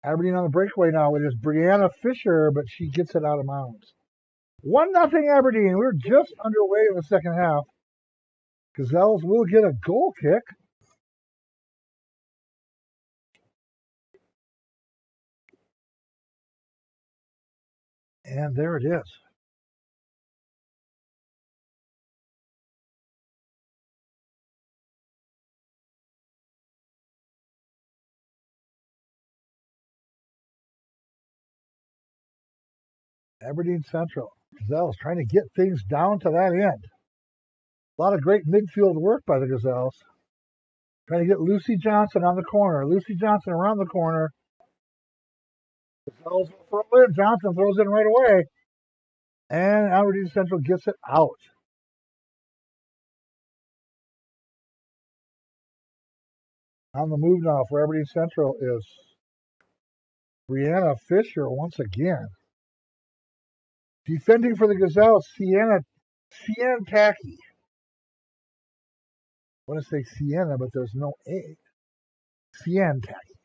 Aberdeen on the breakaway now. It is Brianna Fisher, but she gets it out of bounds. 1-0 Aberdeen. We're just underway in the second half. Gazelles will get a goal kick. And there it is. Aberdeen Central. Gazelles trying to get things down to that end. A lot of great midfield work by the Gazelles. Trying to get Lucy Johnson on the corner. Lucy Johnson around the corner. Gazelles will throw in. Johnson throws in right away. And Aberdeen Central gets it out. On the move now for Aberdeen Central is Brianna Fisher once again. Defending for the Gazelles, Sienna Tacky. I want to say Sienna, but there's no A. Sienna Tacky.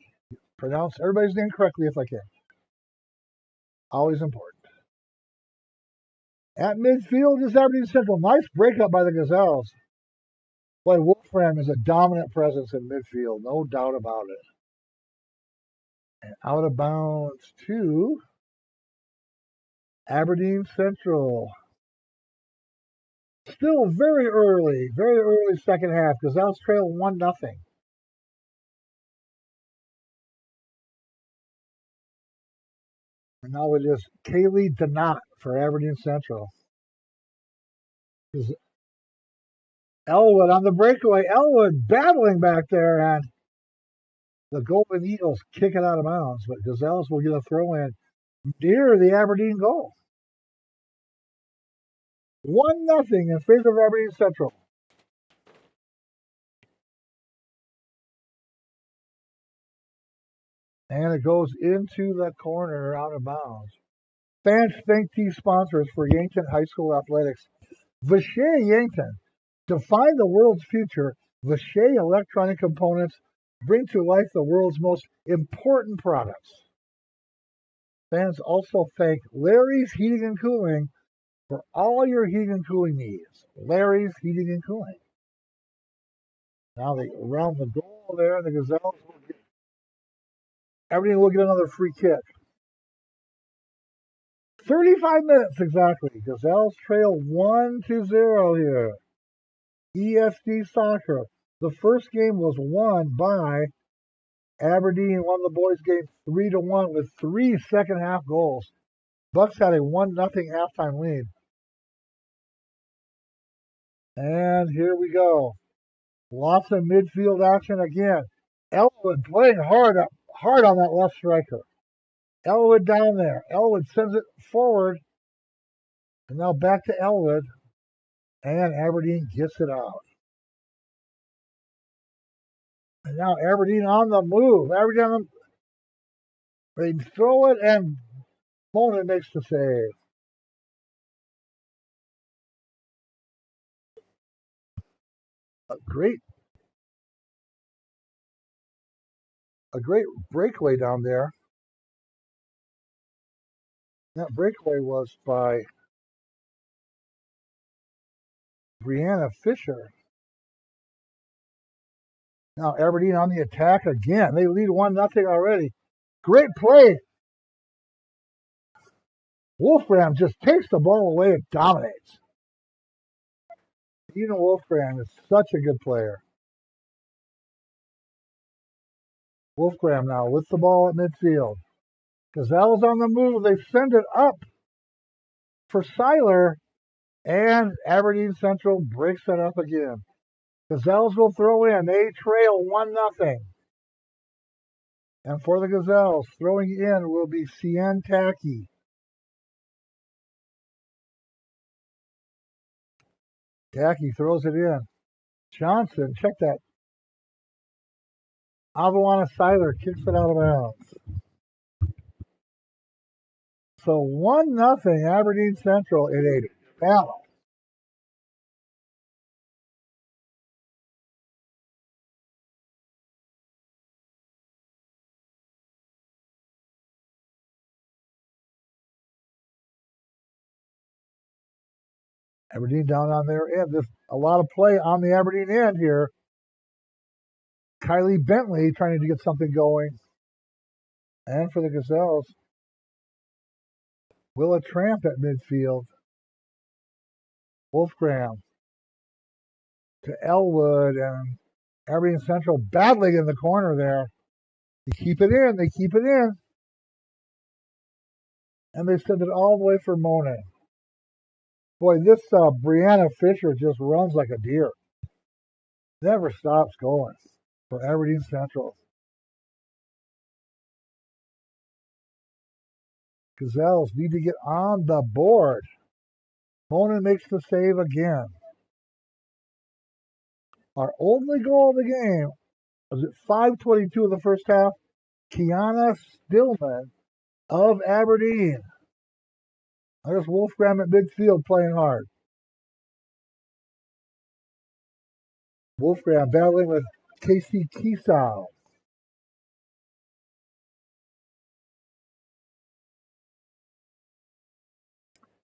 Pronounce everybody's name correctly if I can. Always important. At midfield is Aberdeen Central. Nice breakup by the Gazelles. Boy, Wolfram is a dominant presence in midfield, no doubt about it. And out of bounds to Aberdeen Central. Still very early second half. Gazelles trail 1-0. And now it is Kaylee Donat for Aberdeen Central. Elwood on the breakaway. Elwood battling back there, and the Golden Eagles kick it out of bounds, but Gazelles will get a throw in near the Aberdeen goal. 1-0 in favor of Aberdeen Central. And it goes into the corner out of bounds. Fans thank these sponsors for Yankton High School Athletics. Vishay Yankton. Define the world's future. Vishay Electronic Components bring to life the world's most important products. Fans also thank Larry's Heating and Cooling for all your heating and cooling needs. Larry's Heating and Cooling. Now they around the goal there, the Gazelles Aberdeen will get another free kick. 35 minutes exactly. Gazelles trail 1-0 here. ESD Soccer. The first game was won by Aberdeen. Won the boys' game 3-1 with 3 second half goals. Bucks had a 1-0 halftime lead. And here we go. Lots of midfield action again. Elwood playing hard on that left striker. Elwood down there. Elwood sends it forward. And now back to Elwood. And Aberdeen gets it out. And now Aberdeen on the move. They throw it, and Mona makes the save. A great breakaway down there. That breakaway was by Brianna Fisher. Now Aberdeen on the attack again. They lead 1-0 already. Great play. Wolfram just takes the ball away and dominates. Even Wolfram is such a good player. Wolfram now with the ball at midfield. Gazelles on the move. They send it up for Seiler. And Aberdeen Central breaks it up again. Gazelles will throw in. They trail 1-0. And for the Gazelles, throwing in will be Cien Tacky. Tacky throws it in. Johnson, check that. Avawana Seiler kicks it out of bounds. So 1-0 Aberdeen Central in a battle. Aberdeen down on their end. There's a lot of play on the Aberdeen end here. Kylie Bentley trying to get something going. And for the Gazelles, Willa Tramp at midfield. Wolfgram to Elwood, and Aberdeen Central battling in the corner there. They keep it in. And they send it all the way for Monet. Boy, this Brianna Fisher just runs like a deer. Never stops going for Aberdeen Central. Gazelles need to get on the board. Monet makes the save again. Our only goal of the game was at 5:22 of the first half. Kiana Stillman of Aberdeen. There's Wolfgram at midfield playing hard. Wolfgram battling with Casey Kiesau.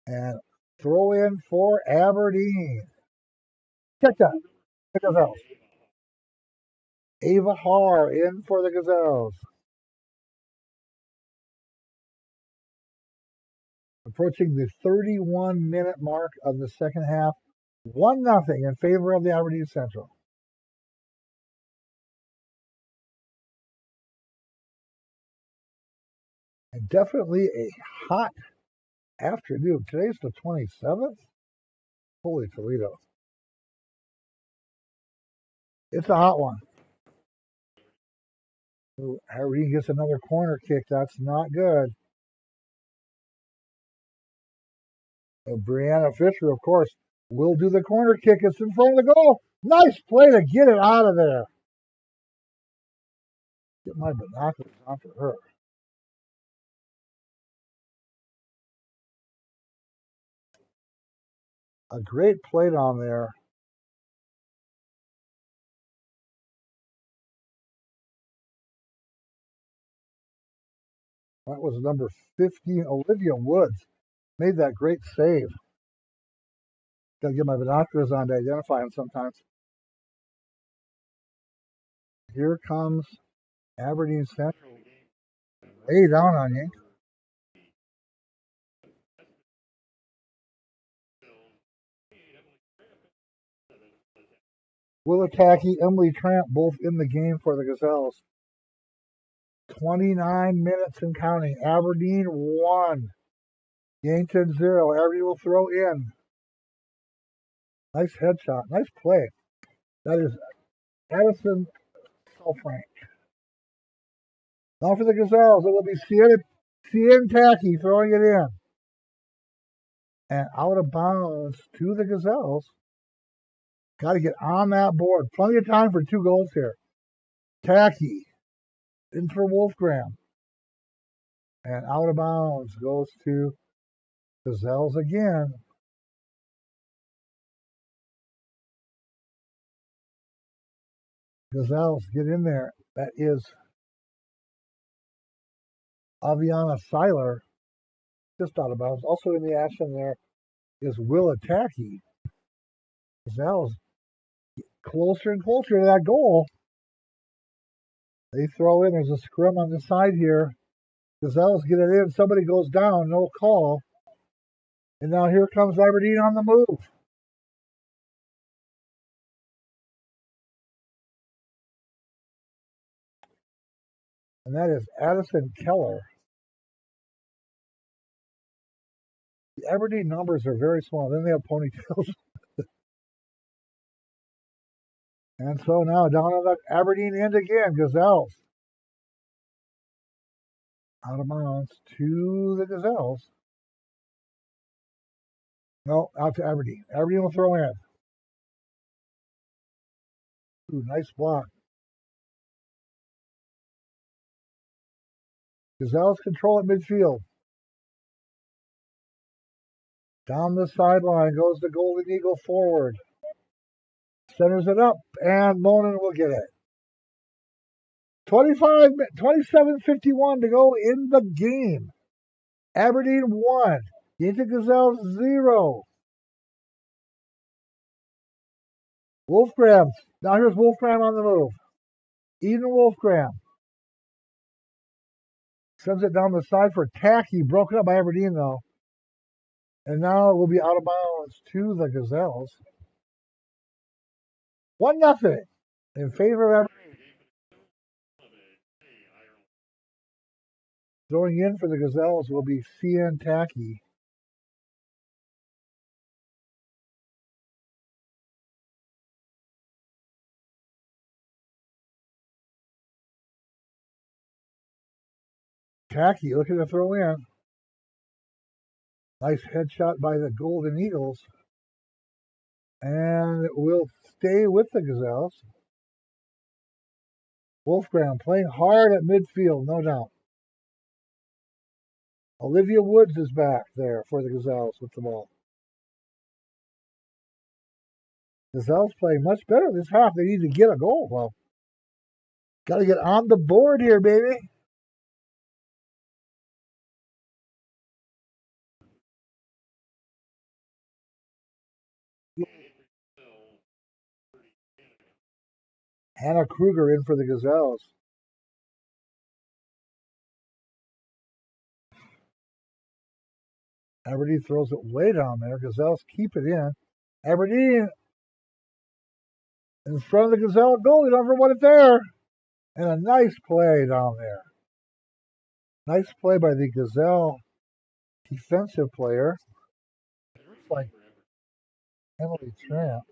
And throw in for Aberdeen. Check that. The Gazelles. Ava Haar in for the Gazelles. Approaching the 31-minute mark of the second half. 1-0 in favor of the Aberdeen Central. And definitely a hot afternoon. Today's the 27th. Holy Toledo. It's a hot one. Ooh, Aberdeen gets another corner kick. That's not good. Brianna Fisher, of course, will do the corner kick. It's in front of the goal. Nice play to get it out of there. Get my binoculars onto her. A great play down there. That was number 15, Olivia Woods. Made that great save. Got to get my binoculars on to identify them sometimes. Here comes Aberdeen Central. Way down on you. Willa Tacky, Emily Tramp, both in the game for the Gazelles. 29 minutes and counting. Aberdeen 1. Yankton 0. Aberdeen will throw in. Nice headshot. Nice play. That is Addison Selfrank. Now for the Gazelles. It will be Cien Tacky throwing it in. And out of bounds to the Gazelles. Got to get on that board. Plenty of time for 2 goals here. Tacky in for Wolfgram. And out of bounds goes to Gazelles again. Gazelles, get in there. That is Aviana Seiler. Just out of bounds. Also in the action there is Willa Tacky. Gazelles closer and closer to that goal. They throw in. There's a scrum on the side here. Gazelles get it in. Somebody goes down. No call. And now here comes Aberdeen on the move. And that is Addison Keller. The Aberdeen numbers are very small. Then they have ponytails. And so now down on the Aberdeen end again. Gazelles. Out of bounds to the Gazelles. No, out to Aberdeen. Aberdeen will throw in. Ooh, nice block. Gazelles control at midfield. Down the sideline goes the Golden Eagle forward. Centers it up, and Monin will get it. 27:51 to go in the game. Aberdeen 1. Yankton Gazelles 0. Wolfgram. Now here's Wolfgram on the move. Eden Wolfgram. Sends it down the side for Tacky. Broken up by Aberdeen, though. And now it will be out of bounds to the Gazelles. 1-0 in favor of Aberdeen. Throwing in for the Gazelles will be Cien Tacky. Tacky looking to throw in. Nice headshot by the Golden Eagles. And it will stay with the Gazelles. Wolfgram playing hard at midfield, no doubt. Olivia Woods is back there for the Gazelles with the ball. Gazelles playing much better this half. They need to get a goal. Well, got to get on the board here, baby. Hannah Kruger in for the Gazelles. Aberdeen throws it way down there. Gazelles keep it in. Aberdeen in front of the Gazelle goal. You don't ever want it there. And a nice play down there. Nice play by the Gazelle defensive player. Looks like Emily Tramp.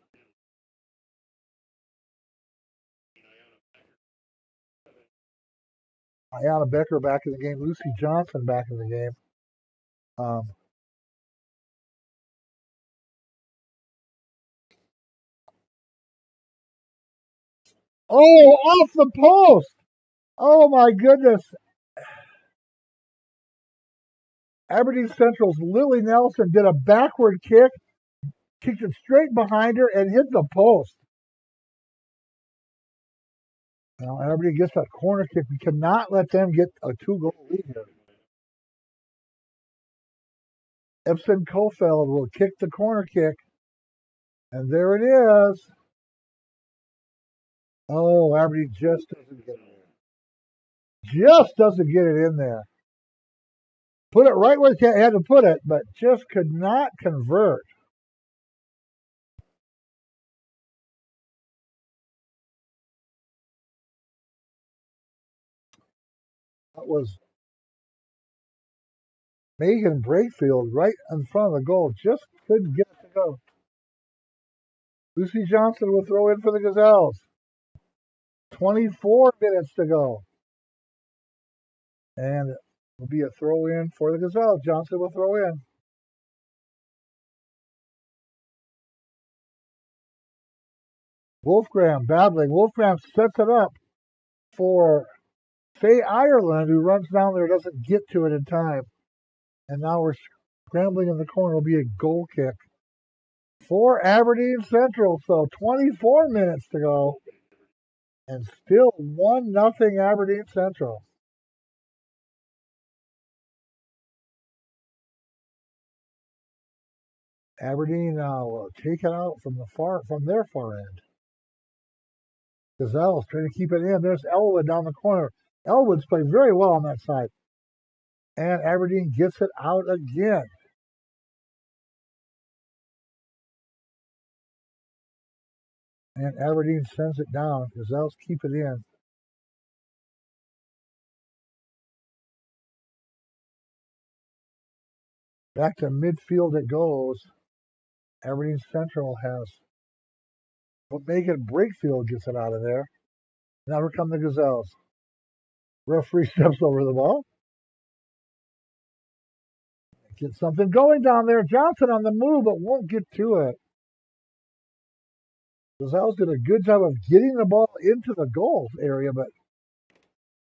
Ayana Becker back in the game. Lucy Johnson back in the game. Off the post. Oh, my goodness. Aberdeen Central's Lily Nelson did a backward kick, kicked it straight behind her, and hit the post. Now, Aberdeen gets that corner kick. We cannot let them get a 2-goal lead here. Epson Kofeld will kick the corner kick. And there it is. Oh, Aberdeen just doesn't get it in. Just doesn't get it in there. Put it right where they had to put it, but just could not convert. That was Megan Brakefield right in front of the goal. Just couldn't get it to go. Lucy Johnson will throw in for the Gazelles. 24 minutes to go. And it will be a throw in for the Gazelles. Johnson will throw in. Wolfgram battling. Wolfgram sets it up for Faye Ireland, who runs down there, doesn't get to it in time. And now we're scrambling in the corner. It'll be a goal kick for Aberdeen Central. So 24 minutes to go. And still 1-0 Aberdeen Central. Aberdeen will take it out from their far end. Gazelles trying to keep it in. There's Elwood down the corner. Elwood's played very well on that side. And Aberdeen gets it out again. And Aberdeen sends it down. Gazelles keep it in. Back to midfield it goes. Aberdeen Central has. But Megan Brakefield gets it out of there. Now here come the Gazelles. Referee steps over the ball. Get something going down there. Johnson on the move, but won't get to it. Gazelles did a good job of getting the ball into the goal area, but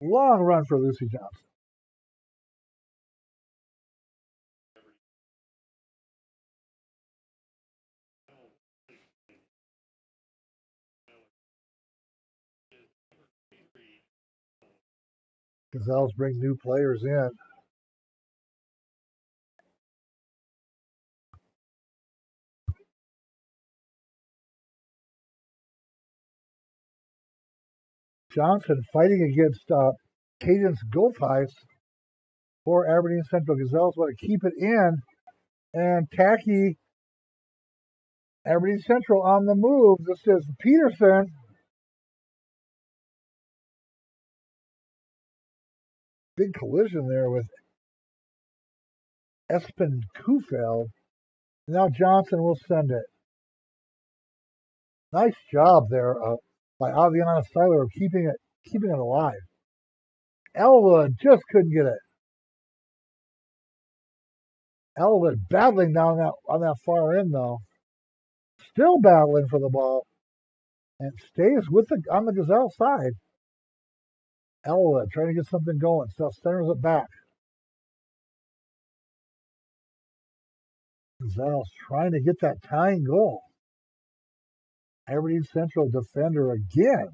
long run for Lucy Johnson. Gazelles bring new players in. Johnson fighting against Cadence Goldheis for Aberdeen Central. Gazelles want to keep it in, and tacky Aberdeen Central on the move. This is Peterson. Big collision there with Espen Kufeld. Now Johnson will send it. Nice job there by Aviana Seiler keeping it alive. Elwood just couldn't get it. Elwood battling down on that far end though. Still battling for the ball. And stays on the Gazelle side. Elwood trying to get something going. Still centers it back. Gazelles trying to get that tying goal. Aberdeen Central defender again.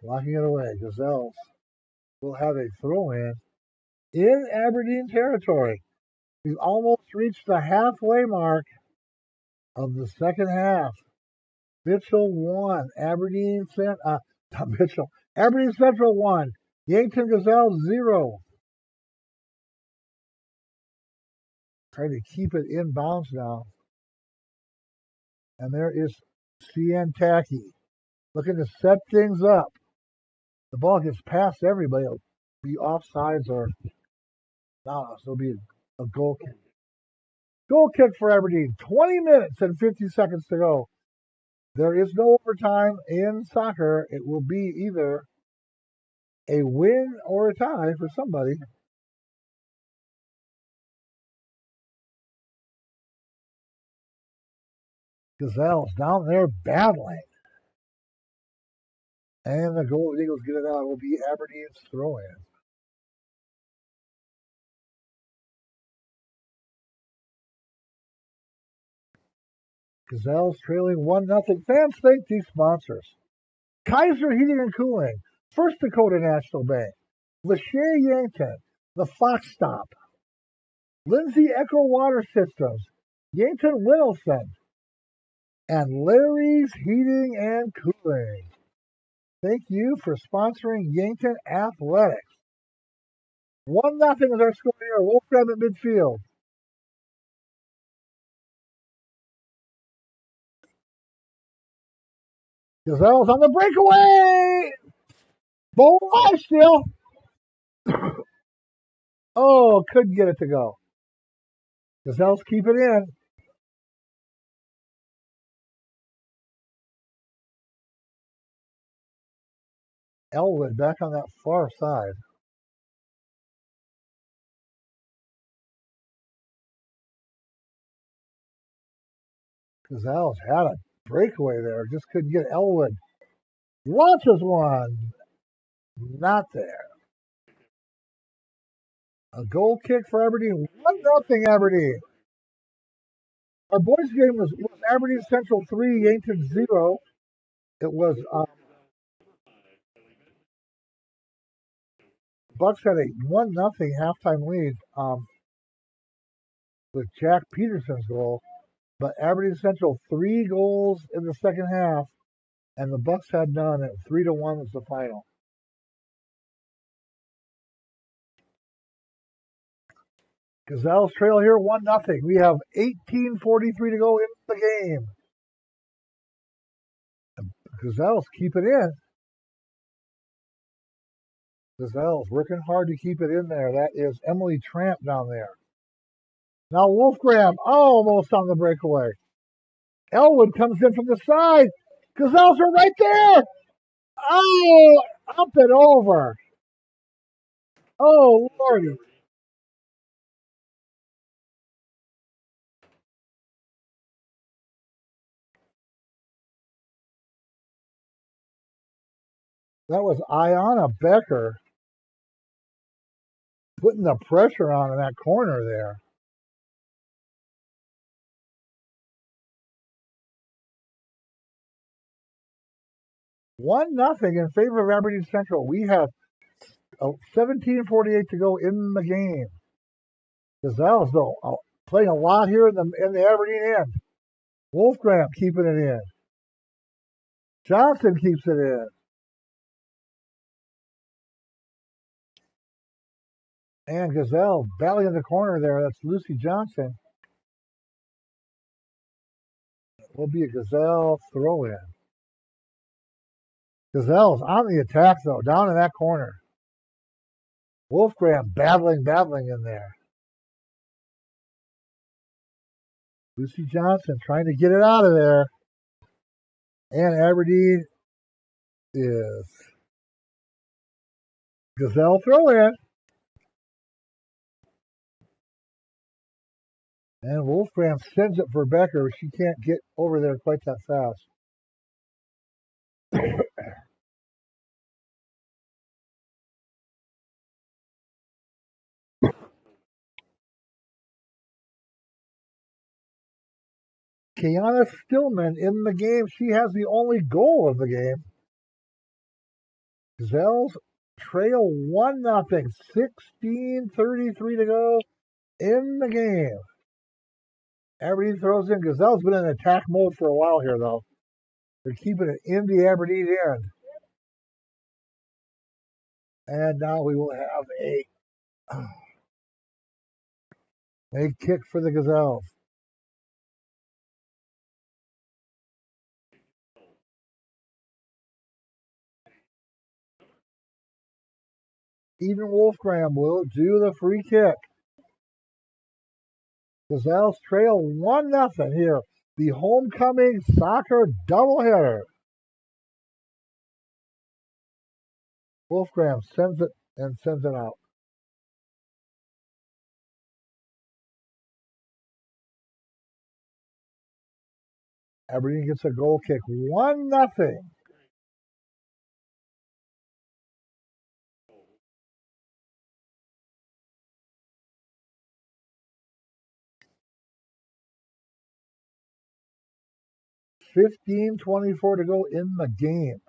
Blocking it away. Gazelles will have a throw in Aberdeen territory. We've almost reached the halfway mark of the second half. Mitchell 1, Aberdeen Central 1, Yankton Gazelles 0. Trying to keep it in bounds now. And there is Ciantaki looking to set things up. The ball gets past everybody. It'll be offsides or no, so it'll be a goal kick. Goal kick for Aberdeen. 20 minutes and 50 seconds to go. There is no overtime in soccer. It will be either a win or a tie for somebody. Gazelles down there battling. And the Golden Eagles get it out. It will be Aberdeen's throw in. Gazelles trailing 1-0. Fans thank these sponsors. Kaiser Heating and Cooling, First Dakota National Bank, Lachey Yankton, the Fox Stop, Lindsay Echo Water Systems, Yankton Winnelson, and Larry's Heating and Cooling. Thank you for sponsoring Yankton Athletics. 1-0 is our score here. Wolfram at midfield. Gazelles on the breakaway. Ball alive still. Oh, couldn't get it to go. Gazelles keep it in. Elwood back on that far side. Gazelles had a breakaway there. Just couldn't get Elwood. Launches one. Not there. A goal kick for Aberdeen. 1-0 Aberdeen. Our boys' game was Aberdeen Central 3, Yankton 0. It was Bucks had a 1-0 halftime lead with Jack Peterson's goal. But Aberdeen Central 3 goals in the second half, and the Bucks had none. At 3-1 was the final. Gazelles trail here 1-0. We have 18:43 to go in the game. Gazelles keep it in. Gazelles working hard to keep it in there. That is Emily Tramp down there. Now Wolfgram almost on the breakaway. Elwood comes in from the side. Gazelles are right there. Oh, up and over. Oh, Lordy. That was Ayana Becker putting the pressure on in that corner there. One nothing in favor of Aberdeen Central. We have 17:48 to go in the game. Gazelles, though, playing a lot here in the Aberdeen end. Wolfgram keeping it in. Johnson keeps it in. And Gazelle battling in the corner there. That's Lucy Johnson. It will be a Gazelle throw-in. Gazelle's on the attack, though, down in that corner. Wolfgram battling in there. Lucy Johnson trying to get it out of there. And Aberdeen is Gazelle throw-in. And Wolfgram sends it for Becker. She can't get over there quite that fast. Kiana Stillman in the game. She has the only goal of the game. Gazelles trail 1-0. 16:33 to go in the game. Aberdeen throws in. Gazelle's been in attack mode for a while here, though. They're keeping it in the Aberdeen end. And now we will have A kick for the Gazelles. Eden Wolfgram will do the free kick. Gazelles trail 1-0 here. The homecoming soccer doubleheader. Wolfgram sends it out. Aberdeen gets a goal kick. 1-0. $15:24 to go in the game.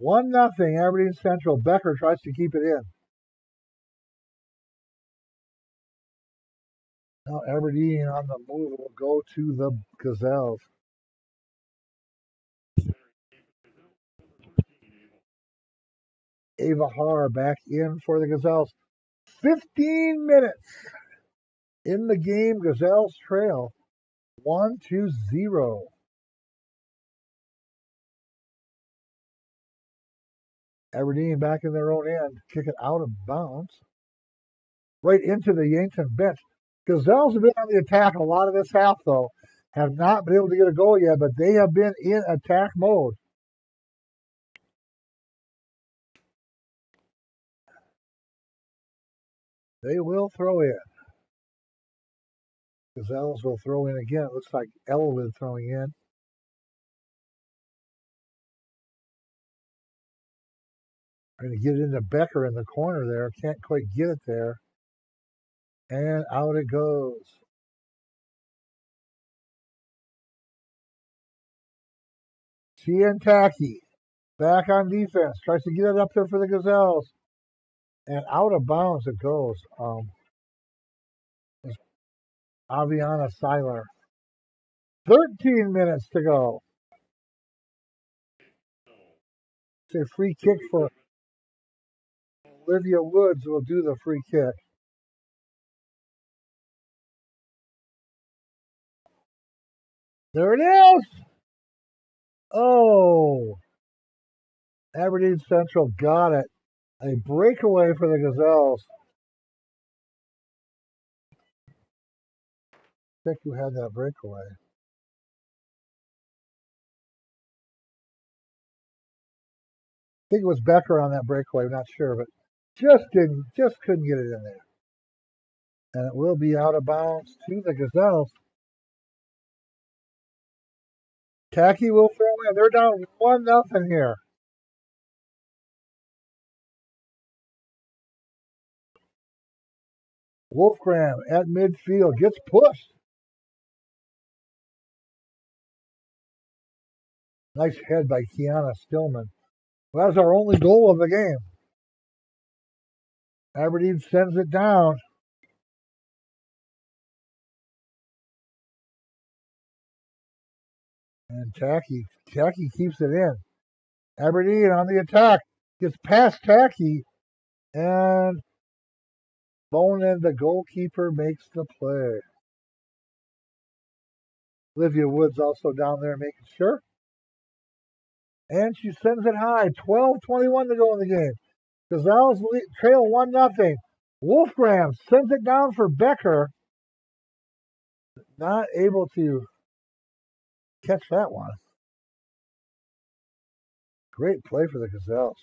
1-0 Aberdeen Central. Becker tries to keep it in. Now Aberdeen on the move will go to the Gazelles. Ava Haar back in for the Gazelles. 15 minutes in the game. Gazelles trail 1-0. Aberdeen back in their own end. Kick it out of bounds. Right into the Yankton bench. Gazelles have been on the attack a lot of this half, though. Have not been able to get a goal yet, but they have been in attack mode. They will throw in. Gazelles will throw in again. It looks like Elwood throwing in. Trying to get it into Becker in the corner there. Can't quite get it there. And out it goes. Taki back on defense. Tries to get it up there for the Gazelles. And out of bounds it goes. Aviana Seiler. 13 minutes to go. It's a free kick for Olivia Woods will do the free kick. There it is. Oh, Aberdeen Central got it. A breakaway for the Gazelles. Check who had that breakaway. I think it was Becker on that breakaway. I'm not sure, but just couldn't get it in there. And it will be out of bounds to the Gazelles. Tacky will throw in. They're down 1-0 here. Wolfgram at midfield gets pushed. Nice head by Kiana Stillman. Well, that's our only goal of the game. Aberdeen sends it down. And Tacky keeps it in. Aberdeen on the attack. Gets past Tacky. And Bonin, the goalkeeper, makes the play. Olivia Woods also down there making sure. And she sends it high. 12:21 to go in the game. Gazelles trail 1-0. Wolfgram sends it down for Becker. Not able to catch that one. Great play for the Gazelles.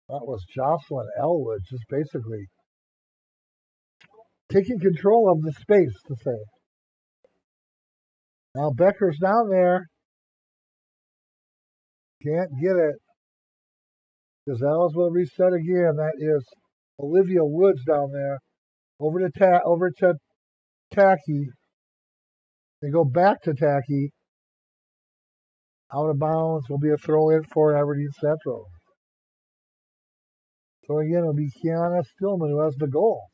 That was Jocelyn Elwood just basically taking control of the space, to say. Now Becker's down there. Can't get it. Gazelles will reset again. That is Olivia Woods down there. Over to Tacky. They go back to Tacky. Out of bounds will be a throw in for Aberdeen Central. So again, it'll be Kiana Stillman who has the goal.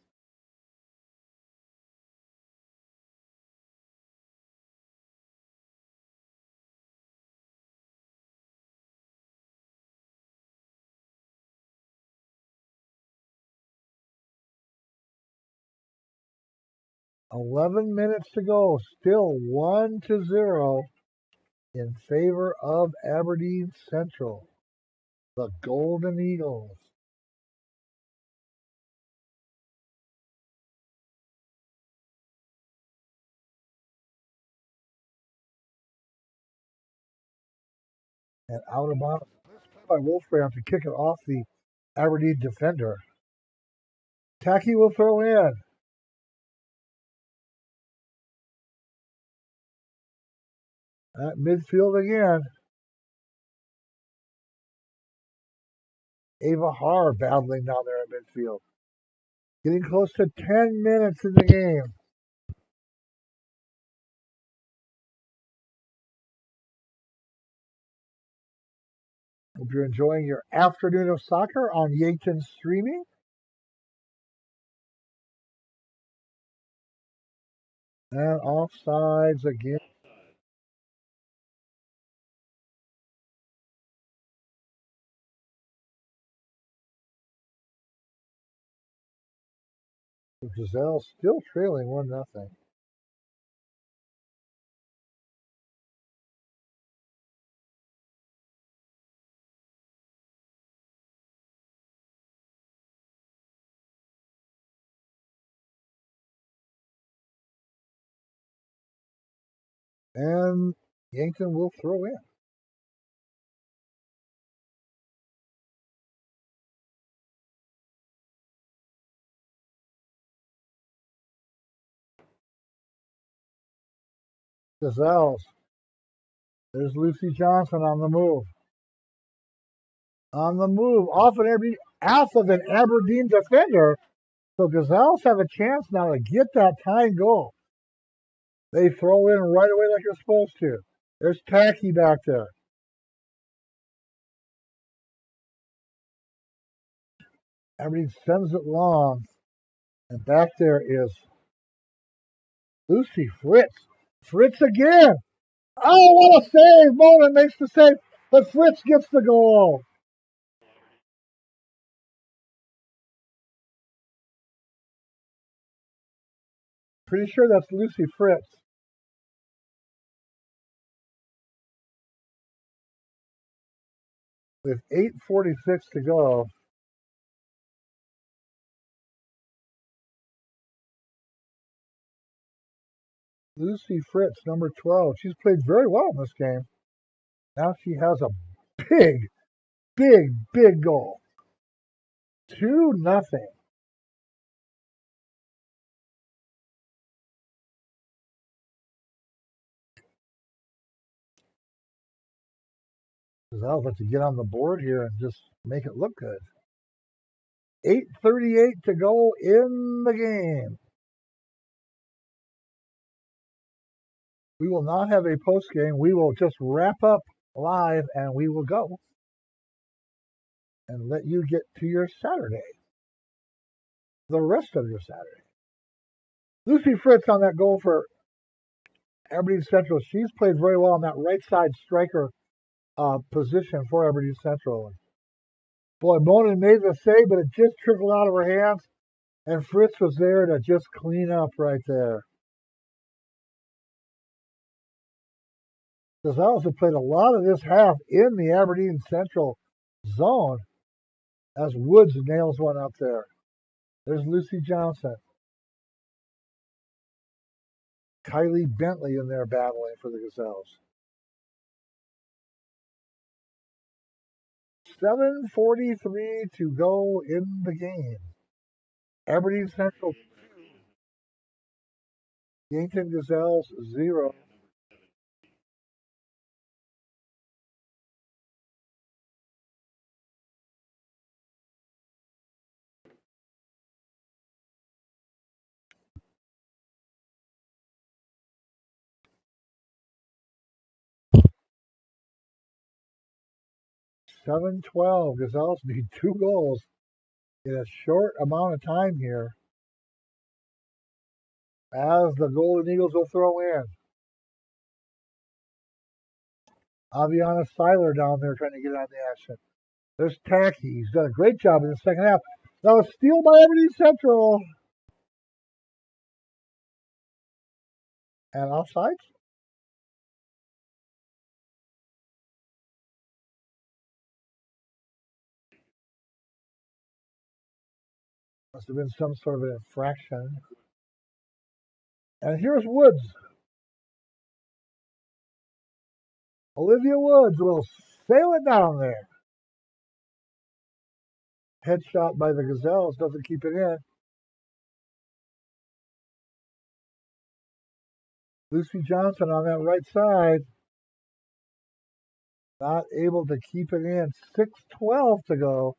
11 minutes to go. Still 1-0 in favor of Aberdeen Central, the Golden Eagles. And out of bounds by Wolfram to kick it off the Aberdeen defender. Tacky will throw in. At midfield again. Ava Haar battling down there at midfield. Getting close to 10 minutes in the game. Hope you're enjoying your afternoon of soccer on Yankton Streaming. And offsides again. The Gazelles still trailing 1-0. And Yankton will throw in. Gazelles. There's Lucy Johnson on the move. On the move, off of an Aberdeen defender. So Gazelles have a chance now to get that tying goal. They throw in right away like you're supposed to. There's Tacky back there. Aberdeen sends it long. And back there is Lucy Fritz. Fritz again. Oh, what a save. Mona makes the save, but Fritz gets the goal. Pretty sure that's Lucy Fritz. With 8:46 to go. Lucy Fritz, number 12. She's played very well in this game. Now she has a big goal. 2-0. Gazelles have to get on the board here and just make it look good. 8:38 to go in the game. We will not have a post game. We will just wrap up live and we will go and let you get to your Saturday. The rest of your Saturday. Lucy Fritz on that goal for Aberdeen Central. She's played very well on that right side striker position for Aberdeen Central. Boy, Mona made the save, but it just trickled out of her hands, and Fritz was there to just clean up right there. Gazelles have played a lot of this half in the Aberdeen Central zone as Woods nails one up there. There's Lucy Johnson. Kylie Bentley in there battling for the Gazelles. 7:43 to go in the game. Aberdeen Central 2, Yankton Gazelles 0. $7-12. Gazelles need 2 goals in a short amount of time here. As the Golden Eagles will throw in. Aviana Seiler down there trying to get on the action. There's Tacky. He's done a great job in the second half. Now a steal by Aberdeen Central. And offsides? Must have been some sort of an infraction. And here's Woods. Olivia Woods will sail it down there. Headshot by the Gazelles, doesn't keep it in. Lucy Johnson on that right side. Not able to keep it in. 6:12 to go.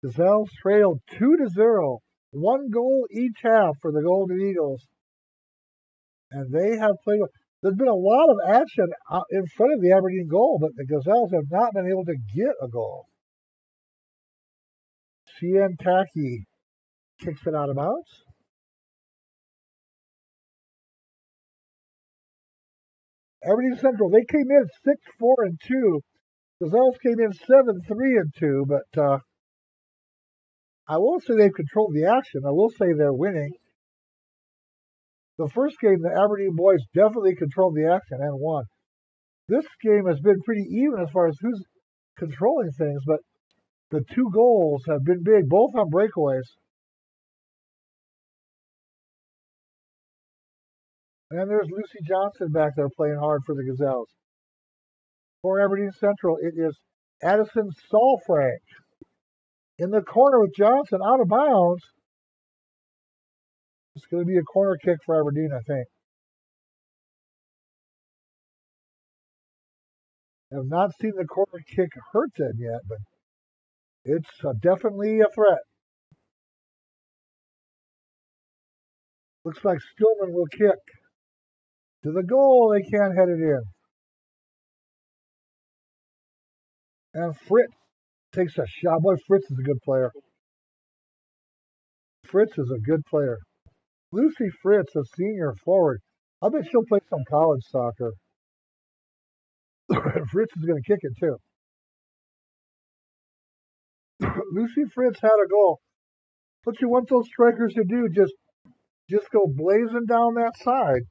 Gazelles trailed 2-0. 1 goal each half for the Golden Eagles. And they have played. There's been a lot of action in front of the Aberdeen goal, but the Gazelles have not been able to get a goal. Cian Taki kicks it out of bounds. Aberdeen Central, they came in 6-4-2. Gazelles came in 7-3-2, but I won't say they've controlled the action. I will say they're winning. The first game, the Aberdeen boys definitely controlled the action and won. This game has been pretty even as far as who's controlling things, but the 2 goals have been big, both on breakaways. And there's Lucy Johnson back there playing hard for the Gazelles. For Aberdeen Central, it is Addison Salfrank in the corner with Johnson out of bounds. It's going to be a corner kick for Aberdeen, I think. I have not seen the corner kick hurt them yet, but it's definitely a threat. Looks like Stillman will kick to the goal. They can't head it in. And Fritz takes a shot. Boy, Fritz is a good player. Fritz is a good player. Lucy Fritz, a senior forward. I bet she'll play some college soccer. Fritz is going to kick it too. Lucy Fritz had a goal. What you want those strikers to do, just go blazing down that side.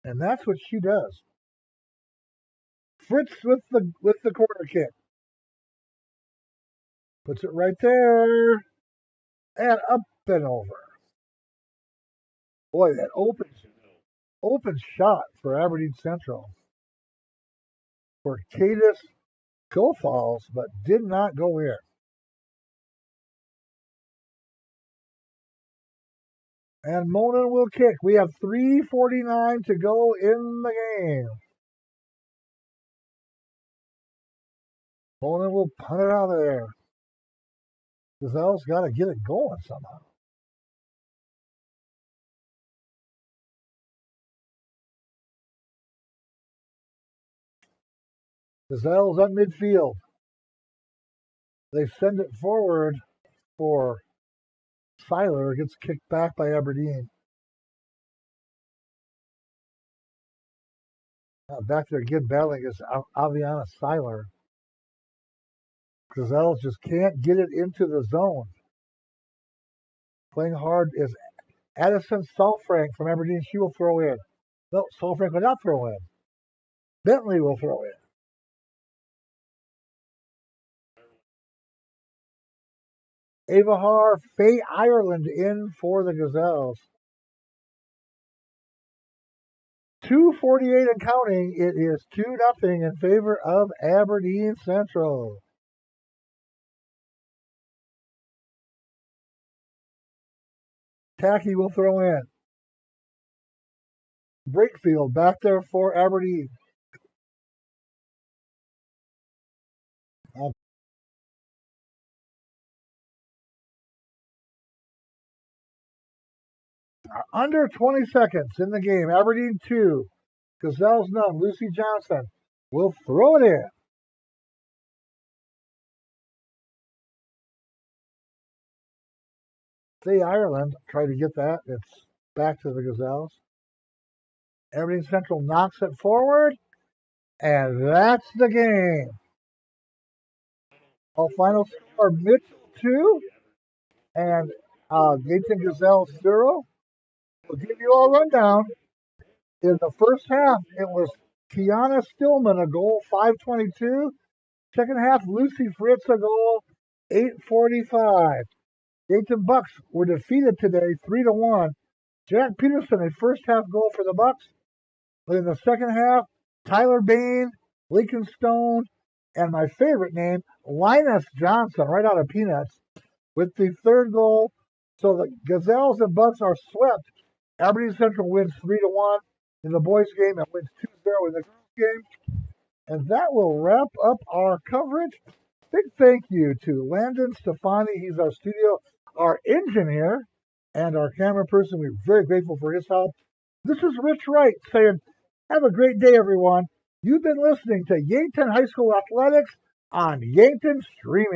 And that's what she does. Fritz with the corner kick. Puts it right there. And up and over. Boy, that open shot for Aberdeen Central. For Cadis Gofals, but did not go in. And Mona will kick. We have 3:49 to go in the game. Mona will punt it out of there. Gazelle's got to get it going somehow. Gazelle's at midfield. They send it forward for Seiler. Gets kicked back by Aberdeen. Back there again battling is Aviana Seiler. Gazelles just can't get it into the zone. Playing hard is Addison Salfrank from Aberdeen. She will throw in. No, Salfrank will not throw in. Bentley will throw in. Avahar Faye Ireland in for the Gazelles. 2:48 and counting. It is 2-0 in favor of Aberdeen Central. Tacky will throw in. Breakfield back there for Aberdeen. Under 20 seconds in the game. Aberdeen 2. Gazelles none. Lucy Johnson will throw it in. Faye Ireland tried to get that. It's back to the Gazelles. Aberdeen Central knocks it forward. And that's the game. Our final score, Mitchell 2 and Yankton Gazelles 0. We'll give you all a rundown. In the first half, it was Kiana Stillman, a goal, 5:22. Second half, Lucy Fritz, a goal, 8:45. Yankton Bucks were defeated today, 3-1. Jack Peterson, a first half goal for the Bucks. But in the second half, Tyler Bain, Lincoln Stone, and my favorite name, Linus Johnson, right out of Peanuts, with the third goal. So the Gazelles and Bucks are swept. Aberdeen Central wins 3-1 in the boys' game and wins 2-0 in the girls' game. And that will wrap up our coverage. Big thank you to Landon Stefani. He's our studio, our engineer, and our camera person. We're very grateful for his help. This is Rich Wright saying, have a great day, everyone. You've been listening to Yankton High School Athletics on Yankton Streaming.